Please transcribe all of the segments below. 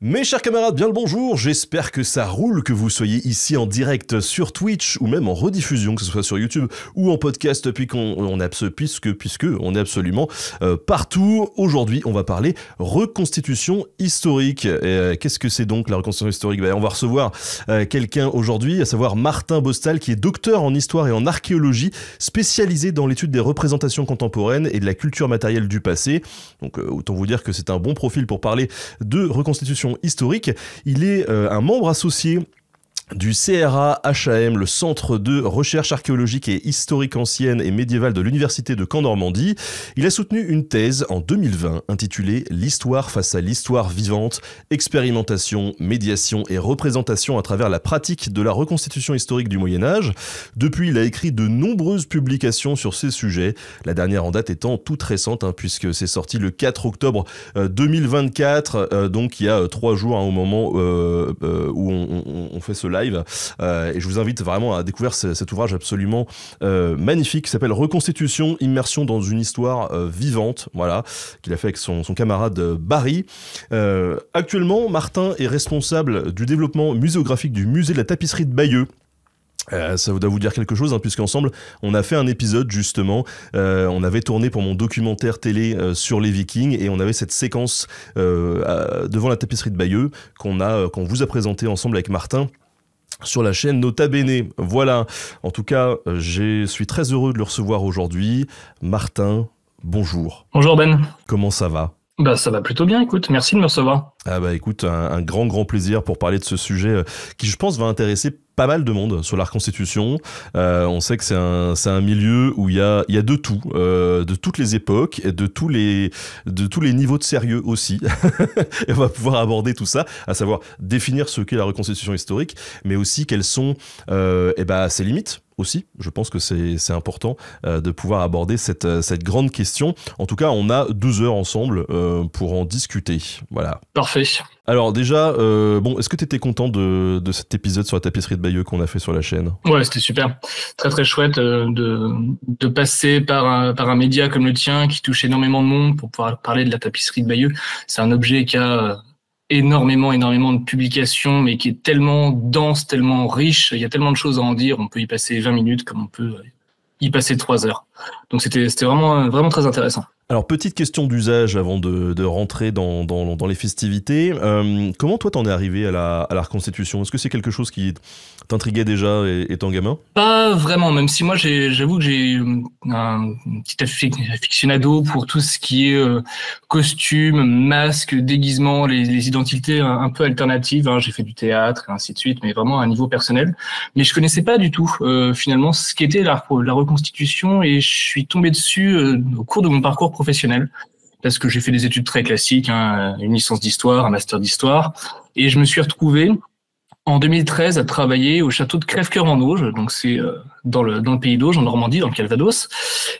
Mes chers camarades, bien le bonjour, j'espère que ça roule, que vous soyez ici en direct sur Twitch ou même en rediffusion, que ce soit sur YouTube ou en podcast, puisque on est absolument partout. Aujourd'hui, on va parler reconstitution historique. Qu'est-ce que c'est donc la reconstitution historique ? On va recevoir quelqu'un aujourd'hui, à savoir Martin Bostal, qui est docteur en histoire et en archéologie, spécialisé dans l'étude des représentations contemporaines et de la culture matérielle du passé. Donc autant vous dire que c'est un bon profil pour parler de reconstitution historique. Il est un membre associé du CRA-HAM, le Centre de recherche archéologique et historique ancienne et médiévale de l'Université de Caen-Normandie. Il a soutenu une thèse en 2020 intitulée « L'histoire face à l'histoire vivante, expérimentation, médiation et représentation à travers la pratique de la reconstitution historique du Moyen-Âge ». Depuis, il a écrit de nombreuses publications sur ces sujets, la dernière en date étant toute récente, puisque c'est sorti le 4 octobre 2024, donc il y a 3 jours au moment où on fait ce live, et je vous invite vraiment à découvrir cet ouvrage absolument magnifique qui s'appelle Reconstitution, immersion dans une histoire vivante, voilà, qu'il a fait avec son camarade Barry. Actuellement, Martin est responsable du développement muséographique du musée de la tapisserie de Bayeux. Ça doit vous dire quelque chose, puisqu'ensemble on a fait un épisode justement, on avait tourné pour mon documentaire télé sur les Vikings, et on avait cette séquence devant la tapisserie de Bayeux qu'on vous a présenté ensemble avec Martin sur la chaîne Nota Bene. Voilà, en tout cas je suis très heureux de le recevoir aujourd'hui. Martin, bonjour. Bonjour Ben. Comment ça va ? Ça va plutôt bien, écoute, merci de me recevoir. Écoute, un grand plaisir pour parler de ce sujet qui, je pense, va intéresser pas mal de monde sur la reconstitution. On sait que c'est un milieu où il y a de tout, de toutes les époques, et de tous les niveaux de sérieux aussi. Et on va pouvoir aborder tout ça, à savoir définir ce qu'est la reconstitution historique, mais aussi quelles sont ses limites. Aussi, je pense que c'est important de pouvoir aborder cette grande question. En tout cas, on a 2 heures ensemble pour en discuter. Voilà. Parfait. Alors déjà, est-ce que tu étais content de cet épisode sur la tapisserie de Bayeux qu'on a fait sur la chaîne ? Ouais, c'était super. Très très chouette de passer par un média comme le tien qui touche énormément de monde pour pouvoir parler de la tapisserie de Bayeux. C'est un objet qui a énormément de publications, mais qui est tellement dense, tellement riche, il y a tellement de choses à en dire, on peut y passer 20 minutes comme on peut y passer 3 heures. Donc c'était vraiment très intéressant. Alors, petite question d'usage avant de rentrer dans les festivités. Comment toi t'en es arrivé à la reconstitution ? Est-ce que c'est quelque chose qui t'intriguait déjà étant gamin ? Pas vraiment, même si moi j'avoue que j'ai un petit aficionado pour tout ce qui est costume, masque, déguisement, les identités un peu alternatives. J'ai fait du théâtre et ainsi de suite, mais vraiment à un niveau personnel. Mais je connaissais pas du tout finalement ce qu'était la reconstitution, et je suis tombé dessus au cours de mon parcours professionnel, parce que j'ai fait des études très classiques, une licence d'histoire, un master d'histoire, et je me suis retrouvé en 2013 à travailler au château de Crèvecoeur en Auge, donc c'est dans le pays d'Auge, en Normandie, dans le Calvados.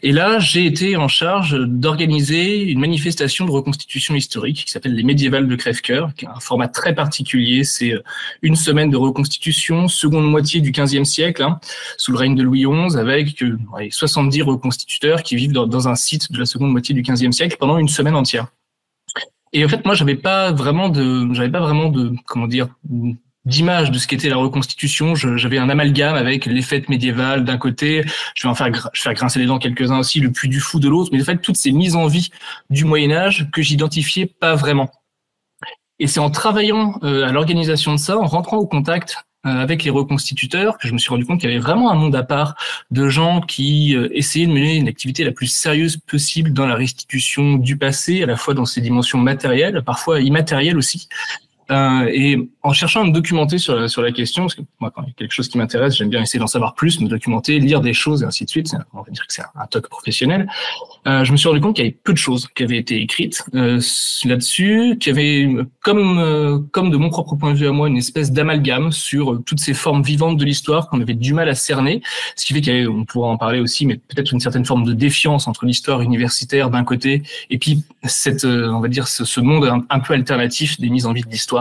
Et là, j'ai été en charge d'organiser une manifestation de reconstitution historique qui s'appelle les Médiévales de Crèvecoeur, qui est un format très particulier. C'est une semaine de reconstitution, seconde moitié du XVe siècle, sous le règne de Louis XI, avec 70 reconstituteurs qui vivent dans un site de la seconde moitié du XVe siècle pendant une semaine entière. Et en fait, moi, j'avais pas vraiment de d'image de ce qu'était la reconstitution. J'avais un amalgame avec les fêtes médiévales d'un côté, je vais faire grincer les dents quelques-uns aussi, le Puy du Fou de l'autre, mais en fait, toutes ces mises en vie du Moyen-Âge que j'identifiais pas vraiment. Et c'est en travaillant à l'organisation de ça, en rentrant au contact avec les reconstituteurs, que je me suis rendu compte qu'il y avait vraiment un monde à part de gens qui essayaient de mener une activité la plus sérieuse possible dans la restitution du passé, à la fois dans ses dimensions matérielles, parfois immatérielles aussi. Et en cherchant à me documenter sur la question, parce que moi, quand il y a quelque chose qui m'intéresse, j'aime bien essayer d'en savoir plus, me documenter, lire des choses et ainsi de suite. On va dire que c'est un toc professionnel. Je me suis rendu compte qu'il y avait peu de choses qui avaient été écrites là-dessus, qu'il y avait, comme de mon propre point de vue à moi, une espèce d'amalgame sur toutes ces formes vivantes de l'histoire qu'on avait du mal à cerner, ce qui fait qu'on pourra en parler aussi, mais peut-être une certaine forme de défiance entre l'histoire universitaire d'un côté et puis on va dire ce monde un peu alternatif des mises en vie de l'histoire.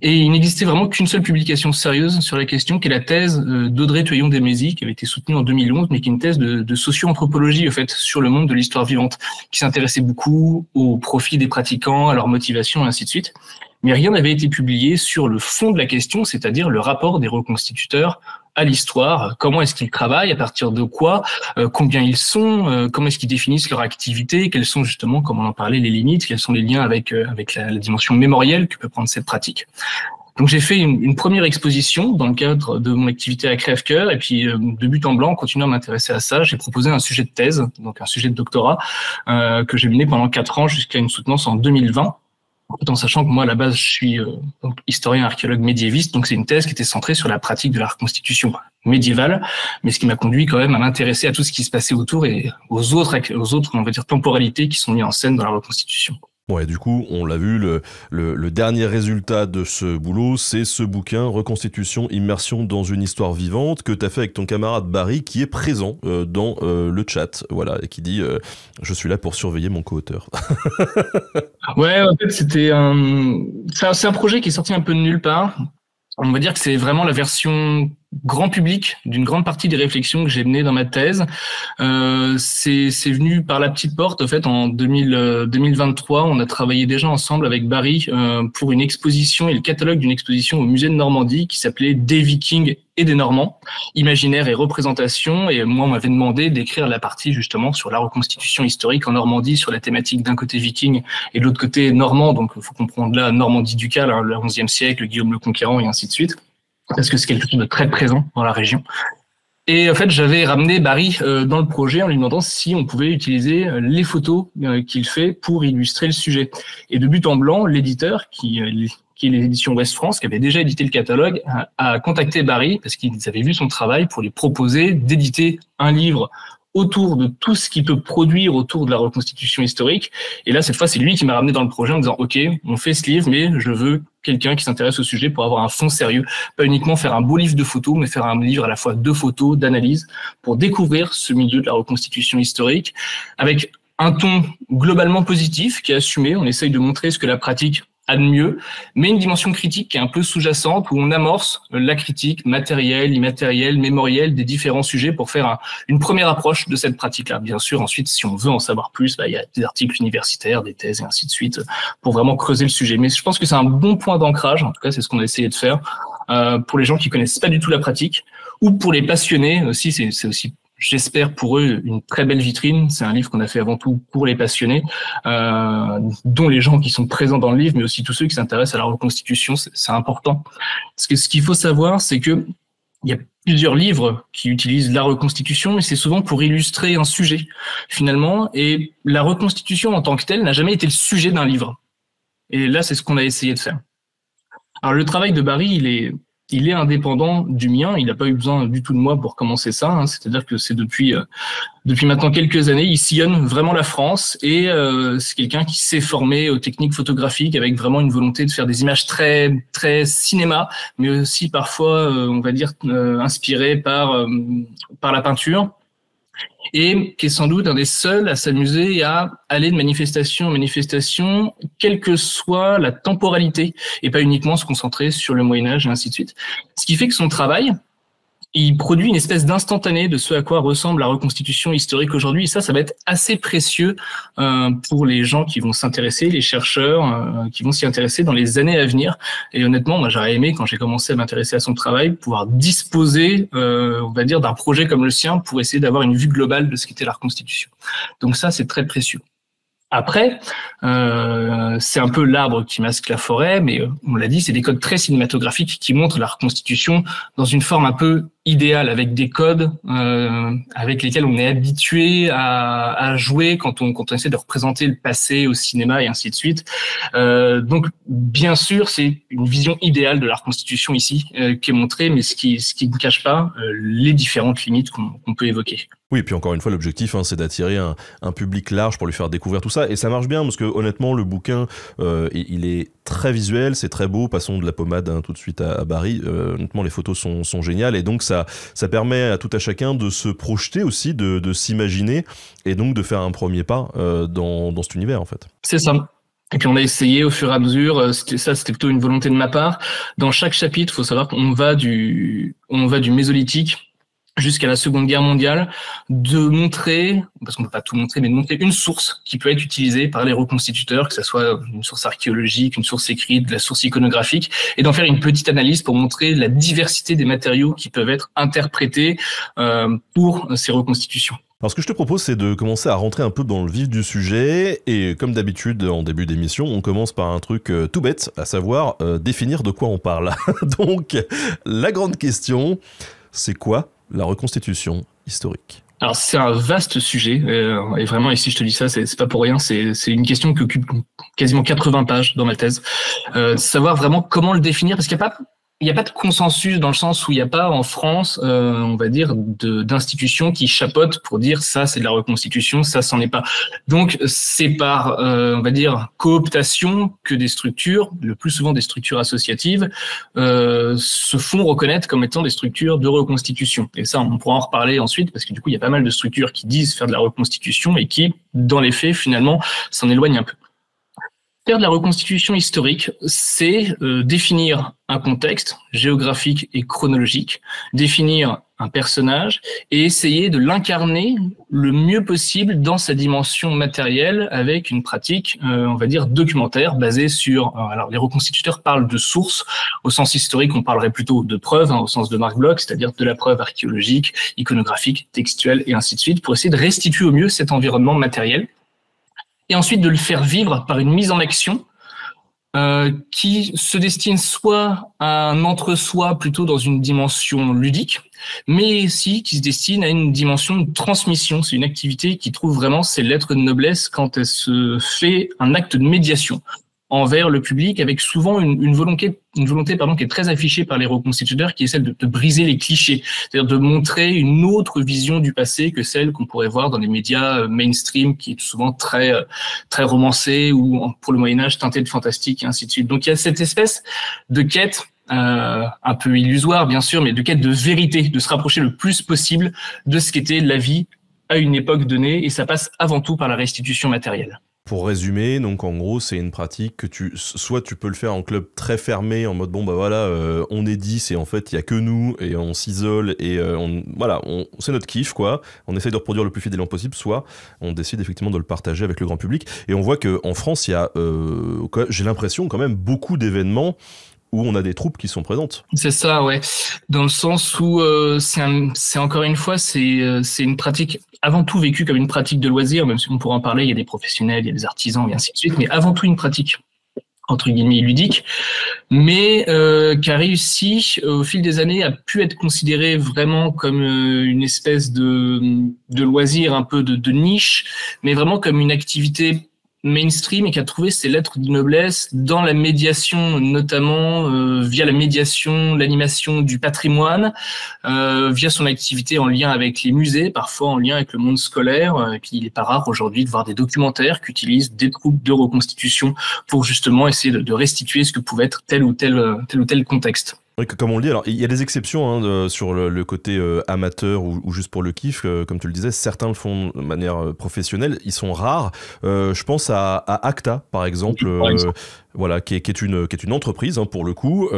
Et il n'existait vraiment qu'une seule publication sérieuse sur la question, qui est la thèse d'Audrey Tuyon-Desmézy, qui avait été soutenue en 2011, mais qui est une thèse de socio-anthropologie, en fait, sur le monde de l'histoire vivante, qui s'intéressait beaucoup au profit des pratiquants, à leur motivation, et ainsi de suite. Mais rien n'avait été publié sur le fond de la question, c'est-à-dire le rapport des reconstituteurs à l'histoire, comment est-ce qu'ils travaillent, à partir de quoi, combien ils sont, comment est-ce qu'ils définissent leur activité, quelles sont justement, comme on en parlait, les limites, quels sont les liens avec la dimension mémorielle que peut prendre cette pratique. Donc j'ai fait une première exposition dans le cadre de mon activité à Crève-Cœur, et puis de but en blanc, en continuant à m'intéresser à ça, j'ai proposé un sujet de thèse, donc un sujet de doctorat, que j'ai mené pendant 4 ans jusqu'à une soutenance en 2020. Tout en sachant que moi, à la base, je suis donc historien archéologue médiéviste, donc c'est une thèse qui était centrée sur la pratique de la reconstitution médiévale, mais ce qui m'a conduit quand même à m'intéresser à tout ce qui se passait autour et aux autres, on va dire, temporalités qui sont mises en scène dans la reconstitution. Ouais, du coup, on l'a vu, le dernier résultat de ce boulot, c'est ce bouquin, Reconstitution, immersion dans une histoire vivante, que tu as fait avec ton camarade Barry, qui est présent dans le chat, voilà, et qui dit « Je suis là pour surveiller mon co-auteur ». Ouais, en fait, c'est un projet qui est sorti un peu de nulle part. On va dire que c'est vraiment la version grand public d'une grande partie des réflexions que j'ai menées dans ma thèse. C'est venu par la petite porte. En fait, en 2023, on a travaillé déjà ensemble avec Barry pour une exposition et le catalogue d'une exposition au musée de Normandie qui s'appelait Des Vikings et des Normands, imaginaire et représentation. Et moi, on m'avait demandé d'écrire la partie justement sur la reconstitution historique en Normandie, sur la thématique d'un côté viking et de l'autre côté normand. Donc, il faut comprendre là Normandie ducale, hein, le XIe siècle, Guillaume le Conquérant et ainsi de suite, parce que c'est quelque chose de très présent dans la région. Et en fait, j'avais ramené Barry dans le projet en lui demandant si on pouvait utiliser les photos qu'il fait pour illustrer le sujet. Et de but en blanc, l'éditeur, qui est l'édition Ouest France, qui avait déjà édité le catalogue, a contacté Barry parce qu'ils avaient vu son travail pour lui proposer d'éditer un livre autour de tout ce qui peut produire autour de la reconstitution historique. Et là, cette fois, c'est lui qui m'a ramené dans le projet en disant « Ok, on fait ce livre, mais je veux quelqu'un qui s'intéresse au sujet pour avoir un fond sérieux. Pas uniquement faire un beau livre de photos, mais faire un livre à la fois de photos, d'analyse, pour découvrir ce milieu de la reconstitution historique avec un ton globalement positif qui est assumé. On essaye de montrer ce que la pratique a de mieux, mais une dimension critique qui est un peu sous-jacente où on amorce la critique matérielle, immatérielle, mémorielle des différents sujets pour faire une première approche de cette pratique-là. Bien sûr, ensuite, si on veut en savoir plus, il y a des articles universitaires, des thèses et ainsi de suite pour vraiment creuser le sujet. Mais je pense que c'est un bon point d'ancrage, en tout cas, c'est ce qu'on a essayé de faire pour les gens qui connaissent pas du tout la pratique ou pour les passionnés aussi, c'est aussi j'espère pour eux une très belle vitrine. C'est un livre qu'on a fait avant tout pour les passionnés, dont les gens qui sont présents dans le livre, mais aussi tous ceux qui s'intéressent à la reconstitution. C'est important. Parce que ce qu'il faut savoir, c'est que il y a plusieurs livres qui utilisent la reconstitution, mais c'est souvent pour illustrer un sujet, finalement. Et la reconstitution en tant que telle n'a jamais été le sujet d'un livre. Et là, c'est ce qu'on a essayé de faire. Alors, le travail de Barry, il est indépendant du mien. Il n'a pas eu besoin du tout de moi pour commencer ça. Hein. C'est-à-dire que c'est depuis maintenant quelques années, il sillonne vraiment la France et c'est quelqu'un qui s'est formé aux techniques photographiques avec vraiment une volonté de faire des images très très cinéma, mais aussi parfois, on va dire, inspiré par la peinture. Et qui est sans doute un des seuls à s'amuser à aller de manifestation en manifestation, quelle que soit la temporalité, et pas uniquement se concentrer sur le Moyen-Âge et ainsi de suite. Ce qui fait que son travail, il produit une espèce d'instantané de ce à quoi ressemble la reconstitution historique aujourd'hui. Et ça va être assez précieux pour les gens qui vont s'intéresser, les chercheurs qui vont s'y intéresser dans les années à venir. Et honnêtement, moi, j'aurais aimé, quand j'ai commencé à m'intéresser à son travail, pouvoir disposer, on va dire, d'un projet comme le sien pour essayer d'avoir une vue globale de ce qu'était la reconstitution. Donc ça, c'est très précieux. Après, c'est un peu l'arbre qui masque la forêt, mais on l'a dit, c'est des codes très cinématographiques qui montrent la reconstitution dans une forme un peu idéale, avec des codes avec lesquels on est habitué à jouer quand on essaie de représenter le passé au cinéma et ainsi de suite. Donc, bien sûr, c'est une vision idéale de la reconstitution ici qui est montrée, mais ce qui ne cache pas les différentes limites qu'on peut évoquer. Oui, et puis encore une fois, l'objectif, c'est d'attirer un public large pour lui faire découvrir tout ça. Et ça marche bien, parce que honnêtement, le bouquin, il est très visuel, c'est très beau. Passons de la pommade tout de suite à Barry. Honnêtement, les photos sont géniales. Et donc, ça permet à tout à chacun de se projeter aussi, de s'imaginer, et donc de faire un premier pas dans cet univers, en fait. C'est ça. Et puis on a essayé au fur et à mesure, c'était plutôt une volonté de ma part. Dans chaque chapitre, il faut savoir qu'on va du Mésolithique jusqu'à la Seconde Guerre mondiale, de montrer, parce qu'on ne peut pas tout montrer, mais de montrer une source qui peut être utilisée par les reconstituteurs, que ce soit une source archéologique, une source écrite, de la source iconographique, et d'en faire une petite analyse pour montrer la diversité des matériaux qui peuvent être interprétés pour ces reconstitutions. Alors ce que je te propose, c'est de commencer à rentrer un peu dans le vif du sujet, et comme d'habitude en début d'émission, on commence par un truc tout bête, à savoir définir de quoi on parle. Donc la grande question, c'est quoi la reconstitution historique? Alors c'est un vaste sujet, et vraiment, et si je te dis ça, c'est pas pour rien, c'est une question qui occupe quasiment 80 pages dans ma thèse. Savoir vraiment comment le définir, parce qu'il n'y a pas de consensus dans le sens où il n'y a pas en France, on va dire, d'institutions qui chapeautent pour dire ça c'est de la reconstitution, ça c'en est pas. Donc c'est par, on va dire, cooptation que des structures, le plus souvent des structures associatives, se font reconnaître comme étant des structures de reconstitution. Et ça, on pourra en reparler ensuite parce que du coup il y a pas mal de structures qui disent faire de la reconstitution et qui, dans les faits, finalement, s'en éloignent un peu. Faire de la reconstitution historique, c'est définir un contexte géographique et chronologique, définir un personnage et essayer de l'incarner le mieux possible dans sa dimension matérielle avec une pratique, on va dire, documentaire basée sur... alors, les reconstituteurs parlent de sources. Au sens historique, on parlerait plutôt de preuves, au sens de Marc Bloch, c'est-à-dire de la preuve archéologique, iconographique, textuelle et ainsi de suite, pour essayer de restituer au mieux cet environnement matériel. Et ensuite de le faire vivre par une mise en action qui se destine soit à un entre-soi plutôt dans une dimension ludique, mais aussi qui se destine à une dimension de transmission. C'est une activité qui trouve vraiment ses lettres de noblesse quand elle se fait un acte de médiation envers le public, avec souvent une volonté qui est très affichée par les reconstituteurs, qui est celle de briser les clichés, c'est-à-dire de montrer une autre vision du passé que celle qu'on pourrait voir dans les médias mainstream, qui est souvent très romancée ou pour le Moyen-Âge teinté de fantastique et ainsi de suite. Donc il y a cette espèce de quête un peu illusoire bien sûr, mais de quête de vérité, de se rapprocher le plus possible de ce qu'était la vie à une époque donnée, et ça passe avant tout par la restitution matérielle. Pour résumer, donc en gros, c'est une pratique que soit tu peux le faire en club très fermé, en mode bon bah voilà, on est 10 et en fait il y a que nous et on s'isole et c'est notre kiff quoi. On essaye de reproduire le plus fidèlement possible, soit on décide effectivement de le partager avec le grand public. Et on voit que en France, il y a, j'ai l'impression quand même beaucoup d'événements où on a des troupes qui sont présentes. C'est ça, ouais. Dans le sens où c'est encore une fois, c'est une pratique avant tout vécue comme une pratique de loisir, même si on pourra en parler, il y a des professionnels, il y a des artisans et ainsi de suite, mais avant tout une pratique entre guillemets ludique, mais qui a réussi au fil des années à pu être considérée vraiment comme une espèce de loisir un peu de niche, mais vraiment comme une activité mainstream et qui a trouvé ses lettres de noblesse dans la médiation, notamment via la médiation, l'animation du patrimoine, via son activité en lien avec les musées, parfois en lien avec le monde scolaire. Et puis il n'est pas rare aujourd'hui de voir des documentaires qui utilisent des troupes de reconstitution pour justement essayer de restituer ce que pouvait être tel ou tel contexte. Oui, comme on le dit, alors il y a des exceptions sur le côté amateur ou juste pour le kiff, comme tu le disais, certains le font de manière professionnelle, ils sont rares. Je pense à Acta par exemple, voilà, qui est une entreprise pour le coup,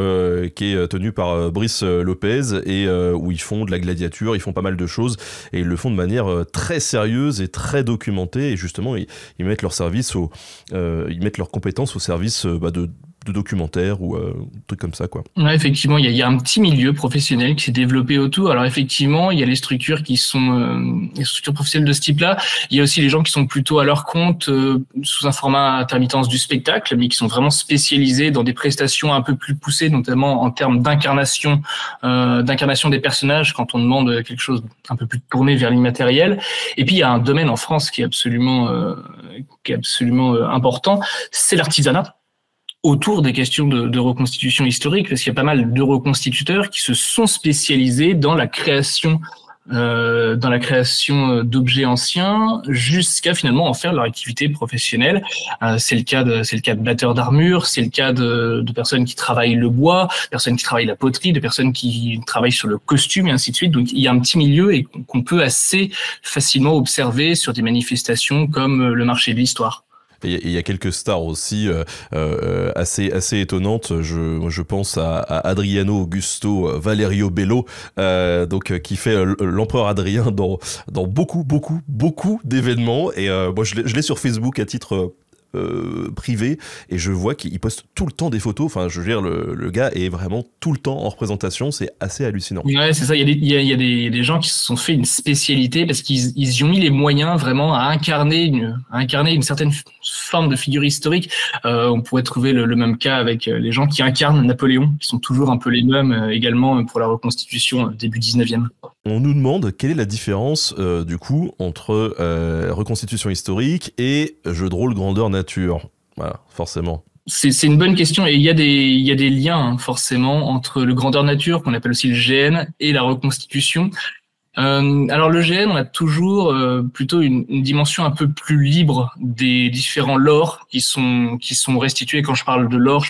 qui est tenue par Brice Lopez et où ils font de la gladiature, ils font pas mal de choses et ils le font de manière très sérieuse et très documentée, et justement ils mettent leur service ils mettent leurs compétences au service de documentaires ou trucs comme ça quoi. Ouais, effectivement, il y a un petit milieu professionnel qui s'est développé autour. Alors effectivement, il y a les structures qui sont les structures professionnelles de ce type-là. Il y a aussi les gens qui sont plutôt à leur compte sous un format intermittence du spectacle, mais qui sont vraiment spécialisés dans des prestations un peu plus poussées, notamment en termes d'incarnation des personnages quand on demande quelque chose un peu plus tourné vers l'immatériel. Et puis il y a un domaine en France qui est absolument important, c'est l'artisanat autour des questions de reconstitution historique, parce qu'il y a pas mal de reconstituteurs qui se sont spécialisés dans la création d'objets anciens jusqu'à finalement en faire leur activité professionnelle. C'est le cas de batteurs d'armure, c'est le cas de personnes qui travaillent le bois, personnes qui travaillent la poterie, de personnes qui travaillent sur le costume et ainsi de suite. Donc il y a un petit milieu et qu'on peut assez facilement observer sur des manifestations comme le marché de l'histoire. Et il y a quelques stars aussi assez étonnantes. Je pense à Adriano Augusto Valerio Bello, qui fait l'empereur Adrien dans beaucoup d'événements. Et moi, je l'ai sur Facebook à titre privé, et je vois qu'il poste tout le temps des photos. Enfin, je veux dire, le gars est vraiment tout le temps en représentation. C'est assez hallucinant. Ouais, c'est ça. Il y a des gens qui se sont fait une spécialité parce qu'ils y ont mis les moyens vraiment à incarner une certaine forme de figure historique. On pourrait trouver le même cas avec les gens qui incarnent Napoléon, qui sont toujours un peu les mêmes également pour la reconstitution début 19e. On nous demande quelle est la différence du coup entre reconstitution historique et jeu de rôle grandeur nature. Voilà, forcément. C'est une bonne question, et il y a des liens forcément entre le grandeur nature, qu'on appelle aussi le GN, et la reconstitution. Alors le GN, on a toujours plutôt une dimension un peu plus libre des différents lores qui sont restitués. Quand je parle de lore,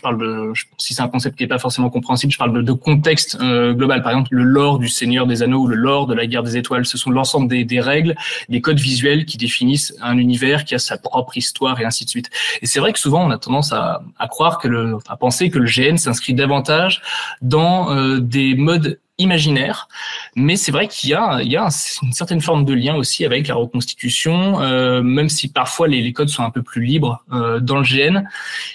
si c'est un concept qui est pas forcément compréhensible, je parle de contexte global. Par exemple, le lore du Seigneur des Anneaux ou le lore de la Guerre des Étoiles, ce sont l'ensemble des règles, des codes visuels qui définissent un univers qui a sa propre histoire et ainsi de suite. Et c'est vrai que souvent on a tendance à croire à penser que le GN s'inscrit davantage dans des modes imaginaire, mais c'est vrai qu'il y a une certaine forme de lien aussi avec la reconstitution, même si parfois les codes sont un peu plus libres dans le GN,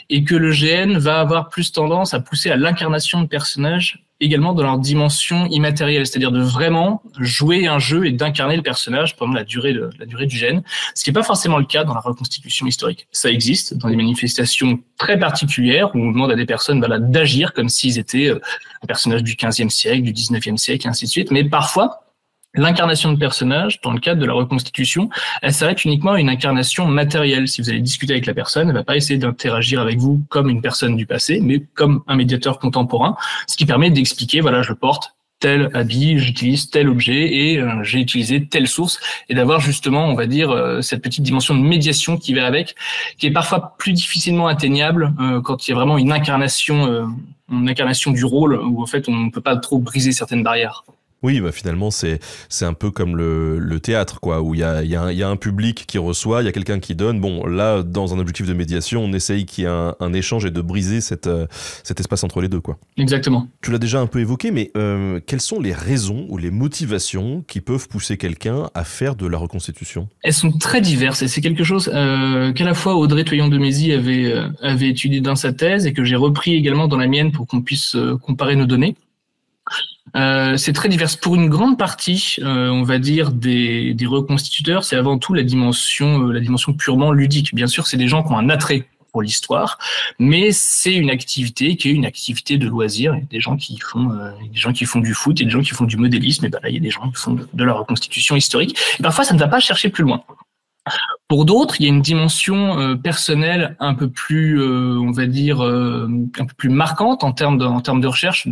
et que le GN va avoir plus tendance à pousser à l'incarnation de personnages également dans leur dimension immatérielle, c'est-à-dire de vraiment jouer un jeu et d'incarner le personnage pendant la durée du GN, ce qui n'est pas forcément le cas dans la reconstitution historique. Ça existe dans des manifestations très particulières où on demande à des personnes d'agir comme s'ils étaient un personnage du 15e siècle, du 19e siècle, et ainsi de suite, mais parfois, l'incarnation de personnage, dans le cadre de la reconstitution, elle s'arrête uniquement à une incarnation matérielle. Si vous allez discuter avec la personne, elle va pas essayer d'interagir avec vous comme une personne du passé, mais comme un médiateur contemporain, ce qui permet d'expliquer, voilà, je porte tel habit, j'utilise tel objet et j'ai utilisé telle source, et d'avoir justement, on va dire, cette petite dimension de médiation qui va avec, qui est parfois plus difficilement atteignable quand il y a vraiment une incarnation du rôle où en fait on ne peut pas trop briser certaines barrières. Oui, bah finalement c'est un peu comme le théâtre, quoi, où il y a un public qui reçoit, il y a quelqu'un qui donne. Bon, là, dans un objectif de médiation, on essaye qu'il y ait un échange et de briser cet espace entre les deux, quoi. Exactement. Tu l'as déjà un peu évoqué, mais quelles sont les raisons ou les motivations qui peuvent pousser quelqu'un à faire de la reconstitution? Elles sont très diverses, et c'est quelque chose qu'à la fois Audrey Toyon-de-Mézy avait étudié dans sa thèse et que j'ai repris également dans la mienne pour qu'on puisse comparer nos données. C'est très divers. Pour une grande partie, on va dire, des reconstituteurs, c'est avant tout la dimension purement ludique. Bien sûr, c'est des gens qui ont un attrait pour l'histoire, mais c'est une activité qui est une activité de loisir. Il y a des gens qui font du foot, il y a des gens qui font du modélisme, et là, il y a des gens qui font de la reconstitution historique. Et parfois, ça ne va pas chercher plus loin. Pour d'autres, il y a une dimension personnelle un peu plus, on va dire, un peu plus marquante en termes de recherche,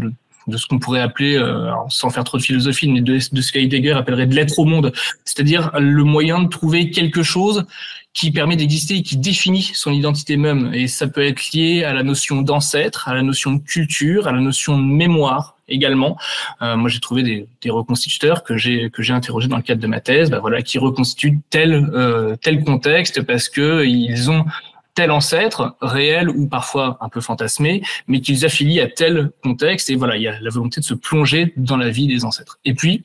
de ce qu'on pourrait appeler, sans faire trop de philosophie, mais de ce qu'Heidegger appellerait de l'être au monde, c'est-à-dire le moyen de trouver quelque chose qui permet d'exister et qui définit son identité même. Et ça peut être lié à la notion d'ancêtre, à la notion de culture, à la notion de mémoire également. Moi, j'ai trouvé des reconstituteurs que j'ai interrogés dans le cadre de ma thèse, qui reconstituent tel contexte parce que ils ont tel ancêtre, réel ou parfois un peu fantasmé, mais qu'ils affilient à tel contexte. Et voilà, il y a la volonté de se plonger dans la vie des ancêtres. Et puis,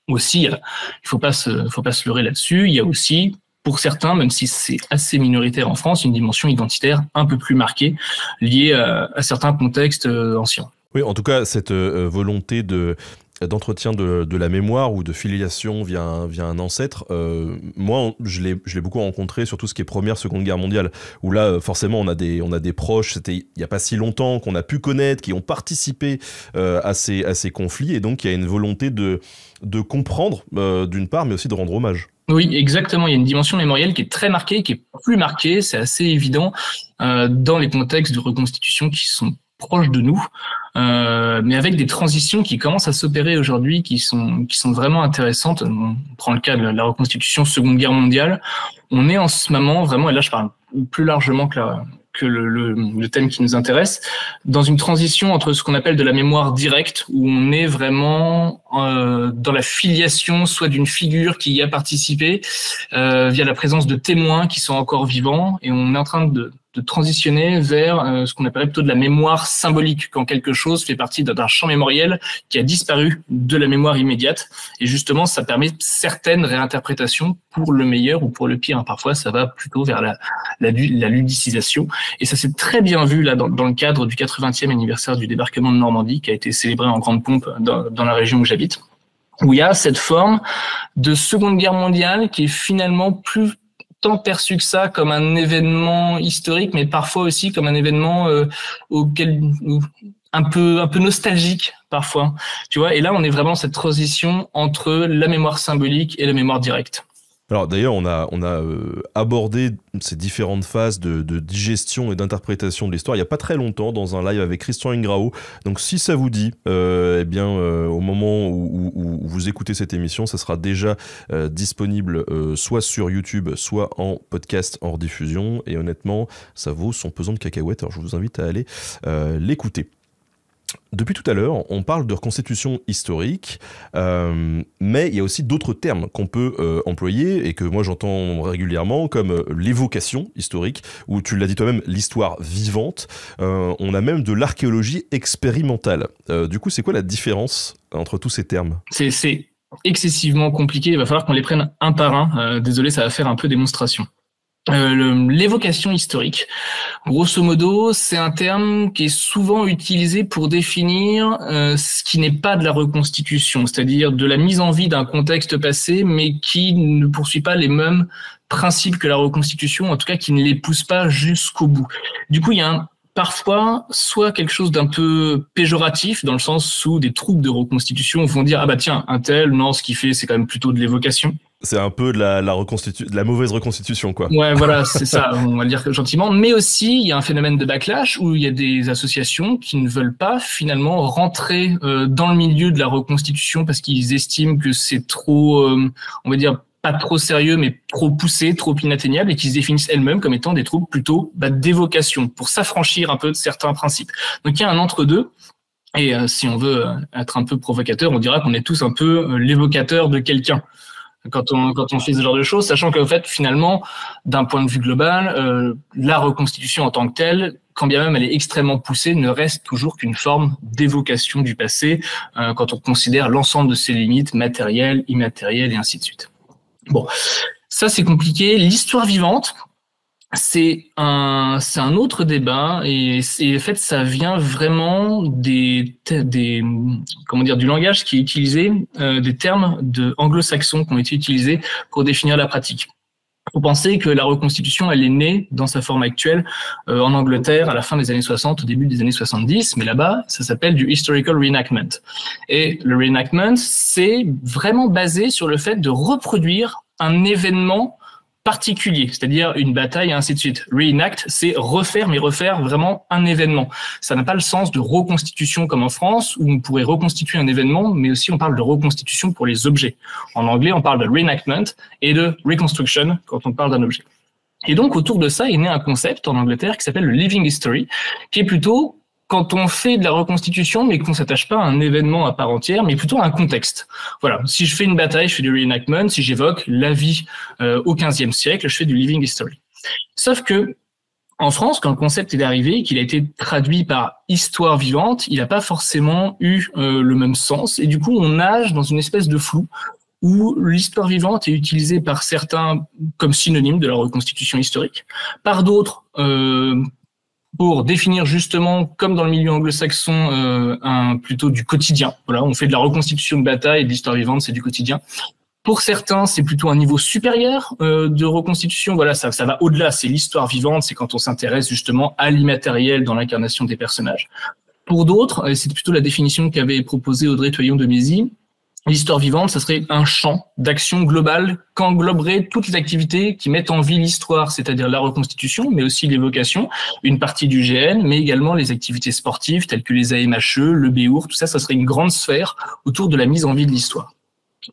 aussi, il faut pas se leurrer là-dessus, il y a aussi, pour certains, même si c'est assez minoritaire en France, une dimension identitaire un peu plus marquée, liée à certains contextes anciens. Oui, en tout cas, cette volonté d'entretien de la mémoire ou de filiation via un ancêtre, moi je l'ai beaucoup rencontré sur tout ce qui est Première, Seconde Guerre mondiale, où là forcément on a des proches, c'était il y a pas si longtemps, qu'on a pu connaître, qui ont participé à ces conflits, et donc il y a une volonté de comprendre d'une part, mais aussi de rendre hommage. Oui, exactement. Il y a une dimension mémorielle qui est très marquée, qui est plus marquée, c'est assez évident dans les contextes de reconstitution qui sont proches de nous, mais avec des transitions qui commencent à s'opérer aujourd'hui, qui sont vraiment intéressantes. On prend le cas de la reconstitution Seconde Guerre mondiale. On est en ce moment vraiment, et là je parle plus largement que le thème qui nous intéresse, dans une transition entre ce qu'on appelle de la mémoire directe, où on est vraiment dans la filiation, soit d'une figure qui y a participé, via la présence de témoins qui sont encore vivants, et on est en train de transitionner vers ce qu'on appellerait plutôt de la mémoire symbolique, quand quelque chose fait partie d'un champ mémoriel qui a disparu de la mémoire immédiate. Et justement, ça permet certaines réinterprétations pour le meilleur ou pour le pire. Parfois, ça va plutôt vers la ludicisation. Et ça s'est très bien vu là dans le cadre du 80e anniversaire du débarquement de Normandie, qui a été célébré en grande pompe dans la région où j'habite, où il y a cette forme de Seconde Guerre mondiale qui est finalement plus tant perçu que ça comme un événement historique, mais parfois aussi comme un événement un peu nostalgique parfois. Tu vois, et là on est vraiment dans cette transition entre la mémoire symbolique et la mémoire directe. Alors d'ailleurs, on a abordé ces différentes phases de digestion et d'interprétation de l'histoire il n'y a pas très longtemps dans un live avec Christian Ingrao. Donc si ça vous dit, au moment où vous écoutez cette émission, ça sera déjà disponible soit sur YouTube, soit en podcast en rediffusion. Et honnêtement, ça vaut son pesant de cacahuètes. Alors je vous invite à aller l'écouter. Depuis tout à l'heure, on parle de reconstitution historique, mais il y a aussi d'autres termes qu'on peut employer et que moi j'entends régulièrement, comme l'évocation historique, ou tu l'as dit toi-même, l'histoire vivante. On a même de l'archéologie expérimentale. Du coup, c'est quoi la différence entre tous ces termes ? C'est excessivement compliqué, il va falloir qu'on les prenne un par un. Désolé, ça va faire un peu démonstration. L'évocation historique, grosso modo, c'est un terme qui est souvent utilisé pour définir ce qui n'est pas de la reconstitution, c'est-à-dire de la mise en vie d'un contexte passé, mais qui ne poursuit pas les mêmes principes que la reconstitution, en tout cas qui ne les pousse pas jusqu'au bout. Du coup, il y a parfois soit quelque chose d'un peu péjoratif, dans le sens où des troupes de reconstitution vont dire « Ah bah tiens, un tel, non, ce qu'il fait, c'est quand même plutôt de l'évocation ». C'est un peu de la mauvaise reconstitution, quoi. Ouais, voilà, c'est ça, on va le dire gentiment. Mais aussi, il y a un phénomène de backlash où il y a des associations qui ne veulent pas finalement rentrer dans le milieu de la reconstitution parce qu'ils estiment que c'est trop, on va dire, pas trop sérieux, mais trop poussé, trop inatteignable, et qui se définissent elles-mêmes comme étant des troupes plutôt d'évocation, pour s'affranchir un peu de certains principes. Donc il y a un entre-deux. Et si on veut être un peu provocateur, on dira qu'on est tous un peu l'évocateur de quelqu'un. Quand on fait ce genre de choses, sachant qu'en fait, finalement, d'un point de vue global, la reconstitution en tant que telle, quand bien même elle est extrêmement poussée, ne reste toujours qu'une forme d'évocation du passé, quand on considère l'ensemble de ses limites matérielles, immatérielles et ainsi de suite. Bon, ça c'est compliqué. L'histoire vivante, c'est un autre débat, et en fait ça vient vraiment du langage qui est utilisé, des termes anglo-saxons qui ont été utilisés pour définir la pratique. Faut penser que la reconstitution, elle est née dans sa forme actuelle en Angleterre à la fin des années 60, au début des années 70, mais là-bas, ça s'appelle du historical reenactment. Et le reenactment, c'est vraiment basé sur le fait de reproduire un événement particulier, c'est-à-dire une bataille et ainsi de suite. Reenact, c'est refaire, mais refaire vraiment un événement. Ça n'a pas le sens de reconstitution comme en France, où on pourrait reconstituer un événement, mais aussi on parle de reconstitution pour les objets. En anglais, on parle de reenactment et de reconstruction quand on parle d'un objet. Et donc, autour de ça, est né un concept en Angleterre qui s'appelle le living history, qui est plutôt quand on fait de la reconstitution, mais qu'on s'attache pas à un événement à part entière, mais plutôt à un contexte. Voilà. Si je fais une bataille, je fais du reenactment. Si j'évoque la vie au XVe siècle, je fais du living history. Sauf que, en France, quand le concept est arrivé, qu'il a été traduit par histoire vivante, il n'a pas forcément eu le même sens. Et du coup, on nage dans une espèce de flou où l'histoire vivante est utilisée par certains comme synonyme de la reconstitution historique, par d'autres pour définir justement, comme dans le milieu anglo-saxon, plutôt du quotidien. Voilà, on fait de la reconstitution de bataille et de l'histoire vivante, c'est du quotidien. Pour certains, c'est plutôt un niveau supérieur de reconstitution. Voilà, ça va au-delà. C'est l'histoire vivante, c'est quand on s'intéresse justement à l'immatériel dans l'incarnation des personnages. Pour d'autres, c'est plutôt la définition qu'avait proposée Audrey Toyon de Mézy. L'histoire vivante, ça serait un champ d'action globale qu'engloberait toutes les activités qui mettent en vie l'histoire, c'est-à-dire la reconstitution, mais aussi l'évocation, une partie du GN, mais également les activités sportives telles que les AMHE, le BEOUR, tout ça, ça serait une grande sphère autour de la mise en vie de l'histoire.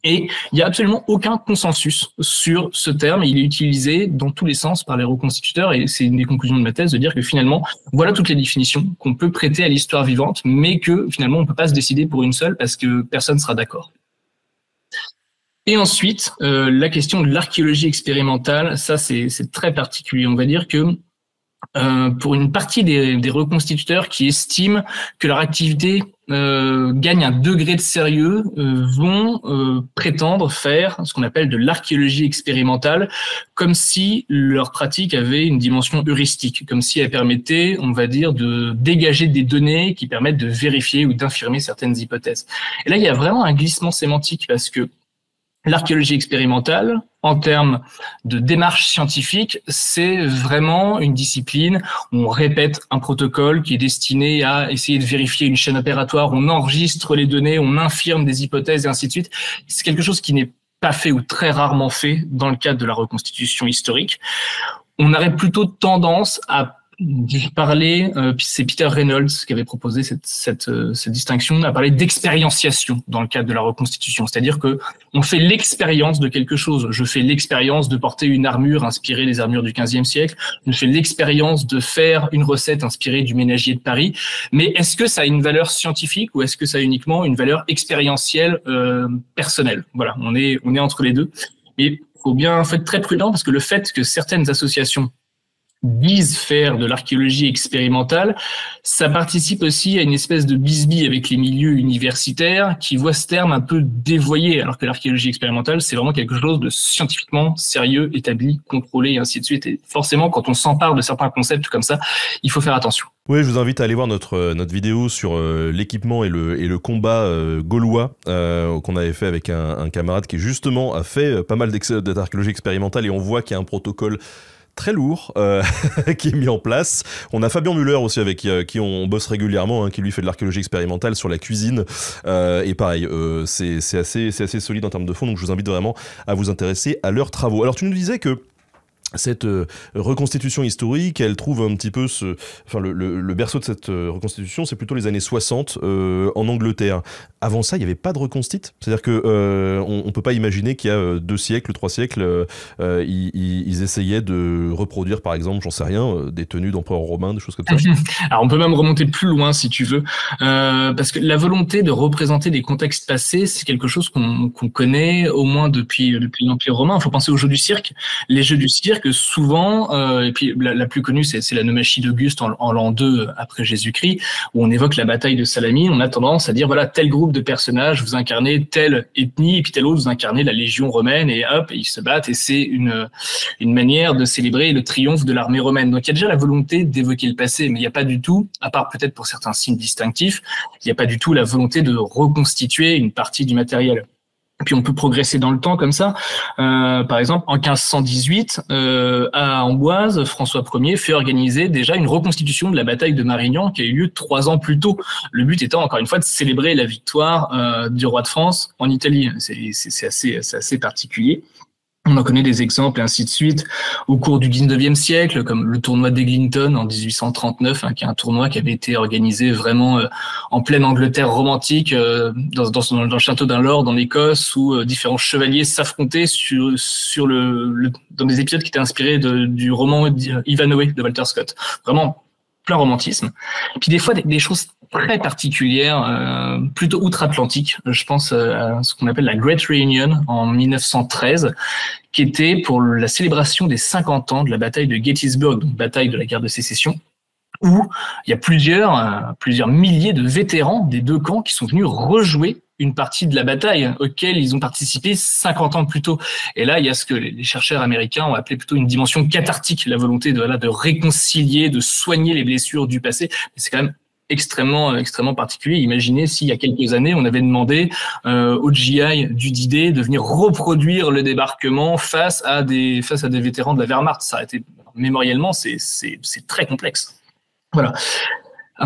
Et il n'y a absolument aucun consensus sur ce terme. Il est utilisé dans tous les sens par les reconstituteurs et c'est une des conclusions de ma thèse de dire que finalement, voilà toutes les définitions qu'on peut prêter à l'histoire vivante, mais que finalement, on ne peut pas se décider pour une seule parce que personne ne sera d'accord. Et ensuite, la question de l'archéologie expérimentale, ça c'est très particulier. On va dire que pour une partie des reconstituteurs qui estiment que leur activité gagne un degré de sérieux, vont prétendre faire ce qu'on appelle de l'archéologie expérimentale, comme si leur pratique avait une dimension heuristique, comme si elle permettait, on va dire, de dégager des données qui permettent de vérifier ou d'infirmer certaines hypothèses. Et là, il y a vraiment un glissement sémantique parce que l'archéologie expérimentale, en termes de démarche scientifique, c'est vraiment une discipline où on répète un protocole qui est destiné à essayer de vérifier une chaîne opératoire, on enregistre les données, on infirme des hypothèses et ainsi de suite. C'est quelque chose qui n'est pas fait ou très rarement fait dans le cadre de la reconstitution historique. On aurait plutôt tendance à parler, c'est Peter Reynolds qui avait proposé cette distinction, à parler d'expérientiation dans le cadre de la reconstitution. C'est-à-dire que on fait l'expérience de quelque chose. Je fais l'expérience de porter une armure inspirée des armures du XVe siècle. Je fais l'expérience de faire une recette inspirée du ménagier de Paris. Mais est-ce que ça a une valeur scientifique ou est-ce que ça a uniquement une valeur expérientielle personnelle? Voilà, on est entre les deux. Et il faut bien être très prudent parce que le fait que certaines associations disent faire de l'archéologie expérimentale, ça participe aussi à une espèce de bisbille avec les milieux universitaires qui voient ce terme un peu dévoyé, alors que l'archéologie expérimentale, c'est vraiment quelque chose de scientifiquement sérieux, établi, contrôlé, et ainsi de suite. Et forcément, quand on s'empare de certains concepts comme ça, il faut faire attention. Oui, je vous invite à aller voir notre vidéo sur l'équipement et le combat gaulois qu'on avait fait avec un camarade qui justement a fait pas mal d'archéologie expérimentale et on voit qu'il y a un protocole très lourd qui est mis en place. On a Fabien Muller aussi avec qui on bosse régulièrement, qui lui fait de l'archéologie expérimentale sur la cuisine et pareil, c'est assez solide en termes de fond, donc je vous invite vraiment à vous intéresser à leurs travaux. Alors tu nous disais que cette reconstitution historique, elle trouve un petit peu le berceau de cette reconstitution, c'est plutôt les années 60 en Angleterre. Avant ça, il n'y avait pas de reconstite. C'est-à-dire que on peut pas imaginer qu'il y a 2 siècles, 3 siècles, ils essayaient de reproduire, par exemple, j'en sais rien, des tenues d'empereurs romains, des choses comme ça. Alors, on peut même remonter plus loin, si tu veux, parce que la volonté de représenter des contextes passés, c'est quelque chose qu'on connaît au moins depuis l'Empire romain. Il faut penser aux jeux du cirque. Les jeux du cirque, que souvent, et puis la plus connue, c'est la nomachie d'Auguste en l'an 2 après Jésus-Christ, où on évoque la bataille de Salamine. On a tendance à dire, voilà, tel groupe de personnages, vous incarnez telle ethnie, et puis tel autre, vous incarnez la légion romaine, et hop, ils se battent, et c'est une manière de célébrer le triomphe de l'armée romaine. Donc il y a déjà la volonté d'évoquer le passé, mais il n'y a pas du tout, à part peut-être pour certains signes distinctifs, il n'y a pas du tout la volonté de reconstituer une partie du matériel. Et puis on peut progresser dans le temps comme ça. Par exemple, en 1518, à Amboise, François Ier fait organiser déjà une reconstitution de la bataille de Marignan qui a eu lieu 3 ans plus tôt. Le but étant encore une fois de célébrer la victoire du roi de France en Italie. C'est assez particulier. On en connaît des exemples et ainsi de suite au cours du 19e siècle, comme le tournoi d'Eglinton en 1839, qui est un tournoi qui avait été organisé vraiment en pleine Angleterre romantique, dans le château d'un lord en Écosse, où différents chevaliers s'affrontaient dans des épisodes qui étaient inspirés du roman Ivanhoe de Walter Scott. Vraiment plein romantisme. Et puis des fois des choses très particulière, plutôt outre-Atlantique. Je pense à ce qu'on appelle la Great Reunion en 1913, qui était pour la célébration des 50 ans de la bataille de Gettysburg, donc bataille de la guerre de sécession, où il y a plusieurs milliers de vétérans des 2 camps qui sont venus rejouer une partie de la bataille auquel ils ont participé 50 ans plus tôt. Et là, il y a ce que les chercheurs américains ont appelé plutôt une dimension cathartique, la volonté de réconcilier, de soigner les blessures du passé. Mais c'est quand même extrêmement particulier. Imaginez s'il y a quelques années, on avait demandé au GI du D-Day de venir reproduire le débarquement face à des vétérans de la Wehrmacht. Ça a été, mémoriellement, c'est très complexe. Voilà.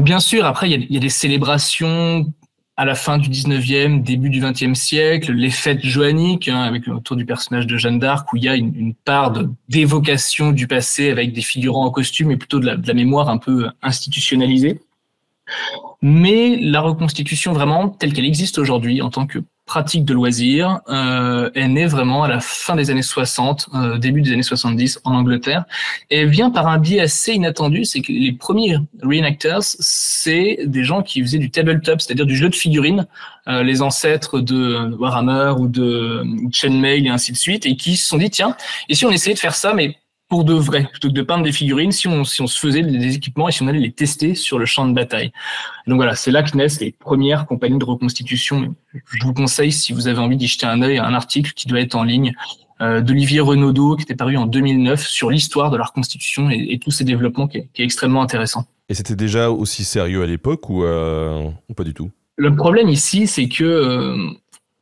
Bien sûr, après, il y a des célébrations à la fin du 19e, début du 20e siècle, les fêtes joanniques, avec autour du personnage de Jeanne d'Arc, où il y a une part d'évocation du passé avec des figurants en costume et plutôt de la mémoire un peu institutionnalisée. Mais la reconstitution vraiment telle qu'elle existe aujourd'hui en tant que pratique de loisirs est née vraiment à la fin des années 60, début des années 70 en Angleterre, et vient par un biais assez inattendu, c'est que les premiers reenactors, c'est des gens qui faisaient du tabletop, c'est-à-dire du jeu de figurines, les ancêtres de Warhammer ou de Chainmail et ainsi de suite, et qui se sont dit, tiens, et si on essayait de faire ça, mais pour de vrai, plutôt que de peindre des figurines, si on se faisait des équipements et si on allait les tester sur le champ de bataille. Donc voilà, c'est là que naissent les premières compagnies de reconstitution. Je vous conseille, si vous avez envie d'y jeter un œil, à un article qui doit être en ligne d'Olivier Renaudot, qui était paru en 2009, sur l'histoire de la reconstitution et tous ces développements qui est extrêmement intéressant. Et c'était déjà aussi sérieux à l'époque ou pas du tout? Le problème ici, c'est que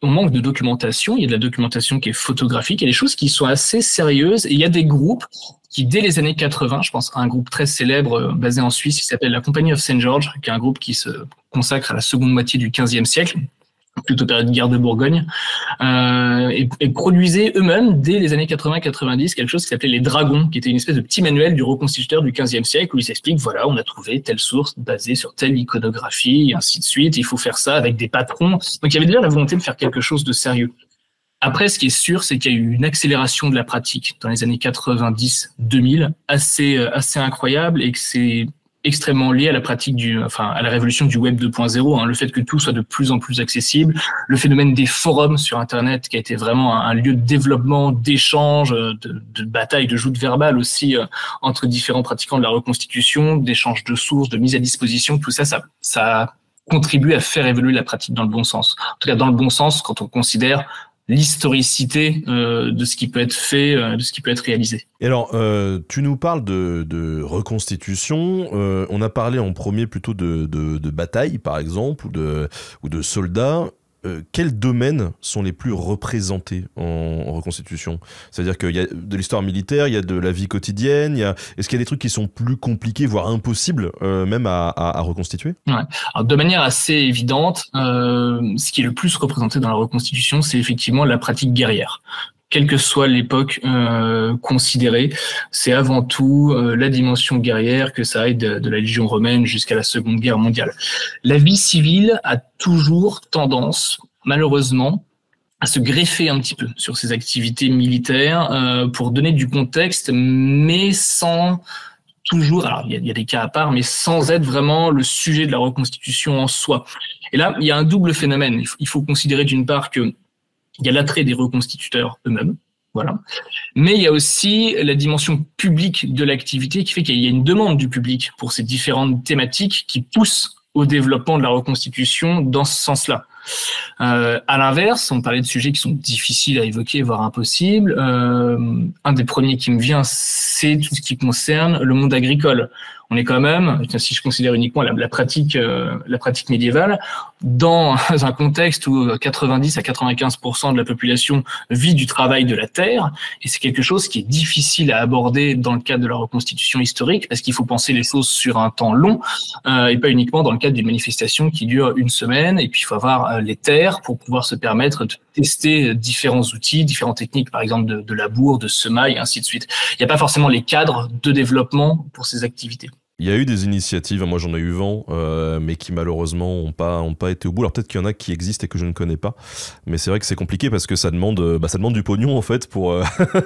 on manque de documentation. Il y a de la documentation qui est photographique. Il y a des choses qui sont assez sérieuses. Et il y a des groupes qui, dès les années 80, je pense à un groupe très célèbre basé en Suisse qui s'appelle la Company of St. George, qui est un groupe qui se consacre à la seconde moitié du XVe siècle, plutôt période de guerre de Bourgogne, et produisaient eux-mêmes, dès les années 80-90, quelque chose qui s'appelait les Dragons, qui était une espèce de petit manuel du reconstituteur du XVe siècle, où ils s'expliquent, voilà, on a trouvé telle source basée sur telle iconographie, et ainsi de suite, il faut faire ça avec des patrons. Donc il y avait déjà la volonté de faire quelque chose de sérieux. Après, ce qui est sûr, c'est qu'il y a eu une accélération de la pratique dans les années 90-2000, assez incroyable, et que c'est extrêmement lié à la pratique à la révolution du web 2.0, le fait que tout soit de plus en plus accessible, le phénomène des forums sur Internet qui a été vraiment un lieu de développement, d'échange, de bataille, de joute verbale aussi entre différents pratiquants de la reconstitution, d'échange de sources, de mise à disposition, tout ça, ça contribue à faire évoluer la pratique dans le bon sens. En tout cas, dans le bon sens, quand on considère l'historicité de ce qui peut être fait, de ce qui peut être réalisé. Et alors, tu nous parles de reconstitution. On a parlé en premier plutôt de bataille, par exemple, ou de soldats. Quels domaines sont les plus représentés en reconstitution? C'est-à-dire qu'il y a de l'histoire militaire, il y a de la vie quotidienne, est-ce qu'il y a des trucs qui sont plus compliqués, voire impossibles, même à reconstituer? Ouais. Alors, de manière assez évidente, ce qui est le plus représenté dans la reconstitution, c'est effectivement la pratique guerrière. Quelle que soit l'époque considérée, c'est avant tout la dimension guerrière, que ça aille de la Légion romaine jusqu'à la Seconde Guerre mondiale. La vie civile a toujours tendance, malheureusement, à se greffer un petit peu sur ces activités militaires pour donner du contexte, mais sans toujours, alors il y a des cas à part, mais sans être vraiment le sujet de la reconstitution en soi. Et là, il y a un double phénomène. Il faut considérer d'une part que il y a l'attrait des reconstituteurs eux-mêmes, voilà. Mais il y a aussi la dimension publique de l'activité qui fait qu'il y a une demande du public pour ces différentes thématiques qui poussent au développement de la reconstitution dans ce sens-là. À l'inverse, on parlait de sujets qui sont difficiles à évoquer, voire impossibles. Un des premiers qui me vient, c'est tout ce qui concerne le monde agricole. On est quand même, si je considère uniquement la pratique médiévale, dans un contexte où 90 à 95% de la population vit du travail de la terre, et c'est quelque chose qui est difficile à aborder dans le cadre de la reconstitution historique, parce qu'il faut penser les choses sur un temps long, et pas uniquement dans le cadre d'une manifestation qui dure une semaine, et puis il faut avoir les terres pour pouvoir se permettre de tester différents outils, différentes techniques, par exemple de labour, de semaille, et ainsi de suite. Il n'y a pas forcément les cadres de développement pour ces activités. Il y a eu des initiatives, moi j'en ai eu vent, mais qui malheureusement ont pas été au bout. Alors peut-être qu'il y en a qui existent et que je ne connais pas, mais c'est vrai que c'est compliqué parce que ça demande du pognon en fait pour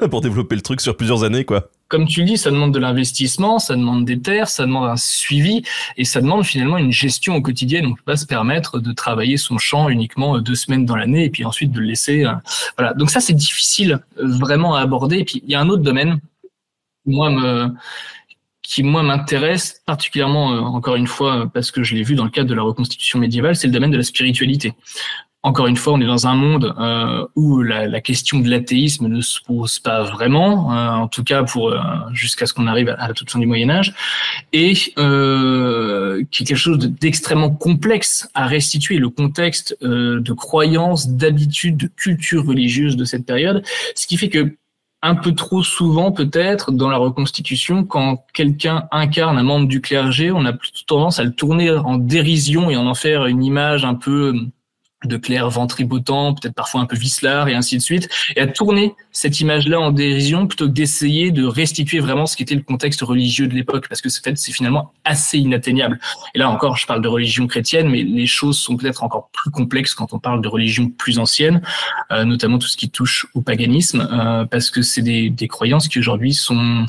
pour développer le truc sur plusieurs années, quoi. Comme tu le dis, ça demande de l'investissement, ça demande des terres, ça demande un suivi et ça demande finalement une gestion au quotidien. On ne peut pas se permettre de travailler son champ uniquement 2 semaines dans l'année et puis ensuite de le laisser. Voilà. Donc ça c'est difficile vraiment à aborder. Et puis il y a un autre domaine qui m'intéresse particulièrement, encore une fois, parce que je l'ai vu dans le cadre de la reconstitution médiévale, c'est le domaine de la spiritualité. Encore une fois, on est dans un monde où la question de l'athéisme ne se pose pas vraiment, en tout cas jusqu'à ce qu'on arrive à la toute fin du Moyen-Âge, et qui est quelque chose d'extrêmement complexe à restituer, le contexte de croyances, d'habitudes, de culture religieuse de cette période, ce qui fait que un peu trop souvent peut-être dans la reconstitution, quand quelqu'un incarne un membre du clergé, on a plutôt tendance à le tourner en dérision et en faire une image un peu de clercs ventripotents, peut-être parfois un peu vicelards et ainsi de suite, et à tourner cette image-là en dérision plutôt que d'essayer de restituer vraiment ce qu'était le contexte religieux de l'époque, parce que c'est finalement assez inatteignable. Et là encore, je parle de religion chrétienne, mais les choses sont peut-être encore plus complexes quand on parle de religion plus ancienne, notamment tout ce qui touche au paganisme, parce que c'est des croyances qui aujourd'hui sont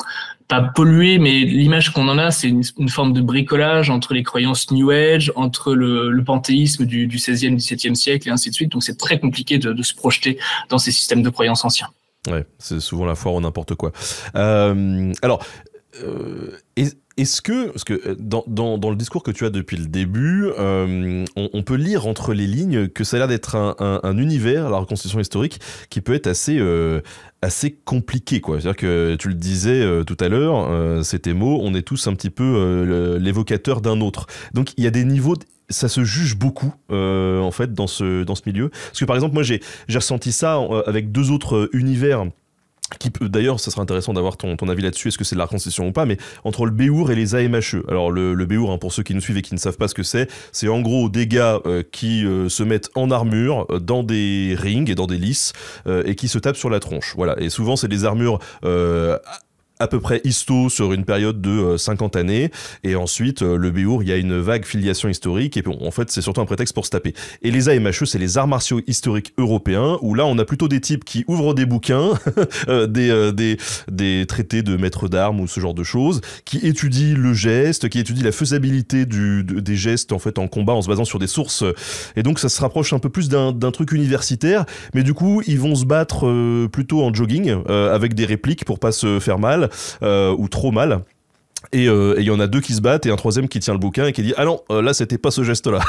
pas pollué, mais l'image qu'on en a, c'est une forme de bricolage entre les croyances New Age, entre le panthéisme du XVIe, XVIIe siècle et ainsi de suite. Donc c'est très compliqué de se projeter dans ces systèmes de croyances anciens. Ouais, c'est souvent la foire au n'importe quoi. Est-ce que, parce que dans le discours que tu as depuis le début, on peut lire entre les lignes que ça a l'air d'être un univers, la reconstitution historique, qui peut être assez compliqué, quoi. C'est-à-dire que tu le disais tout à l'heure, c'est tes mots, on est tous un petit peu l'évocateur d'un autre. Donc il y a des niveaux, ça se juge beaucoup en fait dans ce milieu. Parce que par exemple moi j'ai ressenti ça avec deux autres univers. D'ailleurs, ça serait intéressant d'avoir ton avis là-dessus, est-ce que c'est de la reconstitution ou pas, mais entre le Béour et les AMHE. Alors le Béour, hein, pour ceux qui nous suivent et qui ne savent pas ce que c'est en gros des gars qui se mettent en armure dans des rings et dans des lices et qui se tapent sur la tronche. Voilà. Et souvent, c'est des armures à peu près histo sur une période de 50 années, et ensuite le Béour, il y a une vague filiation historique, et bon, en fait c'est surtout un prétexte pour se taper. Et les AMHE, c'est les arts martiaux historiques européens, où là on a plutôt des types qui ouvrent des bouquins, des traités de maîtres d'armes ou ce genre de choses, qui étudient le geste, qui étudient la faisabilité des gestes en fait en combat en se basant sur des sources, et donc ça se rapproche un peu plus d'un truc universitaire, mais du coup ils vont se battre plutôt en jogging, avec des répliques pour pas se faire mal, ou trop mal. Et il y en a deux qui se battent et un troisième qui tient le bouquin et qui dit « Ah non, là c'était pas ce geste-là ».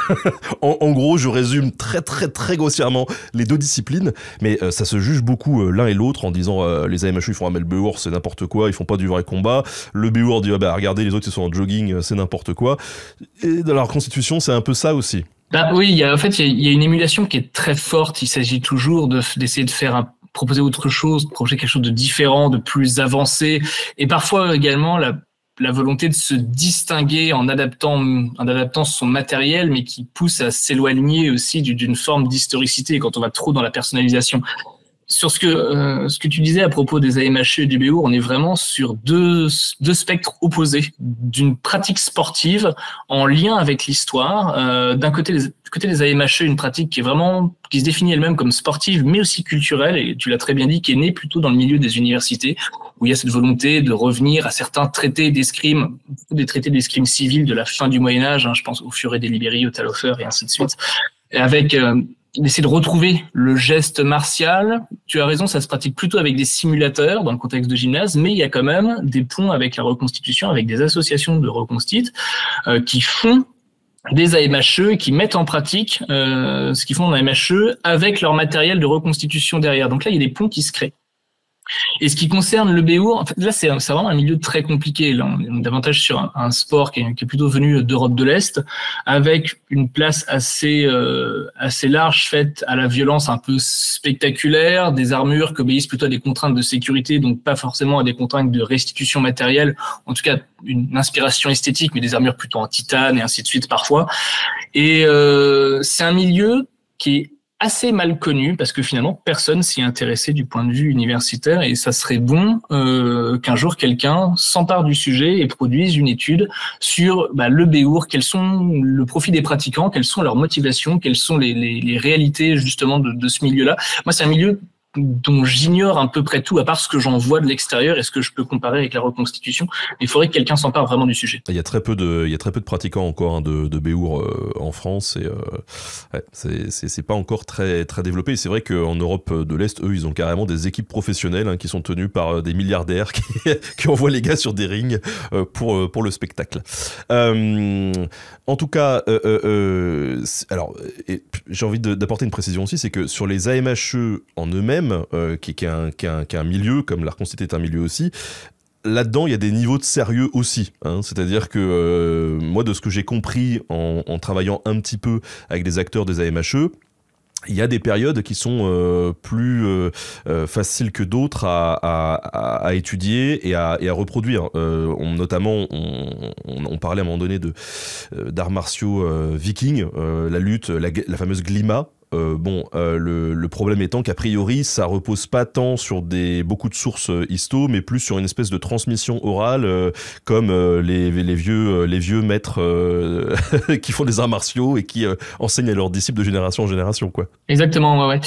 En gros, je résume très très très grossièrement les deux disciplines, mais ça se juge beaucoup l'un et l'autre en disant les AMHE ils font « Ah mais le Béour c'est n'importe quoi, ils font pas du vrai combat ». Le Béour dit « Ah bah regardez, les autres ils sont en jogging, c'est n'importe quoi ». Et dans la reconstitution, c'est un peu ça aussi. Bah oui, il y a une émulation qui est très forte. Il s'agit toujours d'essayer de faire proposer autre chose, proposer quelque chose de différent, de plus avancé, et parfois également la volonté de se distinguer en adaptant son matériel, mais qui pousse à s'éloigner aussi d'une forme d'historicité quand on va trop dans la personnalisation. Sur ce que tu disais à propos des AMHE et du Béour, on est vraiment sur deux spectres opposés d'une pratique sportive en lien avec l'histoire. D'un côté des AMHE, une pratique qui se définit elle-même comme sportive, mais aussi culturelle, et tu l'as très bien dit, qui est née plutôt dans le milieu des universités, où il y a cette volonté de revenir à certains traités d'escrime, des traités d'escrime civils de la fin du Moyen-Âge, hein, je pense au Furet des Libéri, au Taloffer et ainsi de suite, avec d'essayer de retrouver le geste martial. Tu as raison, ça se pratique plutôt avec des simulateurs dans le contexte de gymnase, mais il y a quand même des ponts avec la reconstitution, avec des associations de reconstituts qui font des AMHE et qui mettent en pratique ce qu'ils font en AMHE avec leur matériel de reconstitution derrière. Donc là, il y a des ponts qui se créent. Et ce qui concerne le Béour, en fait, là, c'est vraiment un milieu très compliqué. Là, on est davantage sur un sport qui est plutôt venu d'Europe de l'Est, avec une place assez large faite à la violence un peu spectaculaire, des armures qui obéissent plutôt à des contraintes de sécurité, donc pas forcément à des contraintes de restitution matérielle, en tout cas une inspiration esthétique, mais des armures plutôt en titane et ainsi de suite parfois. Et c'est un milieu qui est assez mal connu parce que finalement personne s'y est intéressé du point de vue universitaire, et ça serait bon qu'un jour quelqu'un s'empare du sujet et produise une étude sur le Béour, quels sont le profil des pratiquants, quelles sont leurs motivations, quelles sont les réalités justement de ce milieu-là. Moi, c'est un milieu dont j'ignore à peu près tout, à part ce que j'en vois de l'extérieur et ce que je peux comparer avec la reconstitution. Il faudrait que quelqu'un s'empare vraiment du sujet. Il y a très peu de pratiquants encore de Béour en France, et c'est pas encore très très développé. Et c'est vrai qu'en Europe de l'Est, eux, ils ont carrément des équipes professionnelles qui sont tenues par des milliardaires qui envoient les gars sur des rings pour le spectacle. En tout cas, alors j'ai envie d'apporter une précision aussi, c'est que sur les AMHE en eux-mêmes, qui est un milieu, comme la reconstitution est un milieu aussi, là-dedans, il y a des niveaux de sérieux aussi. C'est-à-dire que moi, de ce que j'ai compris en travaillant un petit peu avec des acteurs des AMHE, il y a des périodes qui sont plus faciles que d'autres à étudier et à reproduire. Notamment, on parlait à un moment donné d'arts martiaux vikings, la lutte, la fameuse Glima, Le problème étant qu'a priori, ça repose pas tant sur beaucoup de sources histo, mais plus sur une espèce de transmission orale, comme les vieux maîtres qui font des arts martiaux et qui enseignent à leurs disciples de génération en génération, quoi. Exactement, ouais.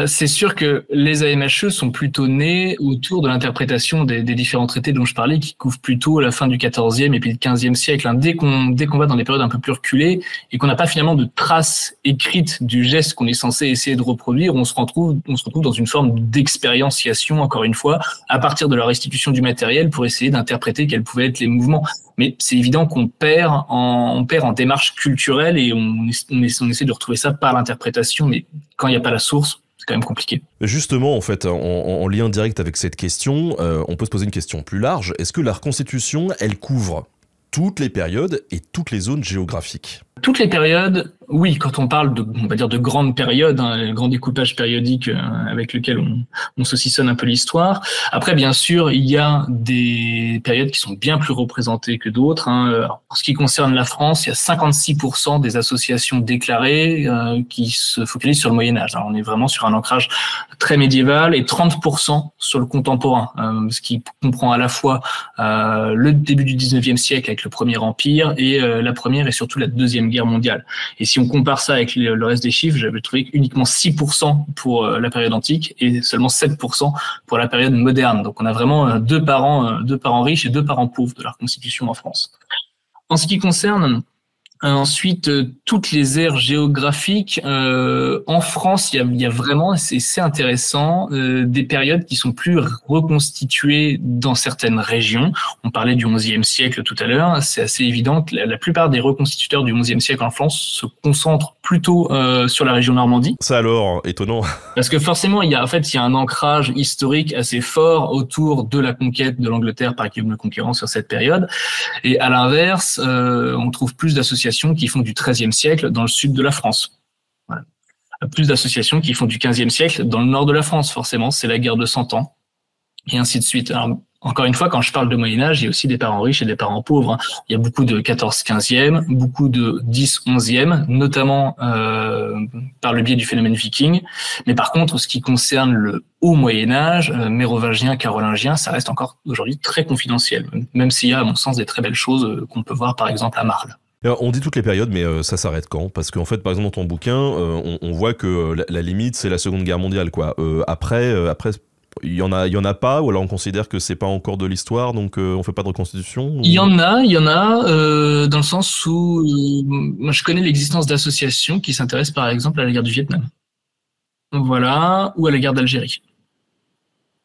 C'est sûr que les AMHE sont plutôt nés autour de l'interprétation des différents traités dont je parlais, qui couvrent plutôt la fin du XIVe et puis le XVe siècle. Dès qu'on va dans des périodes un peu plus reculées et qu'on n'a pas finalement de traces écrites du geste qu'on est censé essayer de reproduire, on se retrouve dans une forme d'expérientiation, encore une fois, à partir de la restitution du matériel pour essayer d'interpréter quels pouvaient être les mouvements. Mais c'est évident qu'on perd en démarche culturelle et on essaie de retrouver ça par l'interprétation, mais quand il n'y a pas la source, c'est quand même compliqué. Justement, en fait, en lien direct avec cette question, on peut se poser une question plus large. Est-ce que la reconstitution, elle couvre toutes les périodes et toutes les zones géographiques? Toutes les périodes, oui, quand on parle de grandes périodes, le grand découpage périodique avec lequel on saucissonne un peu l'histoire. Après, bien sûr, il y a des périodes qui sont bien plus représentées que d'autres. En ce qui concerne la France, il y a 56% des associations déclarées qui se focalisent sur le Moyen-Âge. On est vraiment sur un ancrage très médiéval et 30% sur le contemporain, ce qui comprend à la fois le début du 19e siècle avec le Premier Empire et la Première et surtout la Deuxième Guerre mondiale. Et si on compare ça avec le reste des chiffres, j'avais trouvé uniquement 6% pour la période antique et seulement 7% pour la période moderne. Donc on a vraiment deux parents riches et deux parents pauvres de la reconstitution en France. En ce qui concerne ensuite toutes les aires géographiques, en France, il y a vraiment, c'est intéressant, des périodes qui sont plus reconstituées dans certaines régions. On parlait du XIe siècle tout à l'heure. C'est assez évident que la plupart des reconstituteurs du XIe siècle en France se concentrent plutôt sur la région Normandie. Ça alors, étonnant. Parce que forcément, il y a un ancrage historique assez fort autour de la conquête de l'Angleterre par Guillaume le Conquérant sur cette période. Et à l'inverse, on trouve plus d'associations qui font du XIIIe siècle dans le sud de la France. Voilà. Plus d'associations qui font du XVe siècle dans le nord de la France, forcément, c'est la guerre de 100 ans, et ainsi de suite. Alors, encore une fois, quand je parle de Moyen-Âge, il y a aussi des parents riches et des parents pauvres. Il y a beaucoup de 14-15e, beaucoup de 10-11e, notamment par le biais du phénomène viking. Mais par contre, ce qui concerne le haut Moyen-Âge, mérovingien, carolingien, ça reste encore aujourd'hui très confidentiel, même s'il y a, à mon sens, des très belles choses qu'on peut voir, par exemple, à Marle. Alors, on dit toutes les périodes, mais ça s'arrête quand? Parce qu'en fait, par exemple, dans ton bouquin, on voit que la limite, c'est la Seconde Guerre mondiale, quoi. Après, il y en a pas, ou alors on considère que c'est pas encore de l'histoire, donc on fait pas de reconstitution? Ou... Il y en a, dans le sens où moi je connais l'existence d'associations qui s'intéressent par exemple à la guerre du Vietnam, voilà, ou à la guerre d'Algérie.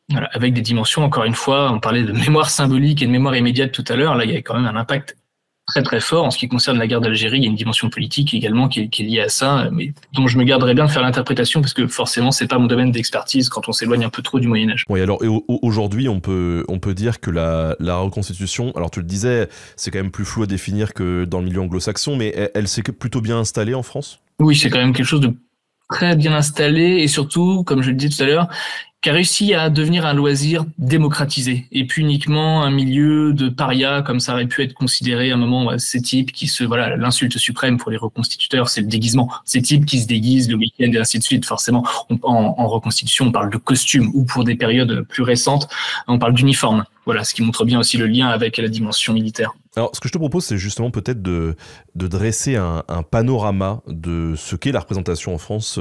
Voilà, avec des dimensions, encore une fois, on parlait de mémoire symbolique et de mémoire immédiate tout à l'heure, là il y a quand même un impact très très fort. En ce qui concerne la guerre d'Algérie, il y a une dimension politique également qui est liée à ça, mais dont je me garderai bien de faire l'interprétation parce que forcément c'est pas mon domaine d'expertise quand on s'éloigne un peu trop du Moyen-Âge. Oui, alors aujourd'hui on peut dire que la reconstitution, alors tu le disais, c'est quand même plus flou à définir que dans le milieu anglo-saxon, mais elle s'est plutôt bien installée en France? Oui, c'est quand même quelque chose de très bien installé et surtout, comme je le disais tout à l'heure, qui a réussi à devenir un loisir démocratisé et puis uniquement un milieu de parias comme ça aurait pu être considéré à un moment. Ces types qui l'insulte suprême pour les reconstituteurs, c'est le déguisement. Ces types qui se déguisent le week-end et ainsi de suite. Forcément, en reconstitution, on parle de costumes ou pour des périodes plus récentes, on parle d'uniforme. Voilà, ce qui montre bien aussi le lien avec la dimension militaire. Alors, ce que je te propose, c'est justement peut-être de dresser un panorama de ce qu'est la représentation en France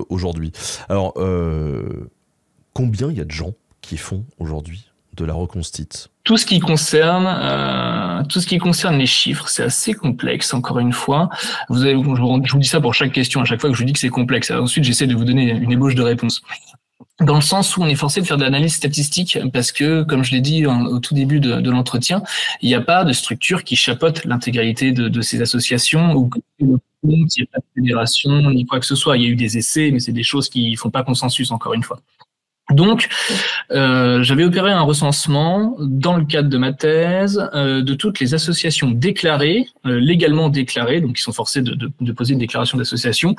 aujourd'hui. Alors, combien il y a de gens qui font aujourd'hui de la reconstite? Tout ce qui concerne les chiffres, c'est assez complexe, encore une fois. Je vous dis ça pour chaque question, à chaque fois que je vous dis que c'est complexe. Ensuite, j'essaie de vous donner une ébauche de réponse. Dans le sens où on est forcé de faire de l'analyse statistique parce que, comme je l'ai dit au tout début de l'entretien, il n'y a pas de structure qui chapeaute l'intégralité de ces associations ou il n'y a pas de fédération ni quoi que ce soit. Il y a eu des essais, mais c'est des choses qui ne font pas consensus, encore une fois. Donc, j'avais opéré un recensement dans le cadre de ma thèse de toutes les associations déclarées, légalement déclarées, donc qui sont forcées de poser une déclaration d'association,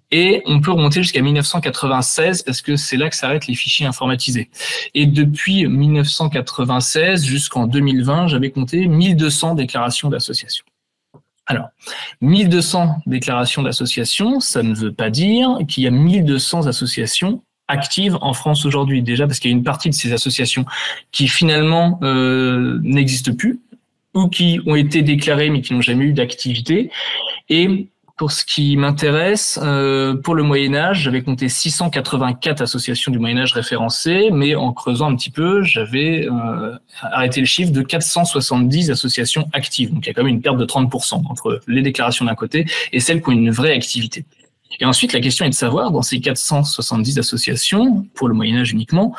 et on peut remonter jusqu'à 1996 parce que c'est là que s'arrêtent les fichiers informatisés. Et depuis 1996 jusqu'en 2020, j'avais compté 1200 déclarations d'associations. Alors, 1200 déclarations d'associations, ça ne veut pas dire qu'il y a 1200 associations actives en France aujourd'hui. Déjà parce qu'il y a une partie de ces associations qui finalement n'existent plus ou qui ont été déclarées mais qui n'ont jamais eu d'activité. Et pour ce qui m'intéresse, pour le Moyen-Âge, j'avais compté 684 associations du Moyen-Âge référencées, mais en creusant un petit peu, j'avais arrêté le chiffre de 470 associations actives. Donc il y a quand même une perte de 30% entre les déclarations d'un côté et celles qui ont une vraie activité. Et ensuite, la question est de savoir, dans ces 470 associations, pour le Moyen-Âge uniquement,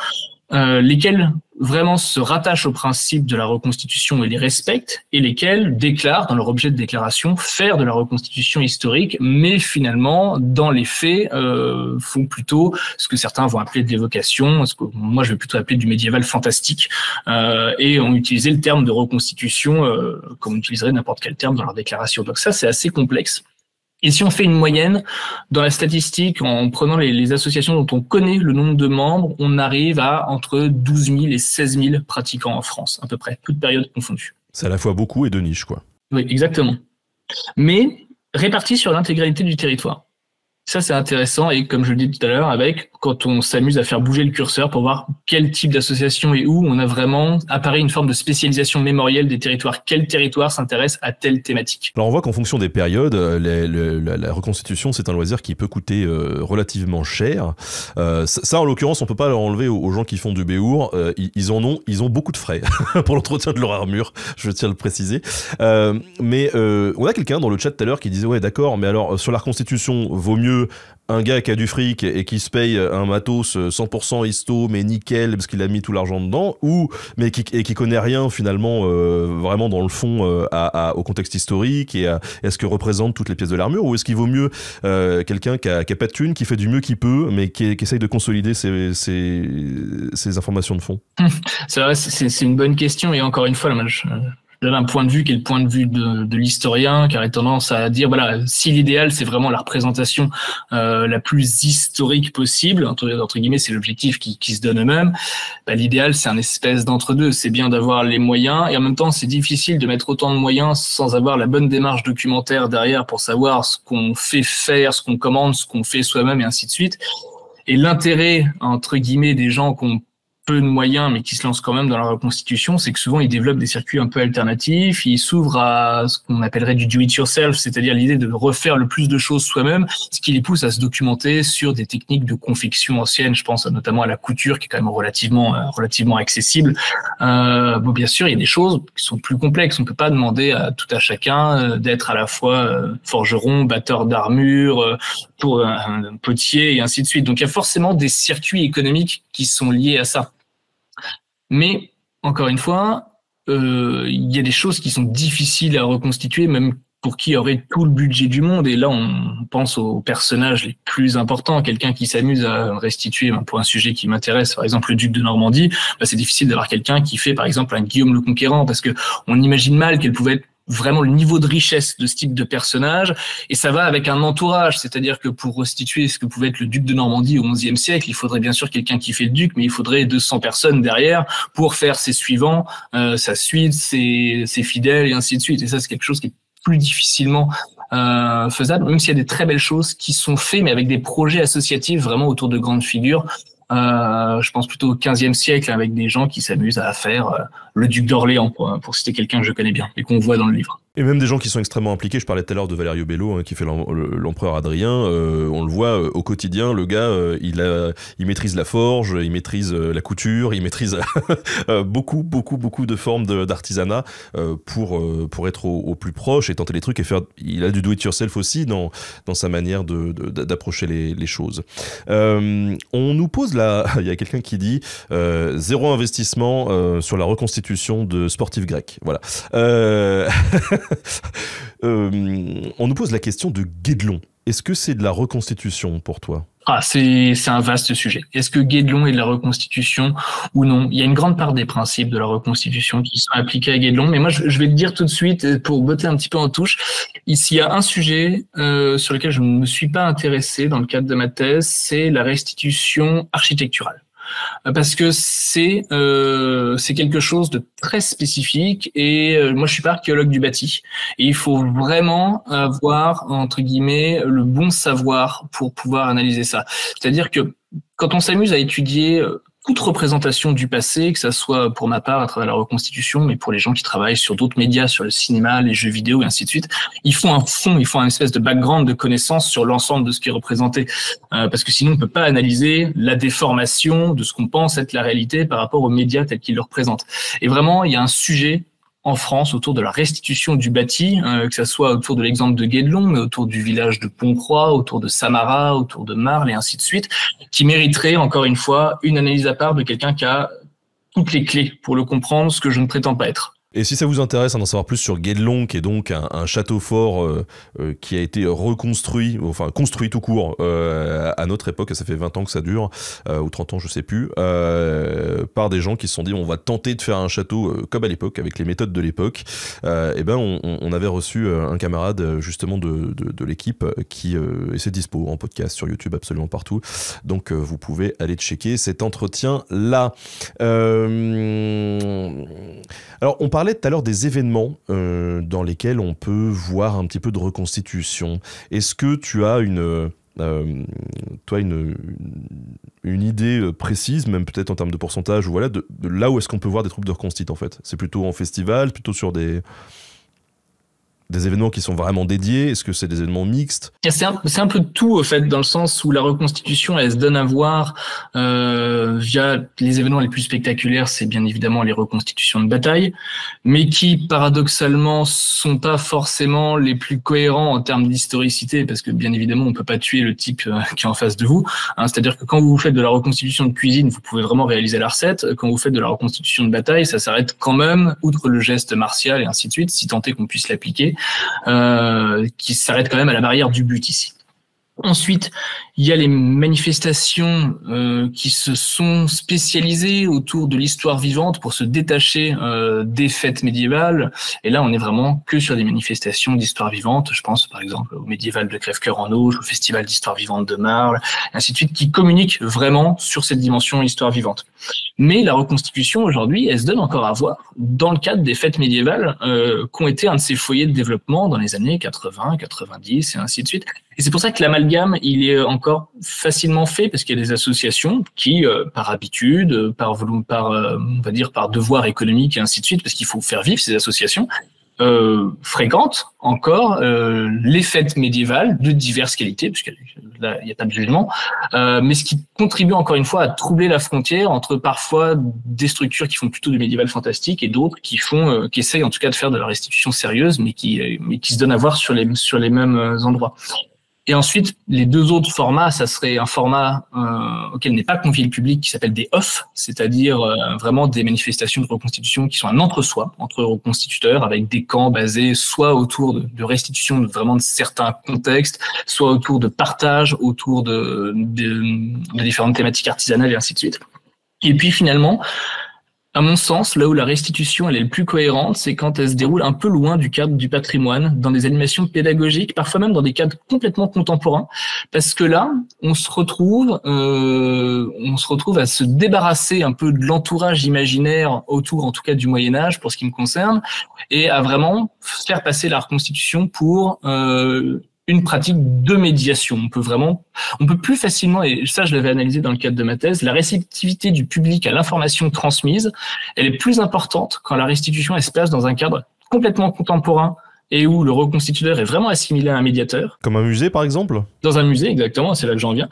lesquelles vraiment se rattachent au principe de la reconstitution et les respectent, et lesquelles déclarent dans leur objet de déclaration faire de la reconstitution historique, mais finalement, dans les faits, font plutôt ce que certains vont appeler de l'évocation, ce que moi je vais plutôt appeler du médiéval fantastique, et ont utilisé le terme de reconstitution comme on utiliserait n'importe quel terme dans leur déclaration. Donc ça, c'est assez complexe. Et si on fait une moyenne, dans la statistique, en prenant les associations dont on connaît le nombre de membres, on arrive à entre 12 000 et 16 000 pratiquants en France, à peu près, toutes périodes confondues. C'est à la fois beaucoup et de niche, quoi. Oui, exactement. Mais répartis sur l'intégralité du territoire. Ça, c'est intéressant et comme je le dis tout à l'heure, avec quand on s'amuse à faire bouger le curseur pour voir quel type d'association et où on a vraiment apparaît une forme de spécialisation mémorielle des territoires. Quel territoire s'intéresse à telle thématique? Alors on voit qu'en fonction des périodes, la reconstitution, c'est un loisir qui peut coûter relativement cher. Ça, en l'occurrence, on peut pas leur enlever aux gens qui font du béour. Ils ont beaucoup de frais pour l'entretien de leur armure, je tiens à le préciser. Mais on a quelqu'un dans le chat tout à l'heure qui disait ouais d'accord, mais alors sur la reconstitution, vaut mieux un gars qui a du fric et qui se paye un matos 100% histo mais nickel parce qu'il a mis tout l'argent dedans, mais qui connaît rien finalement vraiment dans le fond au contexte historique et à ce que représentent toutes les pièces de l'armure, ou est-ce qu'il vaut mieux quelqu'un qui a pas de thunes, qui fait du mieux qu'il peut mais qui essaye de consolider ses informations de fond? C'est vrai, c'est une bonne question et encore une fois, là, je donne un point de vue qui est le point de vue de l'historien, qui aurait tendance à dire, voilà, si l'idéal, c'est vraiment la représentation la plus historique possible, entre guillemets, c'est l'objectif qui se donne eux-mêmes, bah, l'idéal, c'est un espèce d'entre-deux. C'est bien d'avoir les moyens, et en même temps, c'est difficile de mettre autant de moyens sans avoir la bonne démarche documentaire derrière pour savoir ce qu'on fait faire, ce qu'on commande, ce qu'on fait soi-même, et ainsi de suite. Et l'intérêt, entre guillemets, des gens qu'on peu de moyens, mais qui se lancent quand même dans la reconstitution, c'est que souvent ils développent des circuits un peu alternatifs, ils s'ouvrent à ce qu'on appellerait du do-it-yourself, c'est-à-dire l'idée de refaire le plus de choses soi-même, ce qui les pousse à se documenter sur des techniques de confection anciennes. Je pense notamment à la couture, qui est quand même relativement accessible. Bon, bien sûr, il y a des choses qui sont plus complexes. On peut pas demander à tout à chacun d'être à la fois forgeron, batteur d'armure, pour un potier et ainsi de suite. Donc il y a forcément des circuits économiques qui sont liés à ça. Mais, encore une fois, il y a des choses qui sont difficiles à reconstituer, même pour qui aurait tout le budget du monde. Et là, on pense aux personnages les plus importants. Quelqu'un qui s'amuse à restituer, pour un sujet qui m'intéresse, par exemple le duc de Normandie, bah, c'est difficile d'avoir quelqu'un qui fait, par exemple, un Guillaume le Conquérant, parce que on imagine mal quelle pouvait être vraiment le niveau de richesse de ce type de personnage, et ça va avec un entourage, c'est-à-dire que pour restituer ce que pouvait être le duc de Normandie au XIe siècle, il faudrait bien sûr quelqu'un qui fait le duc, mais il faudrait 200 personnes derrière pour faire ses suivants, sa suite, ses fidèles, et ainsi de suite. Et ça, c'est quelque chose qui est plus difficilement faisable, même s'il y a des très belles choses qui sont faites, mais avec des projets associatifs vraiment autour de grandes figures. Je pense plutôt au XVe siècle, avec des gens qui s'amusent à faire le duc d'Orléans, pour citer quelqu'un que je connais bien et qu'on voit dans le livre. Et même des gens qui sont extrêmement impliqués. Je parlais tout à l'heure de Valerio Bello, qui fait l'empereur Adrien. On le voit au quotidien, le gars, il maîtrise la forge, il maîtrise la couture, il maîtrise beaucoup de formes d'artisanat pour être au plus proche et tenter les trucs et faire. Il a du do-it-yourself aussi dans sa manière d'approcher les choses. On nous pose là, il y a quelqu'un qui dit zéro investissement sur la reconstitution de sportifs grecs. Voilà. On nous pose la question de Guédelon. Est-ce que c'est de la reconstitution pour toi? C'est un vaste sujet. Est-ce que Guédelon est de la reconstitution ou non? Il y a une grande part des principes de la reconstitution qui sont appliqués à Guédelon, mais moi je vais te dire tout de suite, pour botter un petit peu en touche, ici il y a un sujet sur lequel je ne me suis pas intéressé dans le cadre de ma thèse, c'est la restitution architecturale. parce que c'est quelque chose de très spécifique et moi je suis pas archéologue du bâti et il faut vraiment avoir entre guillemets le bon savoir pour pouvoir analyser ça. C'est-à-dire que quand on s'amuse à étudier toute représentation du passé, que ça soit pour ma part à travers la reconstitution, mais pour les gens qui travaillent sur d'autres médias, sur le cinéma, les jeux vidéo et ainsi de suite, ils font un fond, ils font une espèce de background de connaissances sur l'ensemble de ce qui est représenté, parce que sinon on ne peut pas analyser la déformation de ce qu'on pense être la réalité par rapport aux médias tels qu'ils le représentent. Et vraiment, il y a un sujet en France autour de la restitution du bâti, que ça soit autour de l'exemple de Guédelon, mais autour du village de Pont-Croix, autour de Samara, autour de Marle et ainsi de suite, qui mériterait encore une fois une analyse à part de quelqu'un qui a toutes les clés pour le comprendre, ce que je ne prétends pas être. Et si ça vous intéresse d'en savoir plus sur Guédelon, qui est donc un château fort qui a été reconstruit, enfin construit tout court à notre époque, ça fait 20 ans que ça dure, ou 30 ans je sais plus, par des gens qui se sont dit on va tenter de faire un château comme à l'époque, avec les méthodes de l'époque, et ben on avait reçu un camarade justement de l'équipe qui et c'est dispo en podcast sur YouTube absolument partout, donc vous pouvez aller checker cet entretien là. Alors on parlait tout à l'heure des événements dans lesquels on peut voir un petit peu de reconstitution. Est-ce que tu as une idée précise, même peut-être en termes de pourcentage, ou voilà, de là où est-ce qu'on peut voir des troupes de reconstitution en fait? C'est plutôt en festival, plutôt sur des événements qui sont vraiment dédiés? Est-ce que c'est des événements mixtes? C'est un peu de tout, au fait, dans le sens où la reconstitution, elle se donne à voir via les événements les plus spectaculaires, c'est bien évidemment les reconstitutions de bataille, mais qui, paradoxalement, sont pas forcément les plus cohérents en termes d'historicité, parce que, bien évidemment, on peut pas tuer le type qui est en face de vous. C'est-à-dire que quand vous faites de la reconstitution de cuisine, vous pouvez vraiment réaliser la recette. Quand vous faites de la reconstitution de bataille, ça s'arrête quand même, outre le geste martial et ainsi de suite, si tant est qu'on puisse l'appliquer, qui s'arrête quand même à la barrière du but ici. Ensuite, il y a les manifestations qui se sont spécialisées autour de l'histoire vivante pour se détacher des fêtes médiévales. Et là, on est vraiment que sur des manifestations d'histoire vivante. Je pense par exemple au médiéval de Crèvecœur en Auge, au festival d'histoire vivante de Marle, et ainsi de suite, qui communiquent vraiment sur cette dimension histoire vivante. Mais la reconstitution aujourd'hui, elle se donne encore à voir dans le cadre des fêtes médiévales qui ont été un de ces foyers de développement dans les années 80, 90 et ainsi de suite. Et c'est pour ça que l'amalgame, il est encore facilement fait parce qu'il y a des associations qui, par habitude, on va dire par devoir économique et ainsi de suite, parce qu'il faut faire vivre ces associations, fréquentent encore les fêtes médiévales de diverses qualités, puisque là il n'y a pas de jugement, mais ce qui contribue encore une fois à troubler la frontière entre parfois des structures qui font plutôt du médiéval fantastique et d'autres qui font, qui essayent en tout cas de faire de la restitution sérieuse, mais qui se donnent à voir sur les mêmes endroits. Et ensuite, les deux autres formats, ça serait un format auquel n'est pas convié le public qui s'appelle des off, c'est-à-dire vraiment des manifestations de reconstitution qui sont un entre-soi, entre reconstituteurs, avec des camps basés soit autour de restitution vraiment de certains contextes, soit autour de partage, autour de différentes thématiques artisanales et ainsi de suite. Et puis finalement, à mon sens, là où la restitution elle est le plus cohérente, c'est quand elle se déroule un peu loin du cadre du patrimoine, dans des animations pédagogiques, parfois même dans des cadres complètement contemporains, parce que là, on se retrouve à se débarrasser un peu de l'entourage imaginaire autour, en tout cas, du Moyen-Âge, pour ce qui me concerne, et à vraiment faire passer la reconstitution pour une pratique de médiation. On peut plus facilement, et ça je l'avais analysé dans le cadre de ma thèse, la réceptivité du public à l'information transmise, elle est plus importante quand la restitution elle se place dans un cadre complètement contemporain et où le reconstituteur est vraiment assimilé à un médiateur. Comme un musée, par exemple? Dans un musée, exactement, c'est là que j'en viens.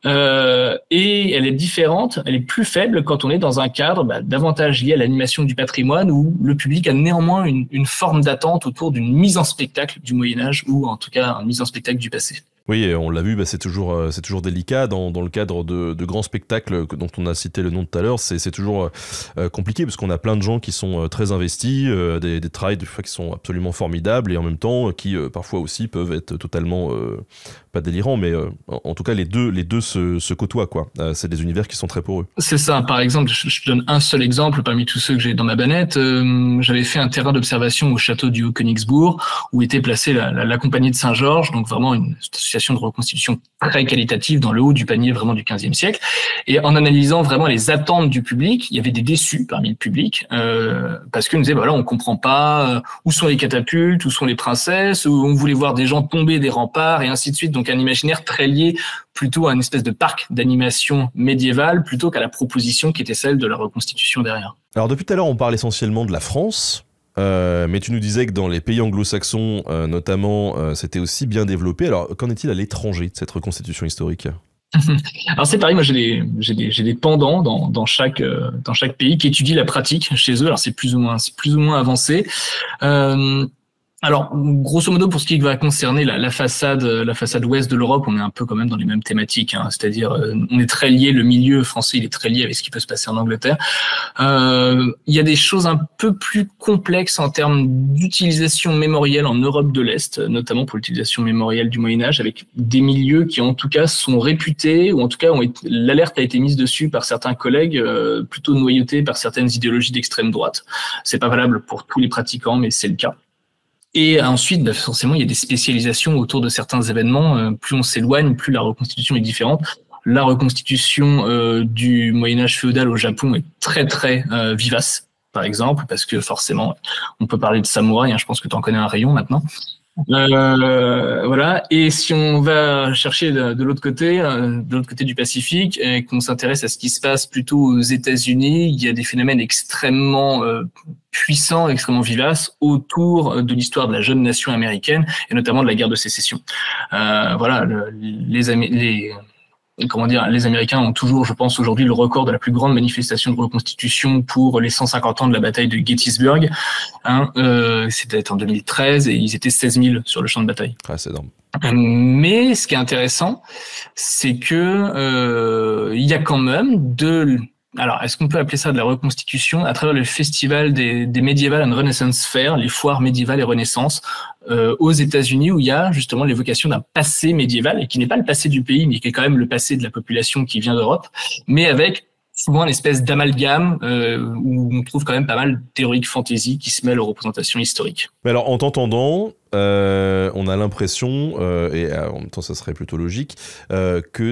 Et elle est différente, elle est plus faible quand on est dans un cadre davantage lié à l'animation du patrimoine, où le public a néanmoins une forme d'attente autour d'une mise en spectacle du Moyen-Âge, ou en tout cas une mise en spectacle du passé. Oui, on l'a vu, c'est toujours délicat dans le cadre de grands spectacles dont on a cité le nom tout à l'heure. C'est toujours compliqué parce qu'on a plein de gens qui sont très investis, des travails des fois qui sont absolument formidables et en même temps qui parfois aussi peuvent être totalement pas délirants, mais en tout cas les deux se côtoient quoi. C'est des univers qui sont très poreux. C'est ça. Par exemple, je donne un seul exemple parmi tous ceux que j'ai dans ma banette. J'avais fait un terrain d'observation au château du Haut-Königsbourg où était placée la compagnie de Saint-Georges, donc vraiment une association associations de reconstitution très qualitatives dans le haut du panier vraiment du XVe siècle. Et en analysant vraiment les attentes du public, il y avait des déçus parmi le public parce qu'on disait voilà, on comprend pas où sont les catapultes, où sont les princesses, où on voulait voir des gens tomber des remparts et ainsi de suite. Donc un imaginaire très lié plutôt à une espèce de parc d'animation médiévale plutôt qu'à la proposition qui était celle de la reconstitution derrière. Alors depuis tout à l'heure, on parle essentiellement de la France, mais tu nous disais que dans les pays anglo-saxons, notamment, c'était aussi bien développé. Alors qu'en est-il à l'étranger de cette reconstitution historique ? Alors c'est pareil, moi j'ai des pendants dans chaque pays qui étudient la pratique chez eux. Alors c'est plus ou moins avancé. Alors, grosso modo, pour ce qui va concerner la façade ouest de l'Europe, on est un peu quand même dans les mêmes thématiques, hein. C'est-à-dire, on est très lié, le milieu français, il est très lié avec ce qui peut se passer en Angleterre. Il y a des choses un peu plus complexes en termes d'utilisation mémorielle en Europe de l'Est, notamment pour l'utilisation mémorielle du Moyen-Âge, avec des milieux qui, en tout cas, sont réputés, ou en tout cas, l'alerte a été mise dessus par certains collègues, plutôt noyautés par certaines idéologies d'extrême droite. C'est pas valable pour tous les pratiquants, mais c'est le cas. Et ensuite, forcément, il y a des spécialisations autour de certains événements. Plus on s'éloigne, plus la reconstitution est différente. La reconstitution du Moyen-Âge féodal au Japon est très, très vivace, par exemple, parce que forcément, on peut parler de samouraï, hein, je pense que tu en connais un rayon maintenant. Voilà. Et si on va chercher de l'autre côté du Pacifique, et qu'on s'intéresse à ce qui se passe plutôt aux États-Unis, il y a des phénomènes extrêmement puissants, extrêmement vivaces autour de l'histoire de la jeune nation américaine et notamment de la guerre de sécession. Voilà, les Américains ont toujours, je pense, aujourd'hui le record de la plus grande manifestation de reconstitution pour les 150 ans de la bataille de Gettysburg. C'était en 2013 et ils étaient 16 000 sur le champ de bataille. Ah, c'est énorme. Mais ce qui est intéressant, c'est que il y a quand même alors, est-ce qu'on peut appeler ça de la reconstitution à travers le festival des Medieval and Renaissance Fair, les foires médiévales et Renaissance aux États-Unis, où il y a justement l'évocation d'un passé médiéval et qui n'est pas le passé du pays, mais qui est quand même le passé de la population qui vient d'Europe, mais avec souvent une espèce d'amalgame où on trouve quand même pas mal d'héroïque fantasy qui se mêle aux représentations historiques. Mais alors, en t'entendant, on a l'impression, et en même temps ça serait plutôt logique, que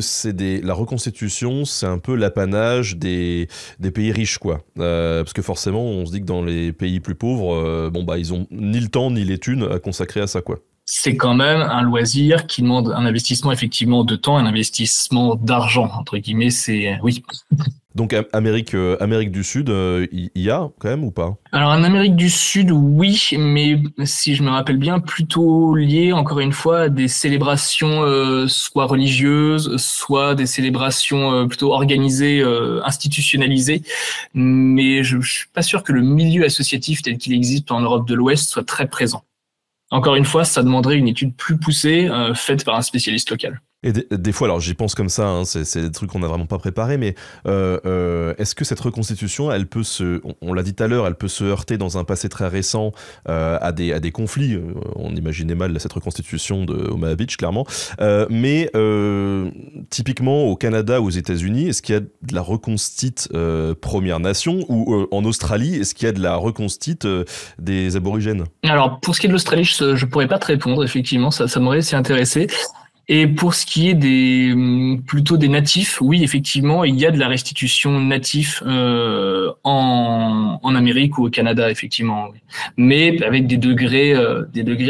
la reconstitution, c'est un peu l'apanage des pays riches, quoi. Parce que forcément, on se dit que dans les pays plus pauvres, ils ont ni le temps ni les thunes à consacrer à ça, quoi. C'est quand même un loisir qui demande un investissement effectivement de temps, un investissement d'argent, entre guillemets, oui. Donc Amérique du Sud, il y a quand même ou pas ? Alors en Amérique du Sud, oui, mais si je me rappelle bien, plutôt lié encore une fois à des célébrations soit religieuses, soit des célébrations plutôt organisées, institutionnalisées. Mais je suis pas sûr que le milieu associatif tel qu'il existe en Europe de l'Ouest soit très présent. Encore une fois, ça demanderait une étude plus poussée faite par un spécialiste local. Et des fois, alors j'y pense comme ça, hein, c'est des trucs qu'on n'a vraiment pas préparés, mais est-ce que cette reconstitution, elle peut on l'a dit tout à l'heure, elle peut se heurter dans un passé très récent à des conflits. On imaginait mal cette reconstitution de Omaha Beach, clairement. Mais typiquement au Canada, aux États-Unis, est-ce qu'il y a de la reconstite Première Nation ou en Australie, est-ce qu'il y a de la reconstite des aborigènes ? Alors pour ce qui est de l'Australie, je pourrais pas te répondre. Effectivement, ça m'aurait s'y intéressé. Et pour ce qui est plutôt des natifs, oui, effectivement, il y a de la restitution natif en Amérique ou au Canada, effectivement. Oui. Mais avec des degrés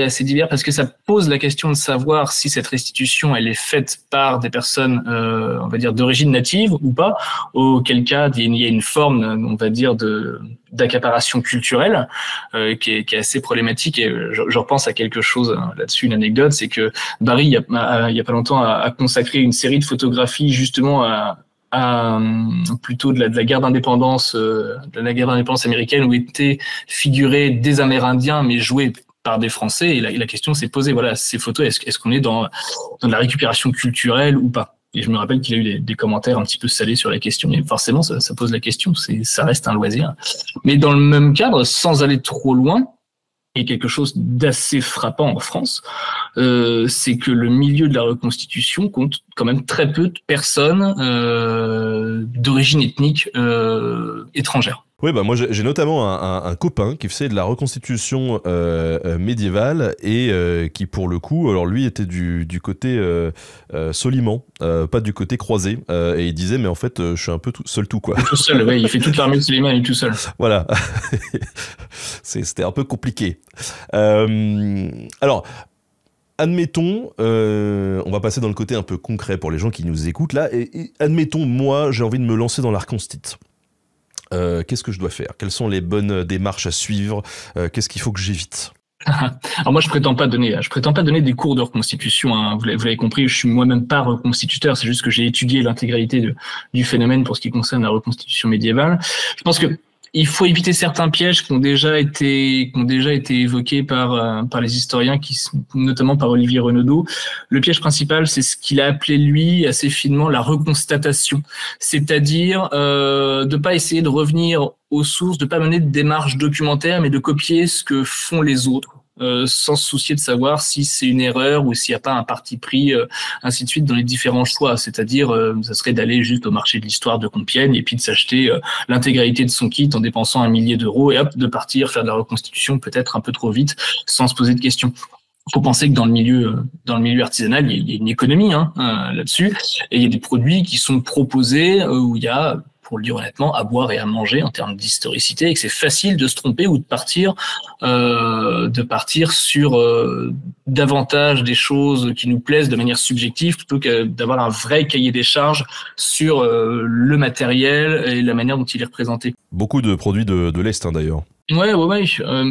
assez divers, parce que ça pose la question de savoir si cette restitution elle est faite par des personnes, on va dire d'origine native ou pas. Auquel cas, il y a une forme, on va dire d'accaparation culturelle qui est assez problématique. Et je repense à quelque chose là-dessus, une anecdote, c'est que Barry, il y a pas longtemps, a consacré une série de photographies justement à plutôt de la guerre d'indépendance, américaine, où étaient figurés des Amérindiens mais joués par des Français. Et la question s'est posée, voilà, ces photos, est-ce qu'on est dans de la récupération culturelle ou pas? Et je me rappelle qu'il a eu des commentaires un petit peu salés sur la question. Mais forcément, ça pose la question. Ça reste un loisir. Mais dans le même cadre, sans aller trop loin, et quelque chose d'assez frappant en France, c'est que le milieu de la reconstitution compte quand même très peu de personnes d'origine ethnique étrangère. Oui, bah moi j'ai notamment un copain qui faisait de la reconstitution médiévale et qui pour le coup, alors lui était du côté Soliman, pas du côté croisé, et il disait mais en fait je suis un peu seul tout quoi. Tout seul, ouais, il fait toute l'armée de Soliman, il est tout seul. Voilà, c'était un peu compliqué. Alors. Admettons, on va passer dans le côté un peu concret pour les gens qui nous écoutent là, et admettons, moi j'ai envie de me lancer dans l'art constite. Qu'est-ce que je dois faire? Quelles sont les bonnes démarches à suivre? Qu'est-ce qu'il faut que j'évite? Alors moi, je prétends pas donner des cours de reconstitution, hein. Vous l'avez compris, je suis moi-même pas reconstituteur. C'est juste que j'ai étudié l'intégralité du phénomène pour ce qui concerne la reconstitution médiévale. Je pense que il faut éviter certains pièges qui ont déjà été évoqués par les historiens, notamment par Olivier Renaudot. Le piège principal, c'est ce qu'il a appelé lui assez finement la reconstatation, c'est-à-dire de pas essayer de revenir aux sources, de pas mener de démarche documentaire, mais de copier ce que font les autres. Sans se soucier de savoir si c'est une erreur ou s'il n'y a pas un parti pris, ainsi de suite, dans les différents choix. C'est-à-dire, ça serait d'aller juste au marché de l'histoire de Compiègne et puis de s'acheter l'intégralité de son kit en dépensant 1 millier d'euros et hop, de partir faire de la reconstitution peut-être un peu trop vite, sans se poser de questions. Il faut penser que dans le milieu artisanal, il y a une économie là-dessus, et il y a des produits qui sont proposés où il y a, pour le dire honnêtement, à boire et à manger en termes d'historicité, et que c'est facile de se tromper ou de partir sur davantage des choses qui nous plaisent de manière subjective plutôt que d'avoir un vrai cahier des charges sur le matériel et la manière dont il est représenté. Beaucoup de produits de l'Est d'ailleurs. Ouais.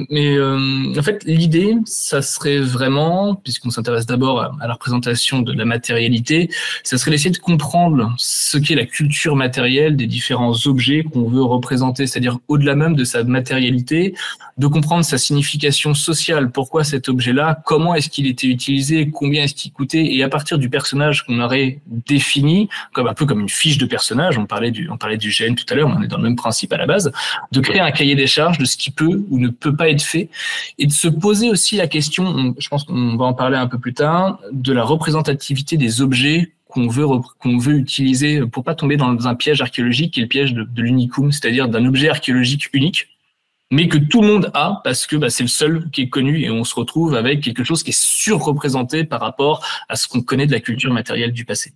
Mais en fait, l'idée, ça serait vraiment, puisqu'on s'intéresse d'abord à la représentation de la matérialité, ça serait d'essayer de comprendre ce qu'est la culture matérielle des différents objets qu'on veut représenter, c'est-à-dire au-delà même de sa matérialité, de comprendre sa signification sociale, pourquoi cet objet-là, comment est-ce qu'il était utilisé, combien est-ce qu'il coûtait, et à partir du personnage qu'on aurait défini, un peu comme une fiche de personnage, on parlait du GN tout à l'heure, on est dans le même principe à la base, de créer un cahier des charges de ce qui peut ou ne peut pas être fait, et de se poser aussi la question, je pense qu'on va en parler un peu plus tard, de la représentativité des objets qu'on veut utiliser pour pas tomber dans un piège archéologique qui est le piège de l'unicum, c'est-à-dire d'un objet archéologique unique, mais que tout le monde a parce que c'est le seul qui est connu, et on se retrouve avec quelque chose qui est surreprésenté par rapport à ce qu'on connaît de la culture matérielle du passé.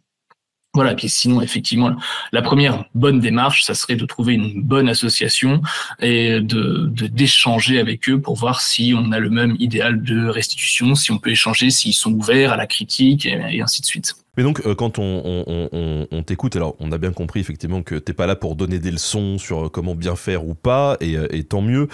Voilà, puis sinon, effectivement, la première bonne démarche, ça serait de trouver une bonne association et d'échanger avec eux pour voir si on a le même idéal de restitution, si on peut échanger, s'ils sont ouverts à la critique et ainsi de suite. Mais donc, quand on t'écoute, alors on a bien compris effectivement que t'es pas là pour donner des leçons sur comment bien faire ou pas, et tant mieux.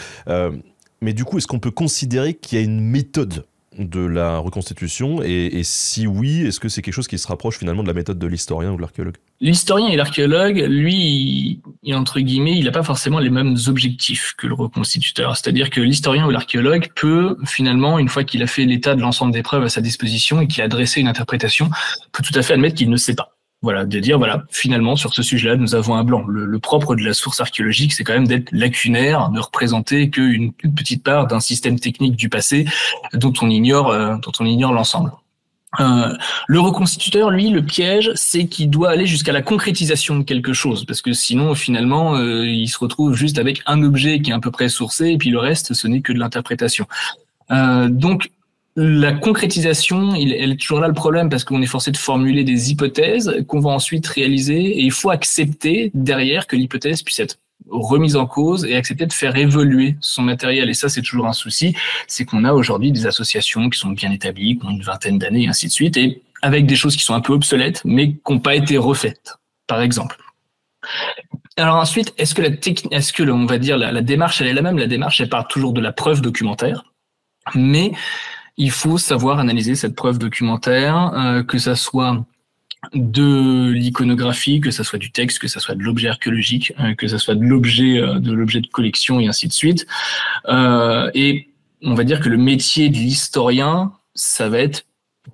Mais du coup, est-ce qu'on peut considérer qu'il y a une méthode de la reconstitution, et si oui, est-ce que c'est quelque chose qui se rapproche finalement de la méthode de l'historien ou de l'archéologue? L'historien et l'archéologue, lui, entre guillemets, il n'a pas forcément les mêmes objectifs que le reconstituteur. C'est-à-dire que l'historien ou l'archéologue peut, finalement, une fois qu'il a fait l'état de l'ensemble des preuves à sa disposition et qu'il a dressé une interprétation, peut tout à fait admettre qu'il ne sait pas. Voilà, de dire, voilà, finalement, sur ce sujet-là, nous avons un blanc. Le propre de la source archéologique, c'est quand même d'être lacunaire, de représenter qu'une toute petite part d'un système technique du passé dont on ignore l'ensemble. Le reconstituteur, lui, le piège, c'est qu'il doit aller jusqu'à la concrétisation de quelque chose, parce que sinon, finalement, il se retrouve juste avec un objet qui est à peu près sourcé, et puis le reste, ce n'est que de l'interprétation. Donc, la concrétisation, elle est toujours là le problème, parce qu'on est forcé de formuler des hypothèses qu'on va ensuite réaliser, et il faut accepter derrière que l'hypothèse puisse être remise en cause et accepter de faire évoluer son matériel. Et ça, c'est toujours un souci, c'est qu'on a aujourd'hui des associations qui sont bien établies, qui ont une vingtaine d'années, et ainsi de suite, et avec des choses qui sont un peu obsolètes, mais qui n'ont pas été refaites, par exemple. Alors ensuite, est-ce que on va dire la démarche, elle est la même? La démarche, elle part toujours de la preuve documentaire, mais il faut savoir analyser cette preuve documentaire, que ça soit de l'iconographie, que ça soit du texte, que ça soit de l'objet archéologique, que ça soit de l'objet de collection, et ainsi de suite. Et on va dire que le métier de l'historien, ça va être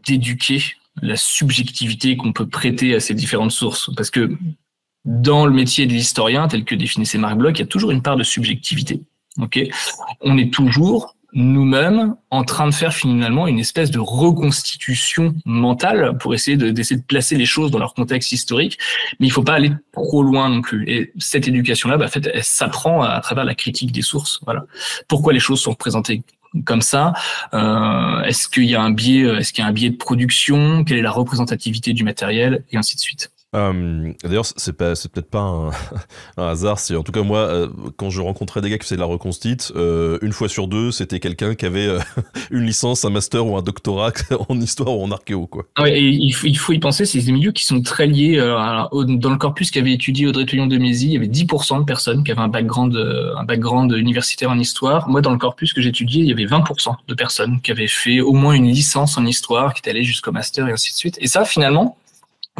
d'éduquer la subjectivité qu'on peut prêter à ces différentes sources. Parce que dans le métier de l'historien, tel que définissait Marc Bloch, il y a toujours une part de subjectivité. Okay, on est toujours nous-mêmes en train de faire finalement une espèce de reconstitution mentale pour essayer d'essayer de placer les choses dans leur contexte historique, mais il faut pas aller trop loin non plus. Et cette éducation-là, en fait, elle s'apprend à travers la critique des sources. Voilà. Pourquoi les choses sont représentées comme ça? Est-ce qu'il y a un biais de production? Quelle est la représentativité du matériel? Et ainsi de suite. D'ailleurs, c'est peut-être pas un hasard. C'est en tout cas moi, quand je rencontrais des gars qui faisaient de la reconstite, une fois sur deux, c'était quelqu'un qui avait une licence, un master ou un doctorat en histoire ou en archéo, quoi. Ouais, et il faut y penser. C'est des milieux qui sont très liés. Dans le corpus qu'avait étudié Audrey Touillon-de-Mézy, il y avait 10% de personnes qui avaient un background universitaire en histoire. Moi, dans le corpus que j'étudiais, il y avait 20% de personnes qui avaient fait au moins une licence en histoire, qui étaient allées jusqu'au master et ainsi de suite. Et ça, finalement,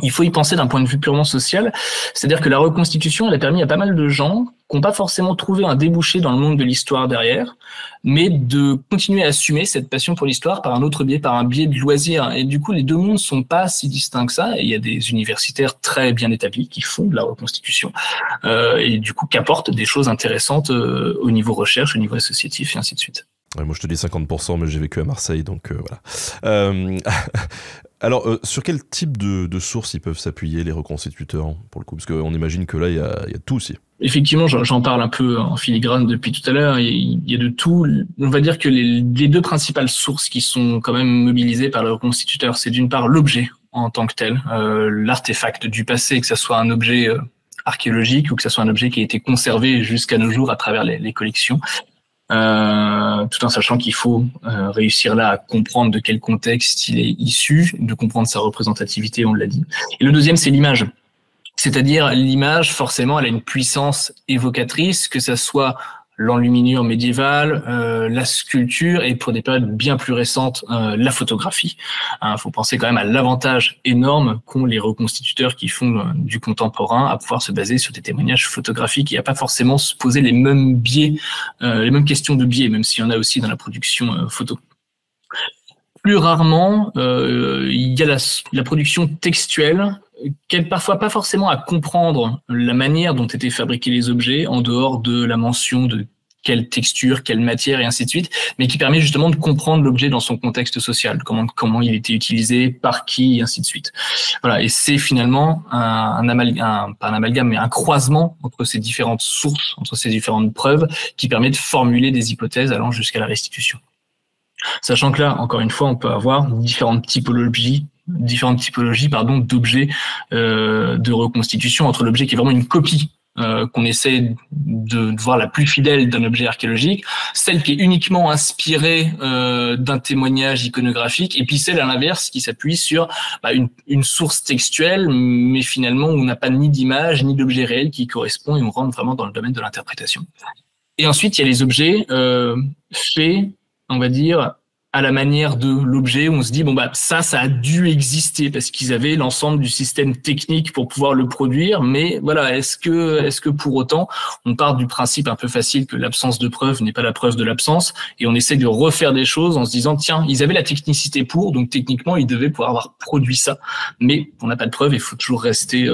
il faut y penser d'un point de vue purement social, c'est-à-dire que la reconstitution, elle a permis à pas mal de gens qui n'ont pas forcément trouvé un débouché dans le monde de l'histoire derrière, mais de continuer à assumer cette passion pour l'histoire par un autre biais, par un biais de loisir. Et du coup, les deux mondes sont pas si distincts que ça. Et il y a des universitaires très bien établis qui font de la reconstitution et du coup qui apportent des choses intéressantes au niveau recherche, au niveau associatif et ainsi de suite. Ouais, moi je te dis 50%, mais j'ai vécu à Marseille, donc voilà. Alors, sur quel type de sources ils peuvent s'appuyer, les reconstituteurs, pour le coup? Parce qu'on imagine que là, il y a de tout aussi. Effectivement, j'en parle un peu en filigrane depuis tout à l'heure. Il y a de tout. On va dire que les deux principales sources qui sont quand même mobilisées par le reconstituteur, c'est d'une part l'objet en tant que tel, l'artefact du passé, que ça soit un objet archéologique ou que ça soit un objet qui a été conservé jusqu'à nos jours à travers les collections. Tout en sachant qu'il faut réussir là à comprendre de quel contexte il est issu, de comprendre sa représentativité, on l'a dit. Et le deuxième, c'est l'image. C'est-à-dire l'image, forcément, elle a une puissance évocatrice, que ça soit l'enluminure médiévale, la sculpture et pour des périodes bien plus récentes, la photographie. Faut penser quand même à l'avantage énorme qu'ont les reconstituteurs qui font du contemporain à pouvoir se baser sur des témoignages photographiques et à pas forcément se poser les mêmes biais, les mêmes questions de biais, même s'il y en a aussi dans la production photo. Plus rarement, il y a la production textuelle qui aide parfois pas forcément à comprendre la manière dont étaient fabriqués les objets en dehors de la mention de quelle texture, quelle matière et ainsi de suite, mais qui permet justement de comprendre l'objet dans son contexte social, comment il était utilisé, par qui et ainsi de suite. Voilà, et c'est finalement pas un amalgame, mais un croisement entre ces différentes sources, entre ces différentes preuves, qui permet de formuler des hypothèses allant jusqu'à la restitution. Sachant que là, encore une fois, on peut avoir différentes typologies d'objets de reconstitution, entre l'objet qui est vraiment une copie qu'on essaie de voir la plus fidèle d'un objet archéologique, celle qui est uniquement inspirée d'un témoignage iconographique, et puis celle à l'inverse qui s'appuie sur une source textuelle, mais finalement on n'a pas ni d'image ni d'objet réel qui correspond, et on rentre vraiment dans le domaine de l'interprétation. Et ensuite, il y a les objets faits, on va dire, à la manière de l'objet, où on se dit, ça a dû exister parce qu'ils avaient l'ensemble du système technique pour pouvoir le produire, mais voilà, est-ce que pour autant, on part du principe un peu facile que l'absence de preuve n'est pas la preuve de l'absence, et on essaie de refaire des choses en se disant, tiens, ils avaient la technicité pour, donc techniquement, ils devaient pouvoir avoir produit ça, mais on n'a pas de preuve, il faut toujours rester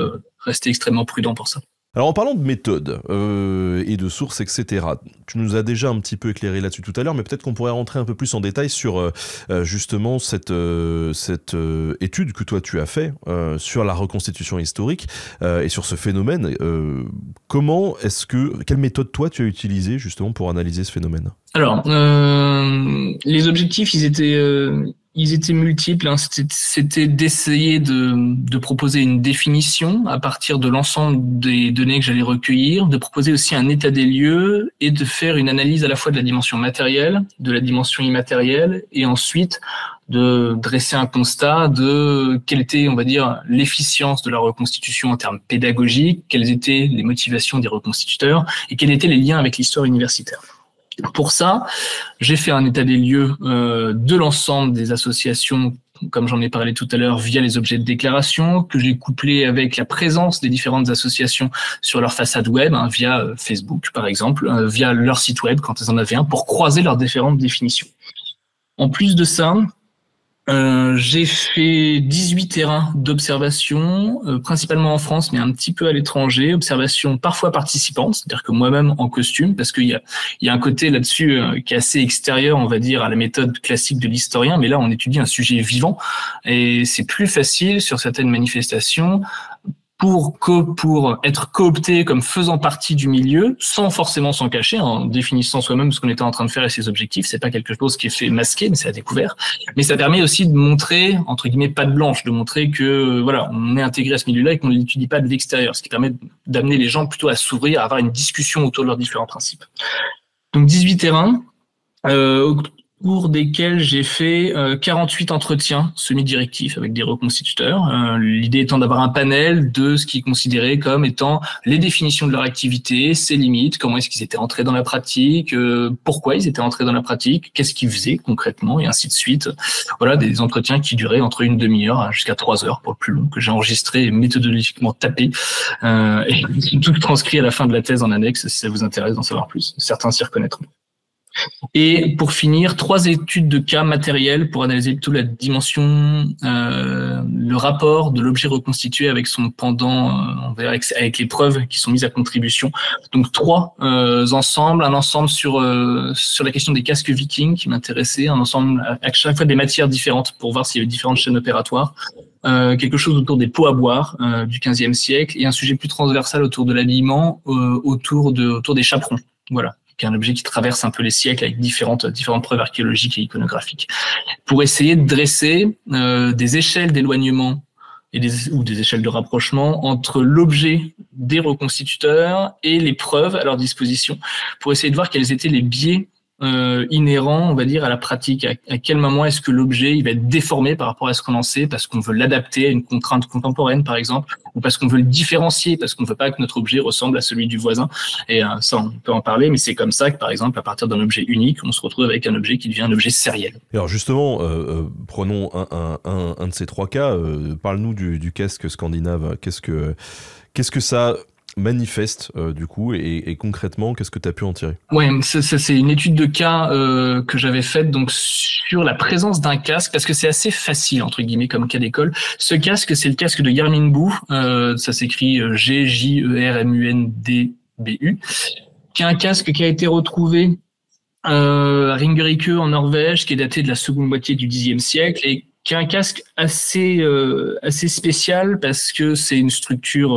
extrêmement prudent pour ça. Alors en parlant de méthode et de sources, etc., tu nous as déjà un petit peu éclairé là-dessus tout à l'heure, mais peut-être qu'on pourrait rentrer un peu plus en détail sur justement cette étude que toi tu as fait sur la reconstitution historique et sur ce phénomène. Quelle méthode toi tu as utilisée justement pour analyser ce phénomène? Alors, les objectifs, ils étaient multiples. C'était d'essayer de proposer une définition à partir de l'ensemble des données que j'allais recueillir, de proposer aussi un état des lieux et de faire une analyse à la fois de la dimension matérielle, de la dimension immatérielle, et ensuite de dresser un constat de quelle était, on va dire, l'efficience de la reconstitution en termes pédagogiques, quelles étaient les motivations des reconstituteurs et quels étaient les liens avec l'histoire universitaire. Pour ça, j'ai fait un état des lieux de l'ensemble des associations, comme j'en ai parlé tout à l'heure, via les objets de déclaration, que j'ai couplé avec la présence des différentes associations sur leur façade web, via Facebook par exemple, via leur site web quand elles en avaient un, pour croiser leurs différentes définitions. En plus de ça, J'ai fait 18 terrains d'observation, principalement en France, mais un petit peu à l'étranger. Observation parfois participante, c'est-à-dire que moi-même en costume, parce qu'il y a un côté là-dessus qui est assez extérieur, on va dire, à la méthode classique de l'historien. Mais là, on étudie un sujet vivant, et c'est plus facile sur certaines manifestations pour être coopté comme faisant partie du milieu, sans forcément s'en cacher, en définissant soi-même ce qu'on était en train de faire et ses objectifs. C'est pas quelque chose qui est fait masqué, mais c'est à découvert. Mais ça permet aussi de montrer, entre guillemets, patte blanche, de montrer que, voilà, on est intégré à ce milieu-là et qu'on ne l'étudie pas de l'extérieur, ce qui permet d'amener les gens plutôt à s'ouvrir, à avoir une discussion autour de leurs différents principes. Donc 18 terrains, au cours desquels j'ai fait 48 entretiens semi-directifs avec des reconstituteurs. L'idée étant d'avoir un panel de ce qu'ils considéraient comme étant les définitions de leur activité, ses limites, comment est-ce qu'ils étaient entrés dans la pratique, pourquoi ils étaient entrés dans la pratique, qu'est-ce qu'ils faisaient concrètement, et ainsi de suite. Voilà, des entretiens qui duraient entre une demi-heure jusqu'à 3 heures pour le plus long, que j'ai enregistré et méthodologiquement tapé, et tout transcrit à la fin de la thèse en annexe, si ça vous intéresse d'en savoir plus. Certains s'y reconnaîtront. Et pour finir, 3 études de cas matériels pour analyser plutôt la dimension, le rapport de l'objet reconstitué avec son pendant, avec les preuves qui sont mises à contribution. Donc 3 ensembles, un ensemble sur la question des casques vikings qui m'intéressait, un ensemble à chaque fois des matières différentes pour voir s'il y avait différentes chaînes opératoires. Quelque chose autour des pots à boire du XVe siècle, et un sujet plus transversal autour de l'habillement, autour des chaperons. Voilà, qui est un objet qui traverse un peu les siècles avec différentes preuves archéologiques et iconographiques, pour essayer de dresser des échelles d'éloignement ou des échelles de rapprochement entre l'objet des reconstituteurs et les preuves à leur disposition, pour essayer de voir quels étaient les biais inhérent, on va dire, à la pratique. À quel moment est-ce que l'objet il va être déformé par rapport à ce qu'on en sait, parce qu'on veut l'adapter à une contrainte contemporaine, par exemple, ou parce qu'on veut le différencier, parce qu'on ne veut pas que notre objet ressemble à celui du voisin. Et ça, on peut en parler, mais c'est comme ça que, par exemple, à partir d'un objet unique, on se retrouve avec un objet qui devient un objet sériel. Alors justement, prenons un de ces 3 cas. Parle-nous du casque scandinave. Qu'est-ce que ça manifeste du coup, et concrètement, qu'est-ce que tu as pu en tirer? Ouais, ça c'est une étude de cas que j'avais faite donc sur la présence d'un casque, parce que c'est assez facile entre guillemets comme cas d'école. Ce casque, c'est le casque de Järminbu, ça s'écrit Gjermundbu, qui est un casque qui a été retrouvé à Ringerike en Norvège, qui est daté de la seconde moitié du Xe siècle, et qui est un casque assez spécial parce que c'est une structure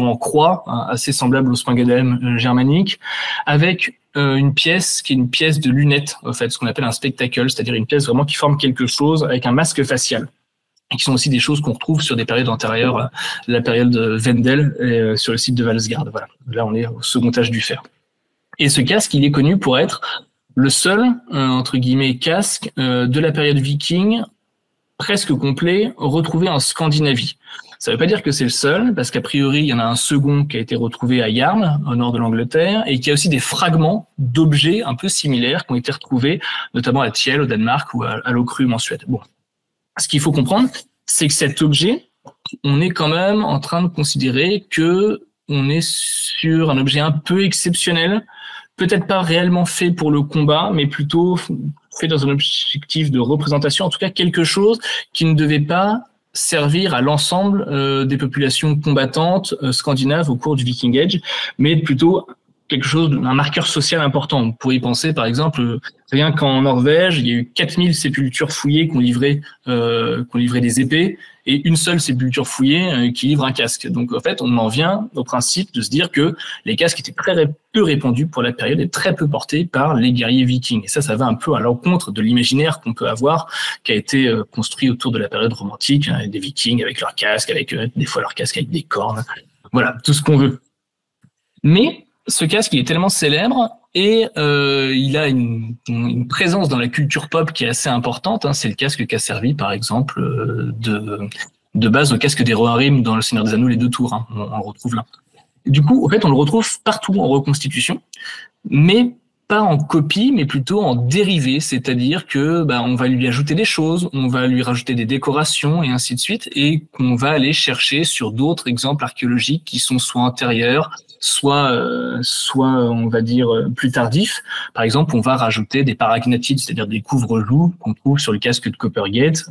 en croix, hein, assez semblable au spangadem germanique, avec une pièce qui est une pièce de lunette, en fait, ce qu'on appelle un spectacle, c'est-à-dire une pièce vraiment qui forme quelque chose avec un masque facial, et qui sont aussi des choses qu'on retrouve sur des périodes antérieures, la période de Wendel et sur le site de Valsgard. Voilà, là on est au second âge du fer. Et ce casque, il est connu pour être le seul, entre guillemets, casque de la période viking, presque complet, retrouvé en Scandinavie. Ça ne veut pas dire que c'est le seul, parce qu'a priori, il y en a un second qui a été retrouvé à Yarm, au nord de l'Angleterre, et qu'il y a aussi des fragments d'objets un peu similaires qui ont été retrouvés, notamment à Thiel, au Danemark, ou à Lokrum, en Suède. Bon. Ce qu'il faut comprendre, c'est que cet objet, on est quand même en train de considérer que on est sur un objet un peu exceptionnel, peut-être pas réellement fait pour le combat, mais plutôt fait dans un objectif de représentation, en tout cas quelque chose qui ne devait pas servir à l'ensemble des populations combattantes scandinaves au cours du Viking Age, mais plutôt quelque chose, un marqueur social important. Vous pourriez y penser, par exemple, rien qu'en Norvège, il y a eu 4000 sépultures fouillées qui ont livré des épées, et une seule sépulture fouillée qui livre un casque. Donc, en fait, on en vient au principe de se dire que les casques étaient très peu répandus pour la période et très peu portés par les guerriers vikings. Et ça va un peu à l'encontre de l'imaginaire qu'on peut avoir, qui a été construit autour de la période romantique, hein, des vikings avec leurs casques, avec des fois leurs casques avec des cornes. Voilà, tout ce qu'on veut. Mais ce casque, il est tellement célèbre et il a une présence dans la culture pop qui est assez importante. Hein. C'est le casque qui a servi, par exemple, de base au casque des Rohirrim dans Le Seigneur des Anneaux, les 2 tours. Hein. On le retrouve là. Du coup, en fait, on le retrouve partout en reconstitution, mais pas en copie, mais plutôt en dérivé, c'est-à-dire que on va lui ajouter des choses, on va lui rajouter des décorations et ainsi de suite, et qu'on va aller chercher sur d'autres exemples archéologiques qui sont soit antérieurs, soit on va dire plus tardifs. Par exemple, on va rajouter des paragnathides, c'est-à-dire des couvre-joues qu'on trouve sur le casque de Coppergate,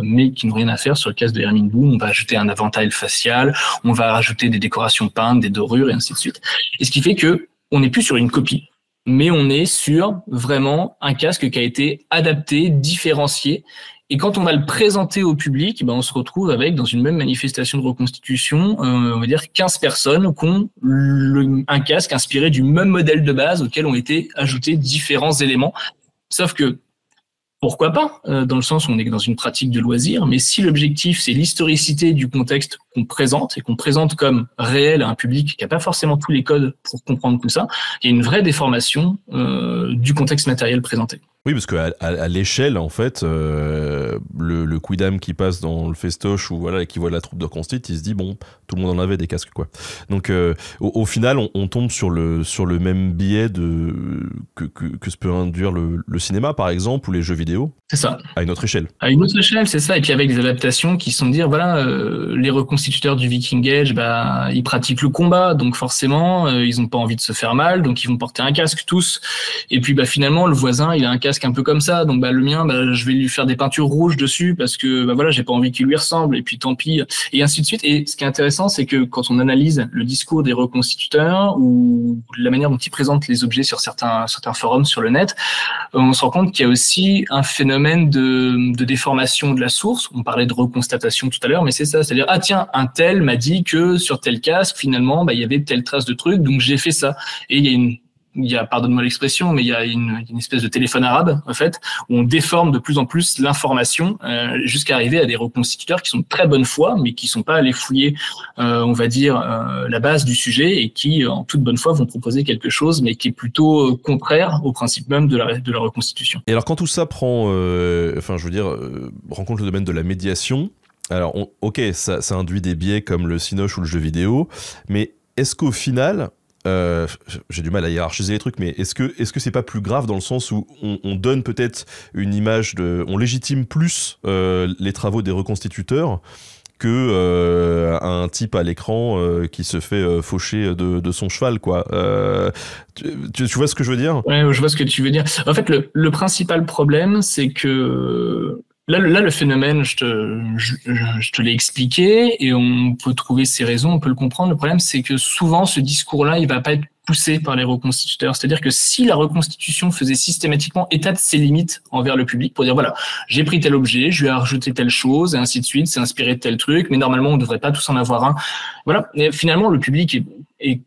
mais qui n'ont rien à faire sur le casque de Irmingham. On va ajouter un avantail facial, on va rajouter des décorations peintes, des dorures et ainsi de suite. Et ce qui fait que on n'est plus sur une copie, mais on est sur vraiment un casque qui a été adapté, différencié. Et quand on va le présenter au public, on se retrouve avec, dans une même manifestation de reconstitution, on va dire 15 personnes qui ont un casque inspiré du même modèle de base auquel ont été ajoutés différents éléments. Sauf que, pourquoi pas, dans le sens où on est dans une pratique de loisir, mais si l'objectif c'est l'historicité du contexte qu'on présente et qu'on présente comme réel à un public qui n'a pas forcément tous les codes pour comprendre tout ça, il y a une vraie déformation du contexte matériel présenté. Oui, parce qu'à l'échelle, en fait, le quidam qui passe dans le festoche ou voilà, qui voit la troupe de Constit, il se dit bon, tout le monde en avait des casques, quoi. Donc, au final, on tombe sur le même biais que se peut induire le cinéma, par exemple, ou les jeux vidéo. C'est ça. À une autre échelle. À une autre échelle, c'est ça. Et puis avec des adaptations qui sont de dire, voilà, les reconstituteurs du Viking Age, ils pratiquent le combat, donc forcément, ils n'ont pas envie de se faire mal, donc ils vont porter un casque tous. Et puis finalement, le voisin, il a un casque un peu comme ça, donc le mien, je vais lui faire des peintures rouges dessus parce que voilà, j'ai pas envie qu'il lui ressemble. Et puis tant pis, et ainsi de suite. Et ce qui est intéressant, c'est que quand on analyse le discours des reconstituteurs ou la manière dont ils présentent les objets sur certains forums sur le net, on se rend compte qu'il y a aussi un phénomène de déformation de la source. On parlait de reconstatation tout à l'heure, mais c'est ça, c'est-à-dire tiens, un tel m'a dit que sur tel casque finalement il y avait telle trace de truc, donc j'ai fait ça. Et il y a pardonne-moi l'expression, mais il y a une espèce de téléphone arabe en fait, où on déforme de plus en plus l'information jusqu'à arriver à des reconstituteurs qui sont de très bonne foi, mais qui sont pas allés fouiller, on va dire, la base du sujet et qui, en toute bonne foi, vont proposer quelque chose, mais qui est plutôt contraire au principe même de la reconstitution. Et alors quand tout ça prend, rencontre le domaine de la médiation, alors ok, ça induit des biais comme le cinoche ou le jeu vidéo, mais est-ce qu'au final j'ai du mal à hiérarchiser les trucs, mais est-ce que c'est pas plus grave dans le sens où on donne peut-être une image on légitime plus les travaux des reconstituteurs que un type à l'écran qui se fait faucher de son cheval, quoi. Tu vois ce que je veux dire ? Ouais, je vois ce que tu veux dire. En fait, le principal problème, c'est que Là, le phénomène, je te l'ai expliqué et on peut trouver ses raisons, on peut le comprendre. Le problème, c'est que souvent, ce discours-là, il va pas être poussé par les reconstituteurs. C'est-à-dire que si la reconstitution faisait systématiquement état de ses limites envers le public pour dire, voilà, j'ai pris tel objet, je lui ai rajouté telle chose, et ainsi de suite, c'est inspiré de tel truc, mais normalement, on ne devrait pas tous en avoir un. Voilà. Et finalement, le public est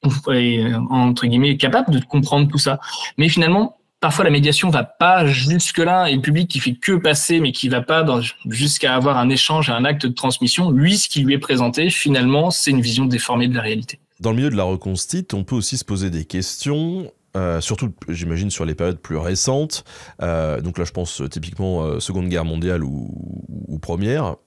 entre guillemets, capable de comprendre tout ça. Mais finalement, parfois, la médiation va pas jusque-là, et le public qui fait que passer, mais qui va pas jusqu'à avoir un échange et un acte de transmission, lui, ce qui lui est présenté, finalement, c'est une vision déformée de la réalité. Dans le milieu de la reconstitution, on peut aussi se poser des questions, surtout, j'imagine, sur les périodes plus récentes. Donc là, je pense typiquement Seconde Guerre mondiale ou Première.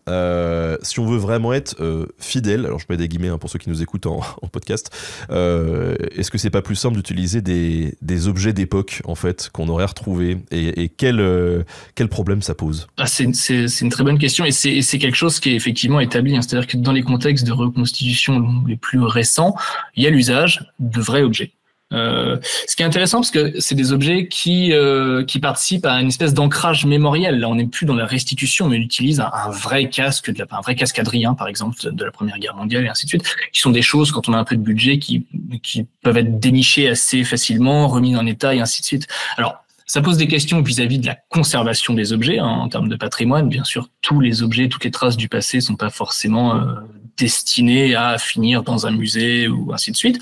Si on veut vraiment être fidèle, alors je mets des guillemets pour ceux qui nous écoutent en podcast, est-ce que c'est pas plus simple d'utiliser des objets d'époque, en fait, qu'on aurait retrouvés et quel problème ça pose ? C'est une très bonne question et c'est quelque chose qui est effectivement établi. C'est-à-dire que dans les contextes de reconstitution les plus récents, il y a l'usage de vrais objets. Ce qui est intéressant parce que c'est des objets qui participent à une espèce d'ancrage mémoriel. Là, on n'est plus dans la restitution, mais on utilise un vrai casque, un vrai casque Adrien, par exemple, de la Première Guerre mondiale et ainsi de suite, qui sont des choses, quand on a un peu de budget, qui peuvent être dénichées assez facilement, remises en état et ainsi de suite. Alors, ça pose des questions vis-à-vis de la conservation des objets, en termes de patrimoine. Bien sûr, tous les objets, toutes les traces du passé sont pas forcément destinés à finir dans un musée ou ainsi de suite.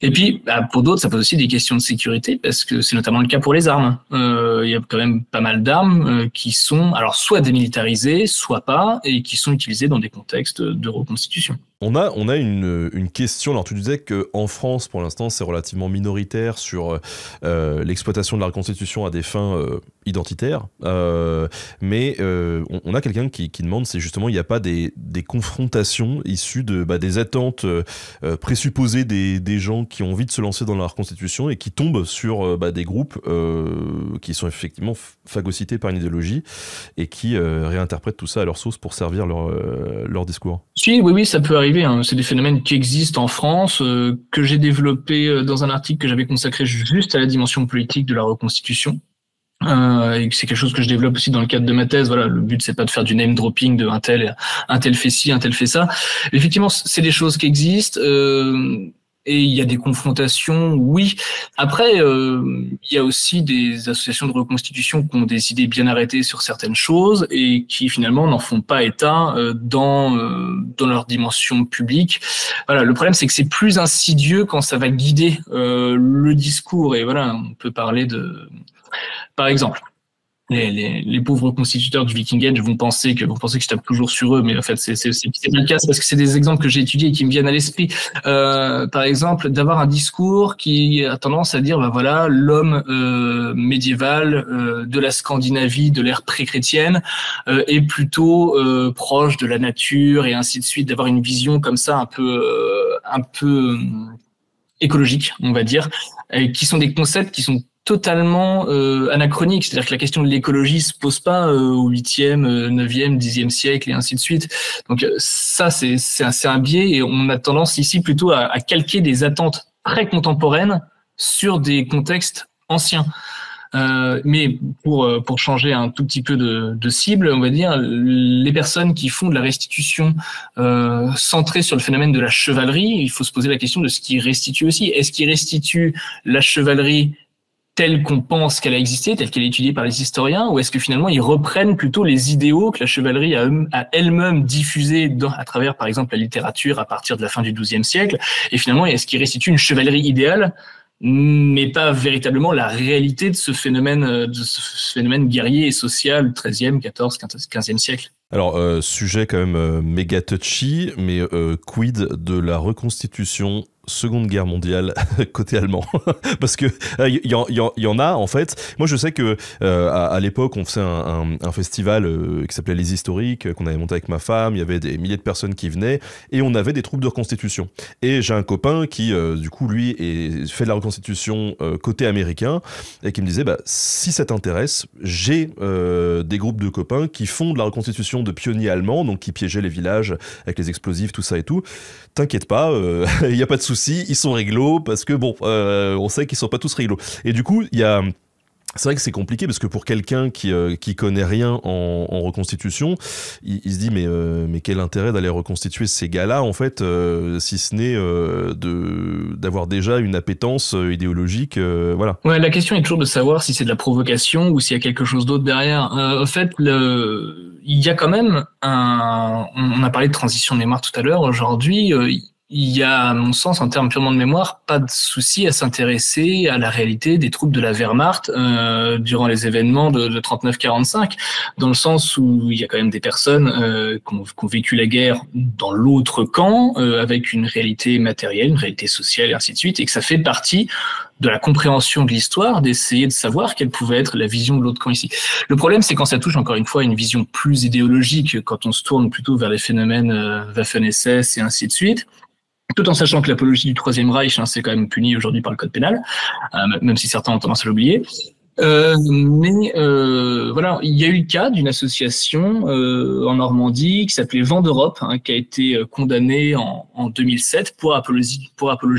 Et puis, pour d'autres, ça pose aussi des questions de sécurité, parce que c'est notamment le cas pour les armes. Il y a quand même pas mal d'armes qui sont alors soit démilitarisées, soit pas, et qui sont utilisées dans des contextes de reconstitution. On a une question. Alors tu disais qu'en France, pour l'instant, c'est relativement minoritaire sur l'exploitation de la reconstitution à des fins identitaires. Mais on a quelqu'un qui demande si justement il n'y a pas des confrontations issues des attentes présupposées des gens qui ont envie de se lancer dans la reconstitution et qui tombent sur des groupes qui sont effectivement phagocytés par une idéologie et qui réinterprètent tout ça à leur sauce pour servir leur discours. Oui, ça peut arriver. Hein. C'est des phénomènes qui existent en France, que j'ai développé dans un article que j'avais consacré juste à la dimension politique de la reconstitution. Et c'est quelque chose que je développe aussi dans le cadre de ma thèse. Voilà, le but c'est pas de faire du name dropping de un tel fait ci, un tel fait ça. Effectivement, c'est des choses qui existent. Et il y a des confrontations, oui. Après, il y a aussi des associations de reconstitution qui ont des idées bien arrêtées sur certaines choses et qui finalement n'en font pas état dans leur dimension publique. Voilà, le problème c'est que c'est plus insidieux quand ça va guider le discours. Et voilà, on peut parler par exemple, les pauvres reconstituteurs du Viking Age vont penser que je tape toujours sur eux, mais en fait c'est pas le cas, c'est parce que c'est des exemples que j'ai étudiés et qui me viennent à l'esprit. Par exemple, d'avoir un discours qui a tendance à dire voilà, l'homme médiéval de la Scandinavie de l'ère pré-chrétienne est plutôt proche de la nature et ainsi de suite, d'avoir une vision comme ça un peu écologique, on va dire, et qui sont des concepts qui sont totalement anachronique, c'est-à-dire que la question de l'écologie se pose pas au 8e, 9e, 10e siècle et ainsi de suite. Donc ça, c'est un biais et on a tendance ici plutôt à calquer des attentes très contemporaines sur des contextes anciens. Mais pour changer un tout petit peu de cible, on va dire, les personnes qui font de la restitution centrée sur le phénomène de la chevalerie, il faut se poser la question de ce qui restitue aussi. Est-ce qu'il restitue la chevalerie telle qu'on pense qu'elle a existé, telle qu'elle est étudiée par les historiens, ou est-ce que finalement ils reprennent plutôt les idéaux que la chevalerie a elle-même diffusés à travers, par exemple, la littérature à partir de la fin du XIIe siècle, et finalement, est-ce qu'ils restituent une chevalerie idéale, mais pas véritablement la réalité de ce phénomène guerrier et social, 13e, 14, 15e siècle. Alors, sujet quand même méga touchy, mais quid de la reconstitution Seconde Guerre mondiale côté allemand? Parce que il y en a en fait. Moi je sais que à l'époque on faisait un festival qui s'appelait Les Historiques, qu'on avait monté avec ma femme. Il y avait des milliers de personnes qui venaient et on avait des troupes de reconstitution. Et j'ai un copain qui du coup lui fait de la reconstitution côté américain et qui me disait si ça t'intéresse, j'ai des groupes de copains qui font de la reconstitution de pionniers allemands, donc qui piégeaient les villages avec les explosifs, tout ça et tout. T'inquiète pas, il y a pas de souci, ils sont réglo parce que on sait qu'ils sont pas tous réglo. Et du coup, c'est vrai que c'est compliqué parce que pour quelqu'un qui connaît rien en reconstitution, il se dit mais quel intérêt d'aller reconstituer ces gars-là en fait, si ce n'est d'avoir déjà une appétence idéologique, voilà. Ouais, la question est toujours de savoir si c'est de la provocation ou s'il y a quelque chose d'autre derrière. En fait, il y a quand même on a parlé de transition de mémoire tout à l'heure. Aujourd'hui, il y a, à mon sens, en termes purement de mémoire, pas de souci à s'intéresser à la réalité des troupes de la Wehrmacht durant les événements de 39-45, dans le sens où il y a quand même des personnes qui ont vécu la guerre dans l'autre camp, avec une réalité matérielle, une réalité sociale, et ainsi de suite, et que ça fait partie de la compréhension de l'histoire, d'essayer de savoir quelle pouvait être la vision de l'autre camp ici. Le problème, c'est quand ça touche encore une fois une vision plus idéologique, quand on se tourne plutôt vers les phénomènes Waffen-SS et ainsi de suite, tout en sachant que l'apologie du Troisième Reich, c'est quand même puni aujourd'hui par le code pénal, même si certains ont tendance à l'oublier. Voilà, il y a eu le cas d'une association en Normandie qui s'appelait Vent d'Europe, qui a été condamnée en 2007 pour apologie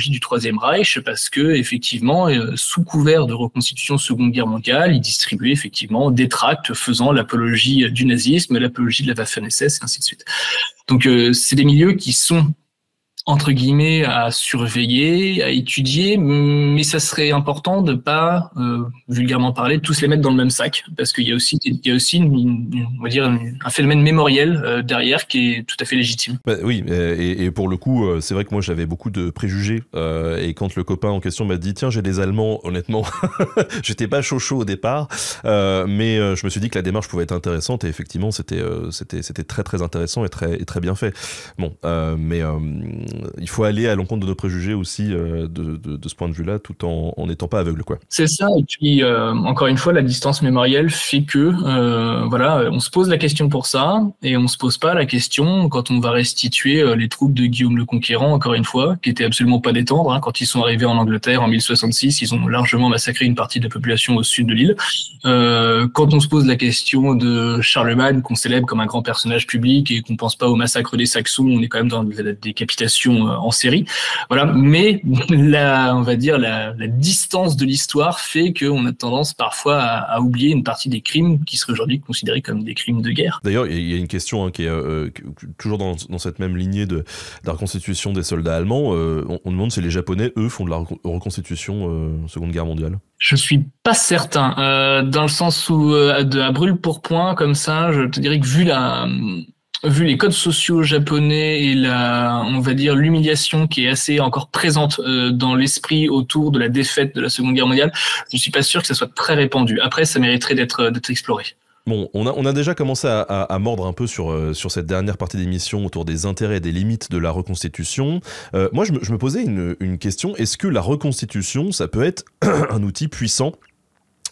du Troisième Reich, parce que effectivement, sous couvert de reconstitution Seconde Guerre mondiale, ils distribuaient effectivement des tracts faisant l'apologie du nazisme, l'apologie de la Waffen-SS, et ainsi de suite. Donc, c'est des milieux qui sont entre guillemets à surveiller, à étudier, mais ça serait important de pas vulgairement parler, de tous les mettre dans le même sac, parce qu'il y a aussi on va dire un phénomène mémoriel derrière qui est tout à fait légitime. Oui, et pour le coup, c'est vrai que moi j'avais beaucoup de préjugés, et quand le copain en question m'a dit tiens j'ai des Allemands, honnêtement, j'étais pas chaud au départ, mais je me suis dit que la démarche pouvait être intéressante et effectivement c'était très très intéressant et très bien fait. Bon, mais il faut aller à l'encontre de nos préjugés aussi de ce point de vue-là, tout en n'étant pas aveugle, quoi. C'est ça. Et puis, encore une fois, la distance mémorielle fait que, voilà, on se pose la question pour ça, et on se pose pas la question quand on va restituer les troupes de Guillaume le Conquérant, encore une fois, qui étaient absolument pas des tendres, hein. Quand ils sont arrivés en Angleterre en 1066, ils ont largement massacré une partie de la population au sud de l'île. Quand on se pose la question de Charlemagne, qu'on célèbre comme un grand personnage public et qu'on pense pas au massacre des Saxons, on est quand même dans la décapitation en série. Voilà. Mais on va dire la distance de l'histoire fait qu'on a tendance parfois à oublier une partie des crimes qui seraient aujourd'hui considérés comme des crimes de guerre. D'ailleurs, il y a une question qui est toujours dans cette même lignée de la reconstitution des soldats allemands. On demande si les Japonais, eux, font de la reconstitution Seconde Guerre mondiale. Je suis pas certain, dans le sens où à brûle pour point comme ça, je te dirais que vu les codes sociaux japonais et on va dire l'humiliation qui est assez encore présente dans l'esprit autour de la défaite de la Seconde Guerre mondiale, je suis pas sûr que ça soit très répandu. Après, ça mériterait d'être exploré. Bon, on a déjà commencé à mordre un peu sur cette dernière partie d'émission autour des intérêts et des limites de la reconstitution. Moi, je me posais une question. Est-ce que la reconstitution, ça peut être un outil puissant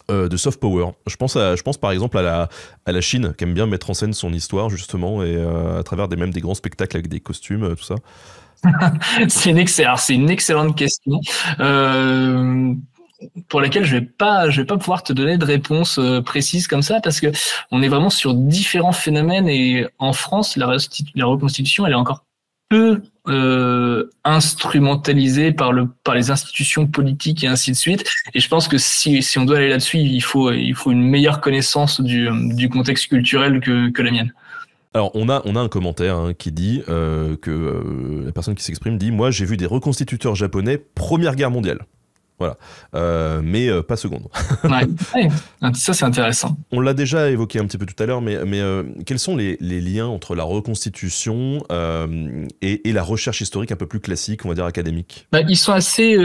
de soft power? Je pense par exemple à la Chine, qui aime bien mettre en scène son histoire, justement, et à travers même des grands spectacles avec des costumes, tout ça. C'est une excellente question. Pour laquelle je vais pas pouvoir te donner de réponse précise comme ça, parce que on est vraiment sur différents phénomènes, et en France, la reconstitution, elle est encore peu instrumentalisée par les institutions politiques et ainsi de suite. Et je pense que si on doit aller là-dessus, il faut une meilleure connaissance du contexte culturel que la mienne. Alors, on a un commentaire qui dit que la personne qui s'exprime dit « Moi, j'ai vu des reconstituteurs japonais Première Guerre mondiale. » Voilà, mais pas seconde. Ouais, ça c'est intéressant. On l'a déjà évoqué un petit peu tout à l'heure, mais quels sont les liens entre la reconstitution et la recherche historique un peu plus classique, on va dire académique? Ils sont assez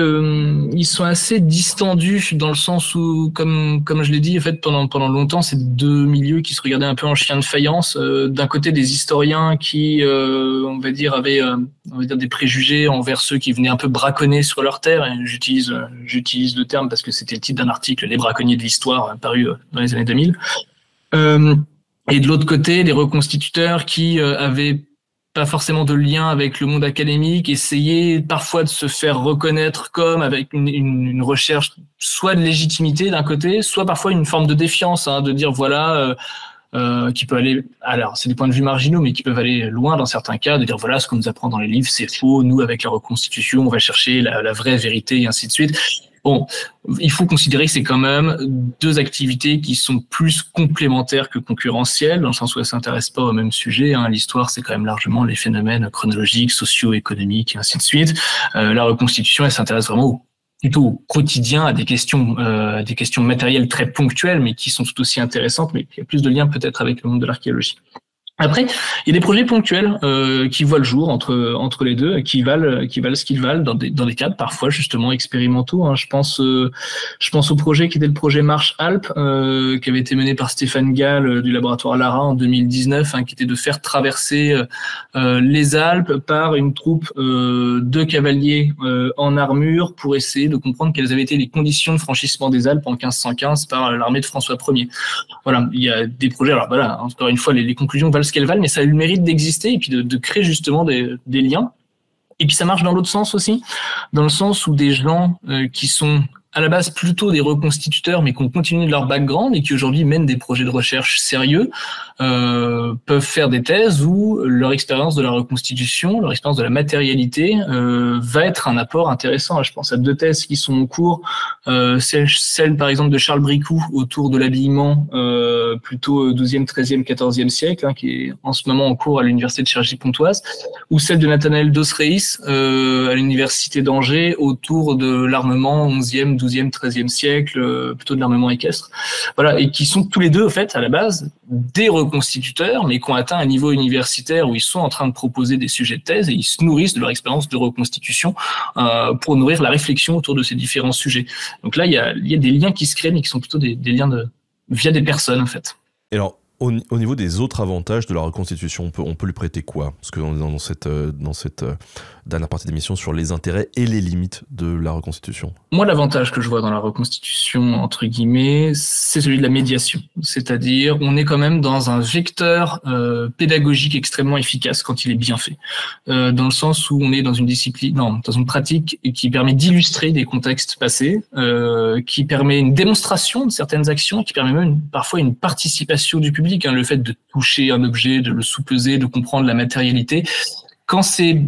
distendus, dans le sens où, comme je l'ai dit, en fait, pendant longtemps, c'est deux milieux qui se regardaient un peu en chien de faïence. D'un côté, des historiens qui, on va dire, avaient des préjugés envers ceux qui venaient un peu braconner sur leur terre. Et j'utilise le terme parce que c'était le titre d'un article, Les braconniers de l'histoire, paru dans les années 2000. Et de l'autre côté, les reconstituteurs qui avaient pas forcément de lien avec le monde académique, essayaient parfois de se faire reconnaître comme avec une recherche soit de légitimité d'un côté, soit parfois une forme de défiance, de dire voilà... qui peut aller, alors c'est des points de vue marginaux, mais qui peuvent aller loin dans certains cas, de dire voilà, ce qu'on nous apprend dans les livres, c'est faux, nous avec la reconstitution, on va chercher la vraie vérité, et ainsi de suite. Bon, il faut considérer que c'est quand même deux activités qui sont plus complémentaires que concurrentielles, dans le sens où elles s'intéressent pas au même sujet. L'histoire, c'est quand même largement les phénomènes chronologiques, socio-économiques, et ainsi de suite. La reconstitution, elle s'intéresse vraiment plutôt au quotidien, à des questions matérielles très ponctuelles, mais qui sont tout aussi intéressantes, mais qui a plus de liens peut-être avec le monde de l'archéologie. Après, il y a des projets ponctuels qui voient le jour entre les deux, qui valent ce qu'ils valent dans des cadres parfois justement expérimentaux. Je pense au projet qui était le projet Marche Alpes, qui avait été mené par Stéphane Gall du laboratoire Lara en 2019, qui était de faire traverser les Alpes par une troupe de cavaliers en armure pour essayer de comprendre quelles avaient été les conditions de franchissement des Alpes en 1515 par l'armée de François Ier. Voilà, il y a des projets. Alors voilà, encore une fois, les conclusions valent ce qu'elles valent, mais ça a eu le mérite d'exister et puis de créer justement des liens. Et puis ça marche dans l'autre sens aussi, dans le sens où des gens qui sont à la base plutôt des reconstituteurs, mais qui ont continué de leur background et qui aujourd'hui mènent des projets de recherche sérieux, peuvent faire des thèses où leur expérience de la reconstitution, leur expérience de la matérialité va être un apport intéressant. Je pense à deux thèses qui sont en cours, celle par exemple de Charles Bricout autour de l'habillement plutôt 12e, 13e, 14e siècle, qui est en ce moment en cours à l'université de Cergy-Pontoise, ou celle de Nathanaël Dos Reis à l'université d'Angers autour de l'armement 11e, 12e, 13e siècle, plutôt de l'armement équestre. Voilà, et qui sont tous les deux, en fait, à la base, des reconstituteurs, mais qui ont atteint un niveau universitaire où ils sont en train de proposer des sujets de thèse et ils se nourrissent de leur expérience de reconstitution pour nourrir la réflexion autour de ces différents sujets. Donc là, il y a des liens qui se créent, mais qui sont plutôt des liens via des personnes, en fait. Et alors, Au niveau des autres avantages de la reconstitution, on peut lui prêter quoi? Parce qu'on est dans cette dernière partie d'émission sur les intérêts et les limites de la reconstitution. Moi, l'avantage que je vois dans la reconstitution, entre guillemets, c'est celui de la médiation. C'est-à-dire, on est quand même dans un vecteur pédagogique extrêmement efficace quand il est bien fait. Dans le sens où on est dans une discipline, non, dans une pratique qui permet d'illustrer des contextes passés, qui permet une démonstration de certaines actions, qui permet même parfois une participation du public. Le fait de toucher un objet, de le sous-peser, de comprendre la matérialité. Quand c'est,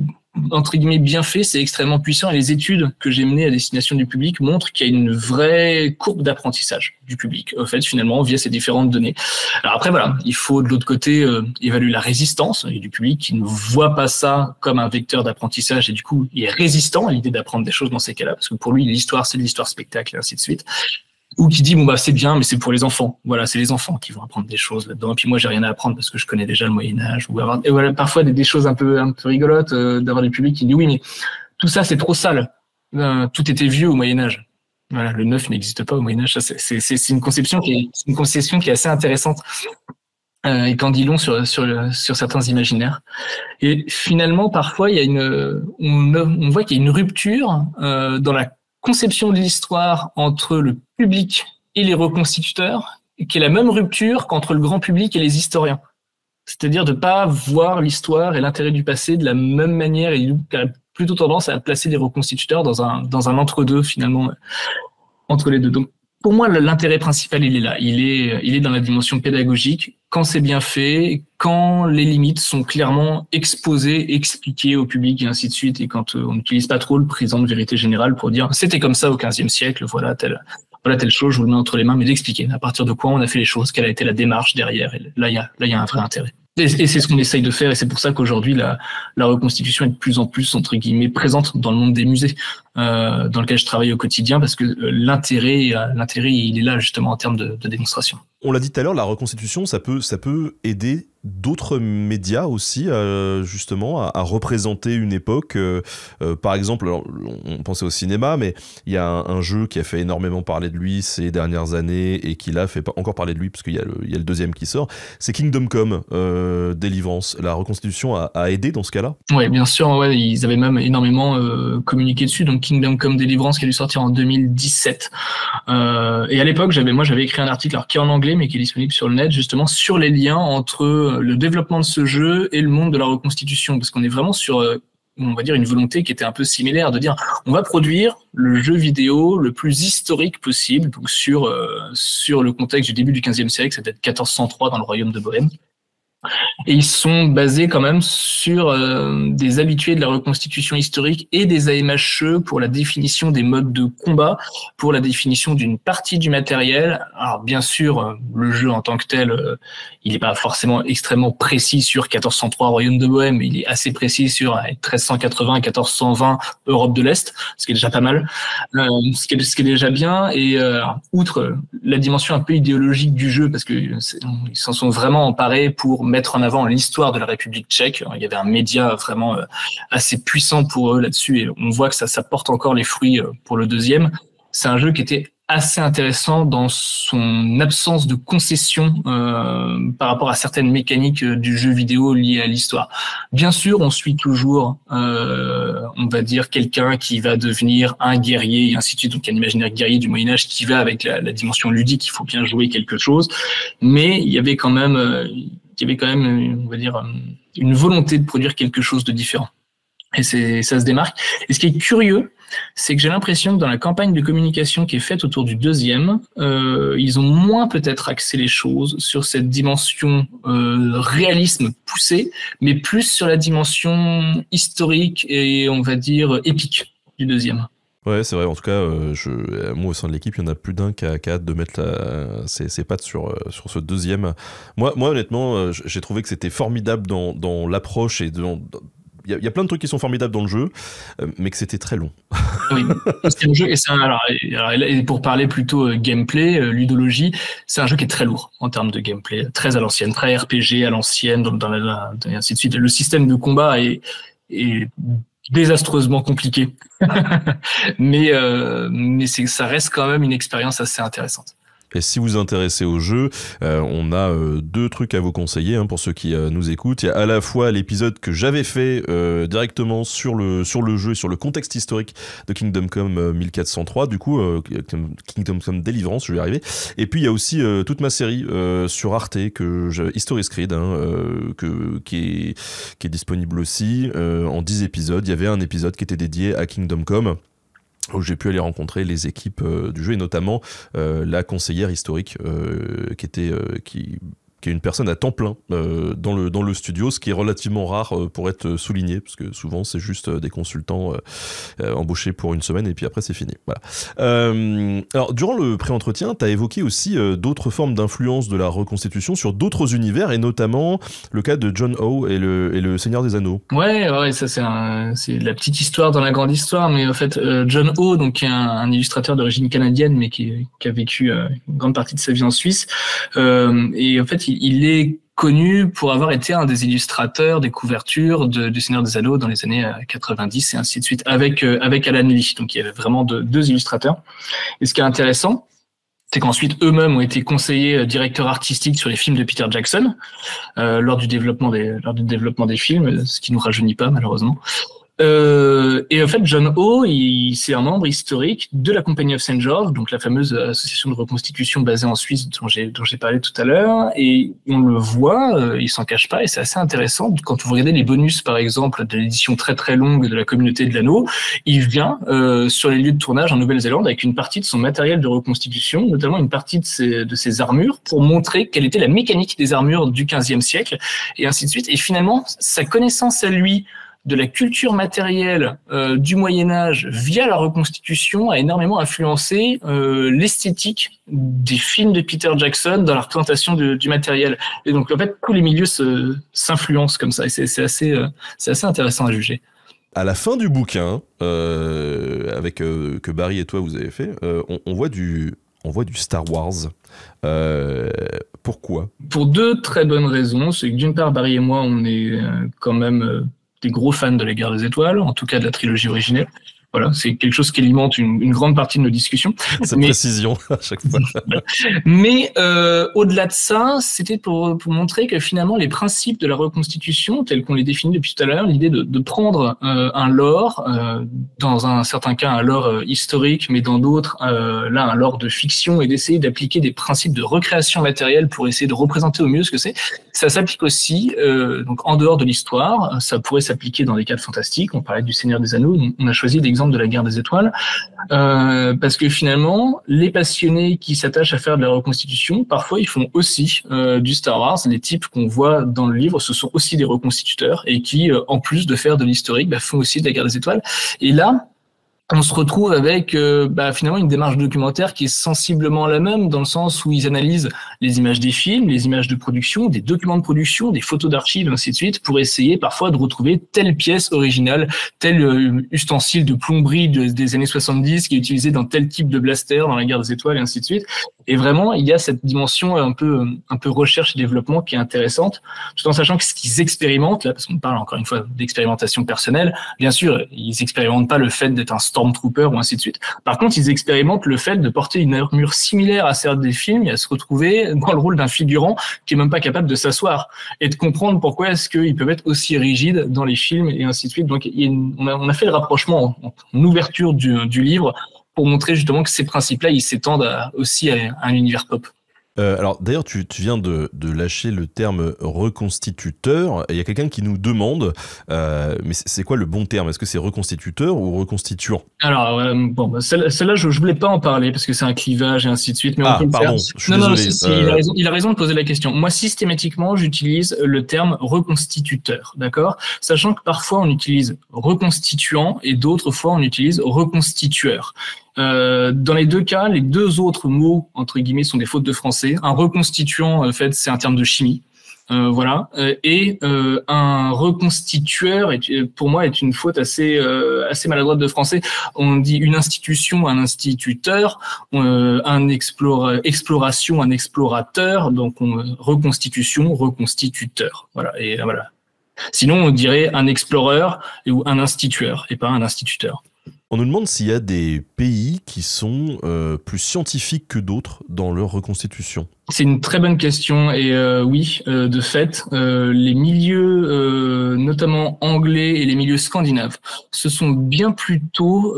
entre guillemets, bien fait, c'est extrêmement puissant. Et les études que j'ai menées à destination du public montrent qu'il y a une vraie courbe d'apprentissage du public, au fait, finalement, via ces différentes données. Alors après, voilà, il faut de l'autre côté évaluer la résistance du public qui ne voit pas ça comme un vecteur d'apprentissage et du coup, il est résistant à l'idée d'apprendre des choses dans ces cas-là, parce que pour lui, l'histoire, c'est de l'histoire spectacle et ainsi de suite. Ou qui dit bon bah c'est bien mais c'est pour les enfants, voilà, c'est les enfants qui vont apprendre des choses là-dedans et puis moi j'ai rien à apprendre parce que je connais déjà le Moyen-Âge, ou avoir, et voilà, parfois des choses un peu rigolotes d'avoir du public qui dit oui mais tout ça c'est trop sale, tout était vieux au Moyen-Âge, voilà, le neuf n'existe pas au Moyen-Âge. Ça c'est une conception qui est assez intéressante et qu'en dit long sur certains imaginaires. Et finalement parfois il y a on voit qu'il y a une rupture dans la conception de l'histoire entre le public et les reconstituteurs, qui est la même rupture qu'entre le grand public et les historiens. C'est-à-dire de pas voir l'histoire et l'intérêt du passé de la même manière, et il a plutôt tendance à placer les reconstituteurs dans un entre-deux, finalement, entre les deux. Donc, pour moi, l'intérêt principal, il est là. Il est dans la dimension pédagogique, quand c'est bien fait, quand les limites sont clairement exposées, expliquées au public et ainsi de suite, et quand on n'utilise pas trop le présent de vérité générale pour dire c'était comme ça au XVe siècle, voilà telle chose, je vous le mets entre les mains, mais d'expliquer à partir de quoi on a fait les choses, quelle a été la démarche derrière. Et là, il y a un vrai intérêt. Et c'est ce qu'on essaye de faire, et c'est pour ça qu'aujourd'hui, la reconstitution est de plus en plus, entre guillemets, présente dans le monde des musées, dans lequel je travaille au quotidien, parce que l'intérêt, il est là, justement, en termes de démonstration. On l'a dit tout à l'heure, la reconstitution, ça peut aider d'autres médias aussi, justement, à représenter une époque. Par exemple, alors, on pensait au cinéma, mais il y a un jeu qui a fait énormément parler de lui ces dernières années et qui là fait encore parler de lui parce qu'il y a le deuxième qui sort. C'est Kingdom Come, Deliverance. La reconstitution a aidé dans ce cas-là? Oui, bien sûr. Ouais, ils avaient même énormément communiqué dessus. Donc Kingdom Come Deliverance qui a dû sortir en 2017. Et à l'époque, j'avais écrit un article alors, qui est en anglais mais qui est disponible sur le net, justement sur les liens entre le développement de ce jeu et le monde de la reconstitution, parce qu'on est vraiment sur, on va dire, une volonté qui était un peu similaire, de dire on va produire le jeu vidéo le plus historique possible, donc sur le contexte du début du XVe siècle, c'est peut-être 1403 dans le royaume de Bohême. Et ils sont basés quand même sur des habitués de la reconstitution historique et des AMHE pour la définition des modes de combat, pour la définition d'une partie du matériel. Alors bien sûr, le jeu en tant que tel, il n'est pas forcément extrêmement précis sur 1403 Royaume de Bohême, mais il est assez précis sur 1380 et 1420 Europe de l'Est, ce qui est déjà pas mal, ce qui est déjà bien. Et outre la dimension un peu idéologique du jeu, parce que ils s'en sont vraiment emparés pour mettre en avant l'histoire de la République tchèque. Il y avait un média vraiment assez puissant pour eux là-dessus, et on voit que ça porte encore les fruits pour le deuxième. C'est un jeu qui était assez intéressant dans son absence de concession par rapport à certaines mécaniques du jeu vidéo liées à l'histoire. Bien sûr, on suit toujours, on va dire, quelqu'un qui va devenir un guerrier et ainsi de suite, donc un imaginaire guerrier du Moyen-Âge qui va avec la dimension ludique, il faut bien jouer quelque chose, mais il y avait quand même, on va dire, une volonté de produire quelque chose de différent. Et ça se démarque. Et ce qui est curieux, c'est que j'ai l'impression que dans la campagne de communication qui est faite autour du deuxième, ils ont moins peut-être axé les choses sur cette dimension réalisme poussé, mais plus sur la dimension historique et on va dire épique du deuxième. Ouais, c'est vrai. En tout cas, moi, au sein de l'équipe, il y en a plus d'un qui a hâte de mettre ses pattes sur ce deuxième. Moi, honnêtement, j'ai trouvé que c'était formidable dans l'approche et il y a plein de trucs qui sont formidables dans le jeu, mais que c'était très long. Oui, c'est un jeu, et pour parler plutôt gameplay, ludologie, c'est un jeu qui est très lourd en termes de gameplay, très à l'ancienne, très RPG à l'ancienne, et ainsi de suite. Le système de combat est désastreusement compliqué, mais ça reste quand même une expérience assez intéressante. Et si vous vous intéressez au jeu, on a deux trucs à vous conseiller hein, pour ceux qui nous écoutent. Il y a à la fois l'épisode que j'avais fait directement sur le jeu et sur le contexte historique de Kingdom Come 1403, du coup Kingdom Come Deliverance, je vais y arriver. Et puis il y a aussi toute ma série sur Arte, History Screed, hein, qui est disponible aussi en 10 épisodes. Il y avait un épisode qui était dédié à Kingdom Come, où j'ai pu aller rencontrer les équipes du jeu et notamment la conseillère historique qui est une personne à temps plein dans le studio, ce qui est relativement rare pour être souligné, parce que souvent c'est juste des consultants embauchés pour une semaine et puis après c'est fini. Voilà. Alors durant le pré-entretien, tu as évoqué aussi d'autres formes d'influence de la reconstitution sur d'autres univers et notamment le cas de John Ho et le Seigneur des Anneaux. Ouais, ça c'est la petite histoire dans la grande histoire, mais en fait John Ho, donc qui est un illustrateur d'origine canadienne, mais qui a vécu une grande partie de sa vie en Suisse, et en fait il est connu pour avoir été un des illustrateurs des couvertures du Seigneur des Anneaux dans les années 90 et ainsi de suite, avec Alan Lee. Donc il y avait vraiment deux illustrateurs. Et ce qui est intéressant, c'est qu'ensuite eux-mêmes ont été conseillers directeurs artistiques sur les films de Peter Jackson lors du développement des films, ce qui nous rajeunit pas malheureusement. Et en fait, John Ho, c'est un membre historique de la Company of St. George, donc la fameuse association de reconstitution basée en Suisse dont j'ai parlé tout à l'heure. Et on le voit, il s'en cache pas, et c'est assez intéressant. Quand vous regardez les bonus, par exemple, de l'édition très très longue de la Communauté de l'Anneau, il vient sur les lieux de tournage en Nouvelle-Zélande avec une partie de son matériel de reconstitution, notamment une partie de ses armures, pour montrer quelle était la mécanique des armures du XVe siècle, et ainsi de suite. Et finalement, sa connaissance à lui de la culture matérielle du Moyen-Âge via la reconstitution a énormément influencé l'esthétique des films de Peter Jackson dans la représentation du matériel. Et donc, en fait, tous les milieux s'influencent comme ça. Et c'est assez intéressant à juger. À la fin du bouquin, que Barry et toi vous avez fait, on voit du Star Wars. Pourquoi ? Pour deux très bonnes raisons. C'est que d'une part, Barry et moi, on est quand même des gros fans de la Guerre des Étoiles, en tout cas de la trilogie originelle. Voilà, c'est quelque chose qui alimente une grande partie de nos discussions. Cette précision à chaque fois. Mais au-delà de ça, c'était pour montrer que finalement les principes de la reconstitution, tels qu'on les définit depuis tout à l'heure, l'idée de prendre un lore, dans un certain cas un lore historique, mais dans d'autres, là un lore de fiction, et d'essayer d'appliquer des principes de recréation matérielle pour essayer de représenter au mieux ce que c'est. Ça s'applique aussi donc en dehors de l'histoire. Ça pourrait s'appliquer dans des cadres fantastiques. On parlait du Seigneur des Anneaux. On a choisi l'exemple de la Guerre des Étoiles parce que finalement, les passionnés qui s'attachent à faire de la reconstitution, parfois ils font aussi du Star Wars. Les types qu'on voit dans le livre, ce sont aussi des reconstituteurs et qui, en plus de faire de l'historique, font aussi de la Guerre des Étoiles. Et là, on se retrouve avec finalement une démarche documentaire qui est sensiblement la même, dans le sens où ils analysent les images des films, les images de production, des documents de production, des photos d'archives, ainsi de suite, pour essayer parfois de retrouver telle pièce originale, tel ustensile de plomberie des années 70 qui est utilisé dans tel type de blaster dans la Guerre des Étoiles, et ainsi de suite. Et vraiment, il y a cette dimension un peu recherche et développement qui est intéressante, tout en sachant que ce qu'ils expérimentent, là, parce qu'on parle encore une fois d'expérimentation personnelle, bien sûr, ils expérimentent pas le fait d'être un Stormtrooper ou ainsi de suite. Par contre, ils expérimentent le fait de porter une armure similaire à celle des films et à se retrouver dans le rôle d'un figurant qui est même pas capable de s'asseoir et de comprendre pourquoi est-ce qu'ils peuvent être aussi rigides dans les films et ainsi de suite. Donc, on a fait le rapprochement en ouverture du livre pour montrer justement que ces principes-là, ils s'étendent aussi à un univers pop. Alors d'ailleurs tu viens de lâcher le terme reconstituteur, et il y a quelqu'un qui nous demande mais c'est quoi le bon terme, est-ce que c'est reconstituteur ou reconstituant? Alors celle-là je voulais pas en parler parce que c'est un clivage et ainsi de suite, mais on peut pardon, faire. je suis désolé. Il a raison de poser la question. Moi systématiquement j'utilise le terme reconstituteur, d'accord, sachant que parfois on utilise reconstituant et d'autres fois on utilise reconstitueur. Dans les deux cas, les deux autres mots, entre guillemets, sont des fautes de français. Un reconstituant, en fait, c'est un terme de chimie. Voilà. Et un reconstitueur, pour moi, est une faute assez maladroite de français. On dit une institution, un instituteur, un exploration, un explorateur. Donc, reconstitution, reconstituteur. Voilà. Et voilà. Sinon, on dirait un explorer ou un institueur et pas un instituteur. On nous demande s'il y a des pays qui sont plus scientifiques que d'autres dans leur reconstitution. C'est une très bonne question et oui, de fait, les milieux, notamment anglais et les milieux scandinaves, se sont bien plutôt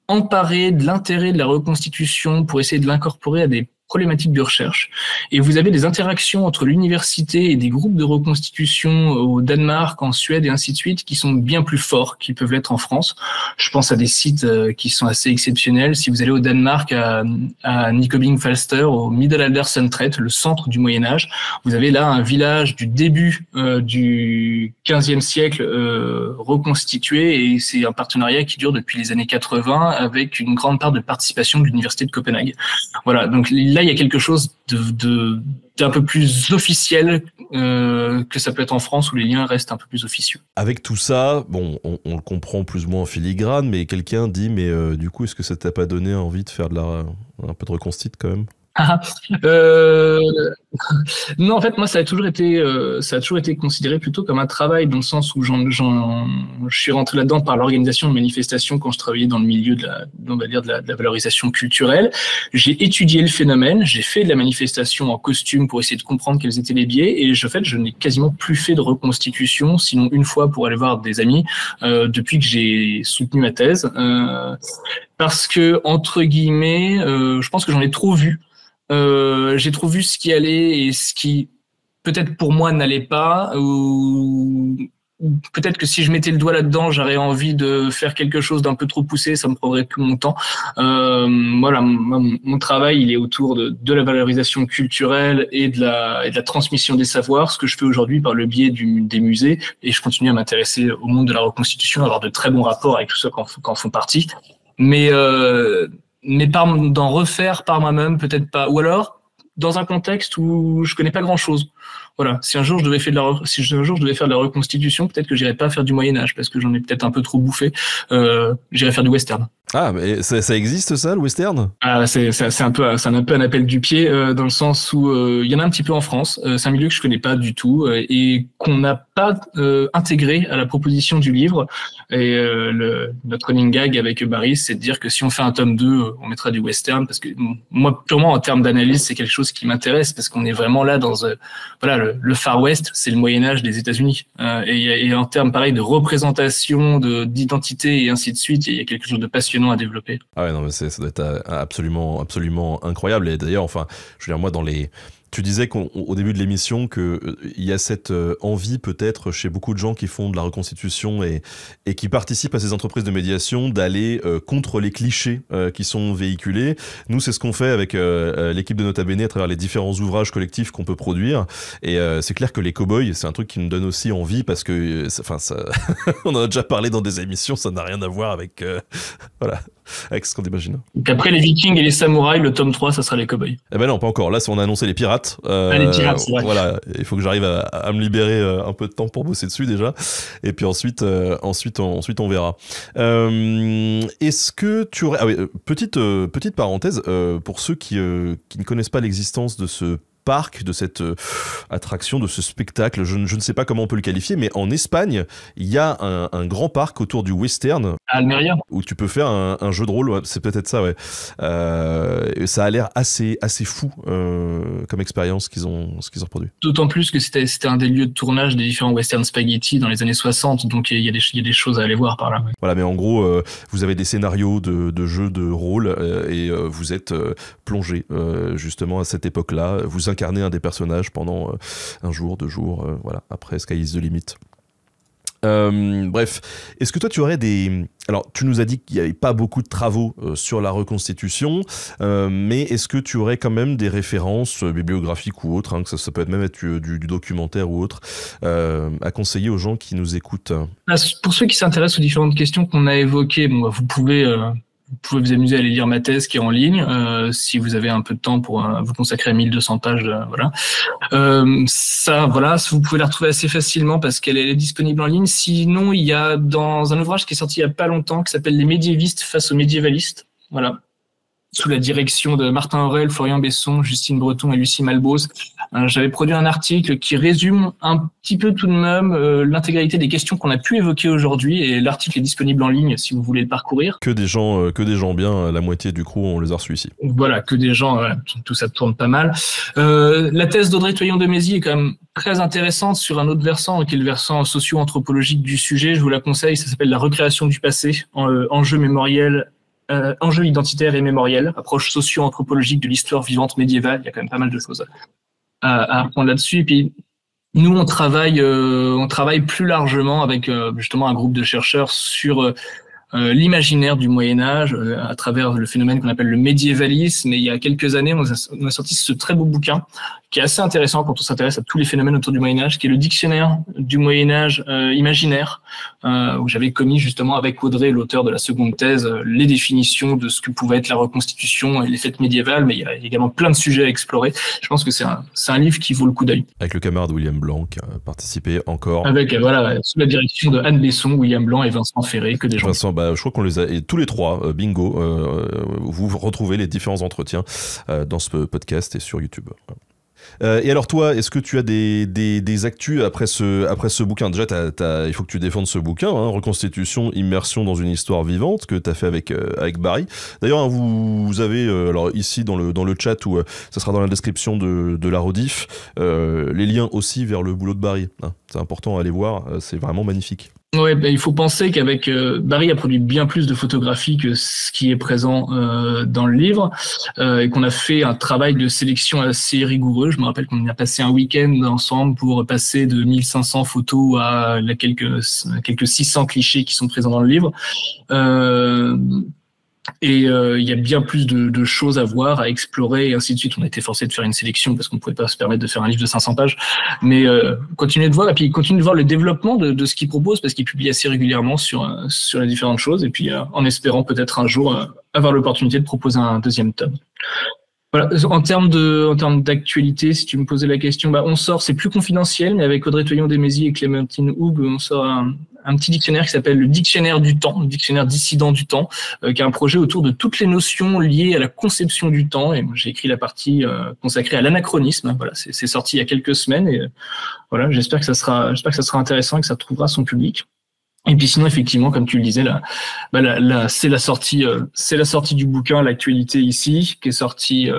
emparés de l'intérêt de la reconstitution pour essayer de l'incorporer à des problématiques de recherche. Et vous avez des interactions entre l'université et des groupes de reconstitution au Danemark, en Suède et ainsi de suite qui sont bien plus forts qu'ils peuvent l'être en France. Je pense à des sites qui sont assez exceptionnels. Si vous allez au Danemark, à Nykøbing Falster, au Middelaldercentret, le centre du Moyen-Âge, vous avez là un village du début du 15e siècle reconstitué et c'est un partenariat qui dure depuis les années 80 avec une grande part de participation de l'université de Copenhague. Voilà, donc là, il y a quelque chose d'un peu plus officiel que ça peut être en France où les liens restent un peu plus officieux. Avec tout ça, bon, on le comprend plus ou moins en filigrane, mais quelqu'un dit, mais du coup, est-ce que ça t'a pas donné envie de faire un peu de reconstitution quand même? Non, en fait, moi, ça a toujours été considéré plutôt comme un travail dans le sens où je suis rentré là-dedans par l'organisation de manifestations quand je travaillais dans le milieu de la valorisation culturelle. J'ai étudié le phénomène, j'ai fait de la manifestation en costume pour essayer de comprendre quels étaient les biais et je n'ai quasiment plus fait de reconstitution, sinon une fois pour aller voir des amis, depuis que j'ai soutenu ma thèse. Parce que, entre guillemets, je pense que j'en ai trop vu. J'ai trop vu ce qui allait et ce qui peut-être pour moi n'allait pas ou peut-être que si je mettais le doigt là-dedans j'aurais envie de faire quelque chose d'un peu trop poussé, ça me prendrait tout mon temps. Voilà, mon travail il est autour de la valorisation culturelle et de la transmission des savoirs, ce que je fais aujourd'hui par le biais des musées et je continue à m'intéresser au monde de la reconstitution, à avoir de très bons rapports avec tous ceux qui en font partie. Mais d'en refaire par moi-même, peut-être pas. Ou alors, dans un contexte où je connais pas grand-chose. Voilà. Si un jour je devais faire de la reconstitution, peut-être que j'irais pas faire du Moyen-Âge, parce que j'en ai peut-être un peu trop bouffé. J'irais faire du western. Ah, mais ça existe ça, le western? Ah, c'est un peu un appel du pied, dans le sens où il y en a un petit peu en France. C'est un milieu que je connais pas du tout et qu'on n'a pas intégré à la proposition du livre. Et notre running gag avec Barry, c'est de dire que si on fait un tome 2, on mettra du western, parce que moi, purement en termes d'analyse, c'est quelque chose qui m'intéresse, parce qu'on est vraiment là dans voilà, le Far West, c'est le Moyen-Âge des États-Unis. Et en termes pareil de représentation, d'identité et ainsi de suite, il y a quelque chose de passionnant à développer. Ah ouais, non, mais ça doit être absolument incroyable. Et d'ailleurs, enfin, je veux dire, moi, tu disais qu'au début de l'émission qu'il y a cette envie peut-être chez beaucoup de gens qui font de la reconstitution et qui participent à ces entreprises de médiation d'aller contre les clichés qui sont véhiculés. Nous, c'est ce qu'on fait avec l'équipe de Nota Bene à travers les différents ouvrages collectifs qu'on peut produire. Et c'est clair que les cow-boys, c'est un truc qui nous donne aussi envie parce que, on en a déjà parlé dans des émissions, ça n'a rien à voir avec, voilà, avec ce qu'on imagine. Donc après les Vikings et les samouraïs, le tome 3, ça sera les cow-boys. Eh ben non, pas encore. Là, on a annoncé les pirates. Les pirates, c'est vrai. Voilà, il faut que j'arrive à me libérer un peu de temps pour bosser dessus déjà. Et puis ensuite on verra. Est-ce que tu aurais... Ah oui, petite parenthèse, pour ceux qui ne connaissent pas l'existence de ce parc, de cette attraction, de ce spectacle, je ne sais pas comment on peut le qualifier, mais en Espagne, il y a un grand parc autour du western. À Almeria. Où tu peux faire un jeu de rôle, ouais, c'est peut-être ça, ouais. Ça a l'air assez fou comme expérience qu'ils ont reproduit. D'autant plus que c'était un des lieux de tournage des différents western spaghetti dans les années 60, donc il y a des choses à aller voir par là. Ouais. Voilà, mais en gros, vous avez des scénarios de jeux de rôle et vous êtes plongé justement à cette époque-là. Vous incarner un des personnages pendant un jour, 2 jours, voilà, après Sky is the limit. Bref, est-ce que toi tu aurais des... Alors tu nous as dit qu'il n'y avait pas beaucoup de travaux sur la reconstitution, mais est-ce que tu aurais quand même des références bibliographiques ou autres, hein, que ça peut même être du documentaire ou autre, à conseiller aux gens qui nous écoutent? Pour ceux qui s'intéressent aux différentes questions qu'on a évoquées, bon, vous pouvez vous amuser à aller lire ma thèse qui est en ligne, si vous avez un peu de temps pour vous consacrer à 1200 pages, voilà. Ça, voilà, vous pouvez la retrouver assez facilement parce qu'elle est disponible en ligne. Sinon, il y a dans un ouvrage qui est sorti il y a pas longtemps qui s'appelle Les médiévistes face aux médiévalistes, voilà. sous la direction de Martin Aurel, Florian Besson, Justine Breton et Lucie Malbos. J'avais produit un article qui résume un petit peu tout de même l'intégralité des questions qu'on a pu évoquer aujourd'hui, et l'article est disponible en ligne si vous voulez le parcourir. Que des gens bien, la moitié du crew, on les a reçus ici. Voilà, que des gens, tout ça tourne pas mal. La thèse d'Audrey Toyon de Mézy est quand même très intéressante sur un autre versant, qui est le versant socio-anthropologique du sujet. Je vous la conseille, ça s'appelle La recréation du passé, enjeu mémoriel. Enjeux identitaires et mémoriels, approche socio-anthropologique de l'histoire vivante médiévale. Il y a quand même pas mal de choses à apprendre là-dessus. Et puis, nous, on travaille plus largement avec justement un groupe de chercheurs sur l'imaginaire du Moyen-Âge à travers le phénomène qu'on appelle le médiévalisme. Et il y a quelques années, on a sorti ce très beau bouquin qui est assez intéressant quand on s'intéresse à tous les phénomènes autour du Moyen-Âge, qui est le dictionnaire du Moyen-Âge imaginaire, où j'avais commis justement avec Audrey, l'auteur de la seconde thèse, les définitions de ce que pouvait être la reconstitution et les fêtes médiévales, mais il y a également plein de sujets à explorer. Je pense que c'est un livre qui vaut le coup d'œil. Avec le camarade William Blanc qui a participé encore. Avec, sous la direction de Anne Besson, William Blanc et Vincent Ferré, que des gens. Vincent, je crois qu'on les a, et tous les trois, bingo, vous retrouvez les différents entretiens dans ce podcast et sur YouTube. Et alors toi, est-ce que tu as des actus après ce bouquin? Déjà, il faut que tu défendes ce bouquin, Reconstitution, immersion dans une histoire vivante, que tu as fait avec Barry. D'ailleurs, vous avez, alors ici dans le chat, ou ça sera dans la description de la rediff, les liens aussi vers le boulot de Barry. C'est important à aller voir, c'est vraiment magnifique. Ouais, il faut penser qu'avec Barry a produit bien plus de photographies que ce qui est présent dans le livre, et qu'on a fait un travail de sélection assez rigoureux. Je me rappelle qu'on a passé un week-end ensemble pour passer de 1500 photos à quelques 600 clichés qui sont présents dans le livre. Et il y a bien plus de choses à voir, à explorer, et ainsi de suite. On a été forcé de faire une sélection parce qu'on ne pouvait pas se permettre de faire un livre de 500 pages. Mais continuez de voir, et puis continuez de voir le développement de ce qu'il propose, parce qu'il publie assez régulièrement sur les différentes choses, et puis en espérant peut-être un jour avoir l'opportunité de proposer un deuxième tome. Voilà. En termes d'actualité, si tu me posais la question, on sort, c'est plus confidentiel, mais avec Audrey Toyon Desmézy et Clémentine Houg, on sort un petit dictionnaire qui s'appelle le dictionnaire du temps, le dictionnaire dissident du temps, qui est un projet autour de toutes les notions liées à la conception du temps. Et moi, j'ai écrit la partie consacrée à l'anachronisme. Voilà, c'est sorti il y a quelques semaines, et voilà, j'espère que ça sera intéressant et que ça trouvera son public. Et puis sinon, effectivement, comme tu le disais, c'est la sortie du bouquin, l'actualité ici, qui est sorti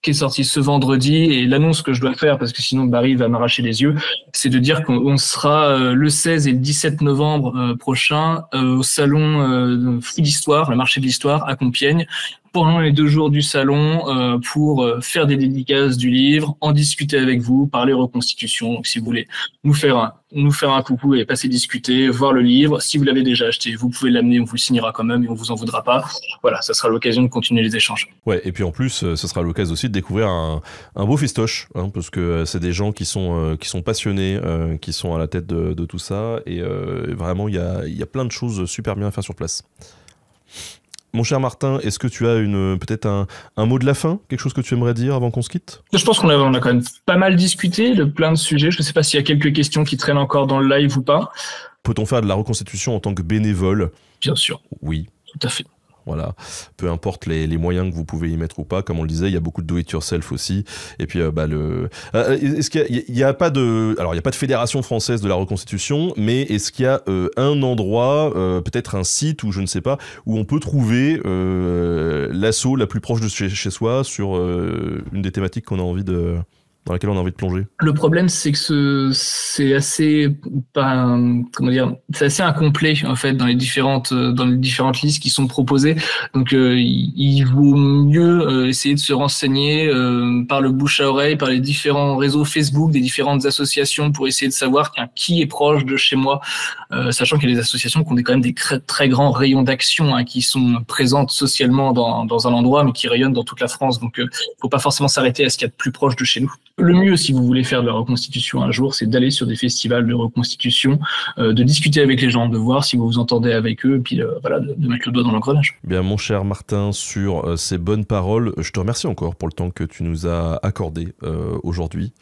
ce vendredi. Et l'annonce que je dois faire, parce que sinon Barry va m'arracher les yeux, c'est de dire qu'on sera le 16 et le 17 novembre prochain au salon Fou d'Histoire, le marché de l'histoire à Compiègne, pendant les 2 jours du salon, pour faire des dédicaces du livre, en discuter avec vous, parler reconstitution. Donc si vous voulez nous faire un coucou et passer discuter, voir le livre, si vous l'avez déjà acheté, vous pouvez l'amener, on vous le signera quand même et on vous en voudra pas. Voilà, ça sera l'occasion de continuer les échanges. Ouais, et puis en plus, ce sera l'occasion aussi de découvrir un beau festoche, parce que c'est des gens qui sont passionnés, qui sont à la tête de tout ça, et vraiment il y a plein de choses super bien à faire sur place. Mon cher Martin, est-ce que tu as peut-être un mot de la fin, quelque chose que tu aimerais dire avant qu'on se quitte? Je pense qu'on a quand même pas mal discuté de plein de sujets. Je ne sais pas s'il y a quelques questions qui traînent encore dans le live ou pas. Peut-on faire de la reconstitution en tant que bénévole? Bien sûr. Oui. Tout à fait. Voilà, peu importe les moyens que vous pouvez y mettre ou pas, comme on le disait, il y a beaucoup de do-it-yourself aussi. Et puis, est-ce qu'il y a pas de, alors il y a pas de fédération française de la reconstitution, mais est-ce qu'il y a un endroit, peut-être un site ou je ne sais pas, où on peut trouver l'asso la plus proche de chez soi sur une des thématiques dans laquelle on a envie de plonger? Le problème, c'est que c'est assez incomplet en fait dans les différentes listes qui sont proposées. Donc il vaut mieux essayer de se renseigner par le bouche à oreille, par les différents réseaux Facebook des différentes associations pour essayer de savoir qui est proche de chez moi, sachant qu'il y a des associations qui ont quand même des très grands rayons d'action qui sont présentes socialement dans un endroit mais qui rayonnent dans toute la France. Donc faut pas forcément s'arrêter à ce qu'il y a de plus proche de chez nous. Le mieux, si vous voulez faire de la reconstitution un jour, c'est d'aller sur des festivals de reconstitution, de discuter avec les gens, de voir si vous vous entendez avec eux, et puis de mettre le doigt dans l'engrenage. Bien, mon cher Martin, sur ces bonnes paroles, je te remercie encore pour le temps que tu nous as accordé aujourd'hui.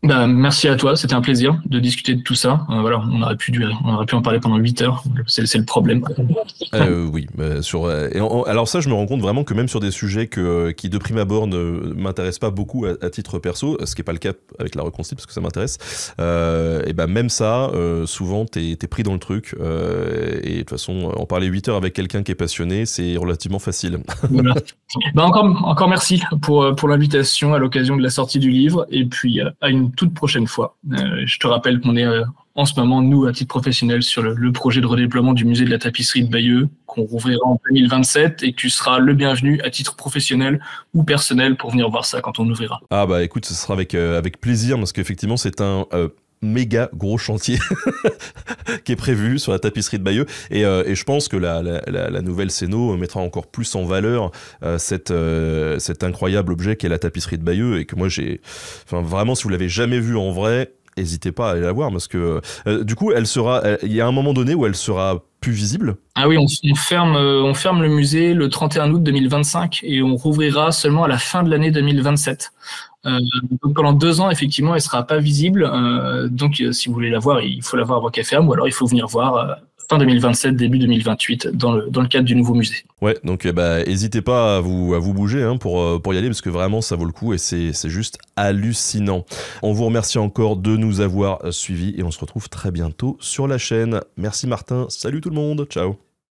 Bah, merci à toi, c'était un plaisir de discuter de tout ça. Voilà, on aurait pu en parler pendant 8 heures, c'est le problème. Oui, alors ça, je me rends compte vraiment que même sur des sujets qui de prime abord ne m'intéressent pas beaucoup à titre perso, ce qui n'est pas le cas avec la reconstitution parce que ça m'intéresse, et ben même ça, souvent t'es pris dans le truc, et de toute façon, en parler 8 heures avec quelqu'un qui est passionné, c'est relativement facile. Voilà. Bah, encore merci pour l'invitation à l'occasion de la sortie du livre, et puis à une toute prochaine fois. Je te rappelle qu'on est en ce moment, nous, à titre professionnel, sur le projet de redéploiement du musée de la tapisserie de Bayeux, qu'on rouvrira en 2027, et que tu seras le bienvenu à titre professionnel ou personnel pour venir voir ça quand on ouvrira. Ah bah écoute, ce sera avec plaisir, parce qu'effectivement c'est un méga gros chantier qui est prévu sur la tapisserie de Bayeux, et je pense que la nouvelle Céno mettra encore plus en valeur cet incroyable objet qu'est la tapisserie de Bayeux, et que moi vraiment, si vous l'avez jamais vu en vrai, n'hésitez pas à aller la voir, parce que du coup il y a un moment donné où elle sera plus visible. Ah oui, on ferme le musée le 31 août 2025 et on rouvrira seulement à la fin de l'année 2027. Donc pendant 2 ans, effectivement, elle sera pas visible. Donc si vous voulez la voir, il faut la voir avant qu'elle ferme, ou alors il faut venir voir fin 2027, début 2028, dans le cadre du nouveau musée. Ouais, donc n'hésitez pas à vous bouger pour y aller, parce que vraiment ça vaut le coup et c'est juste hallucinant. On vous remercie encore de nous avoir suivis et on se retrouve très bientôt sur la chaîne. Merci Martin, salut tout le monde, ciao.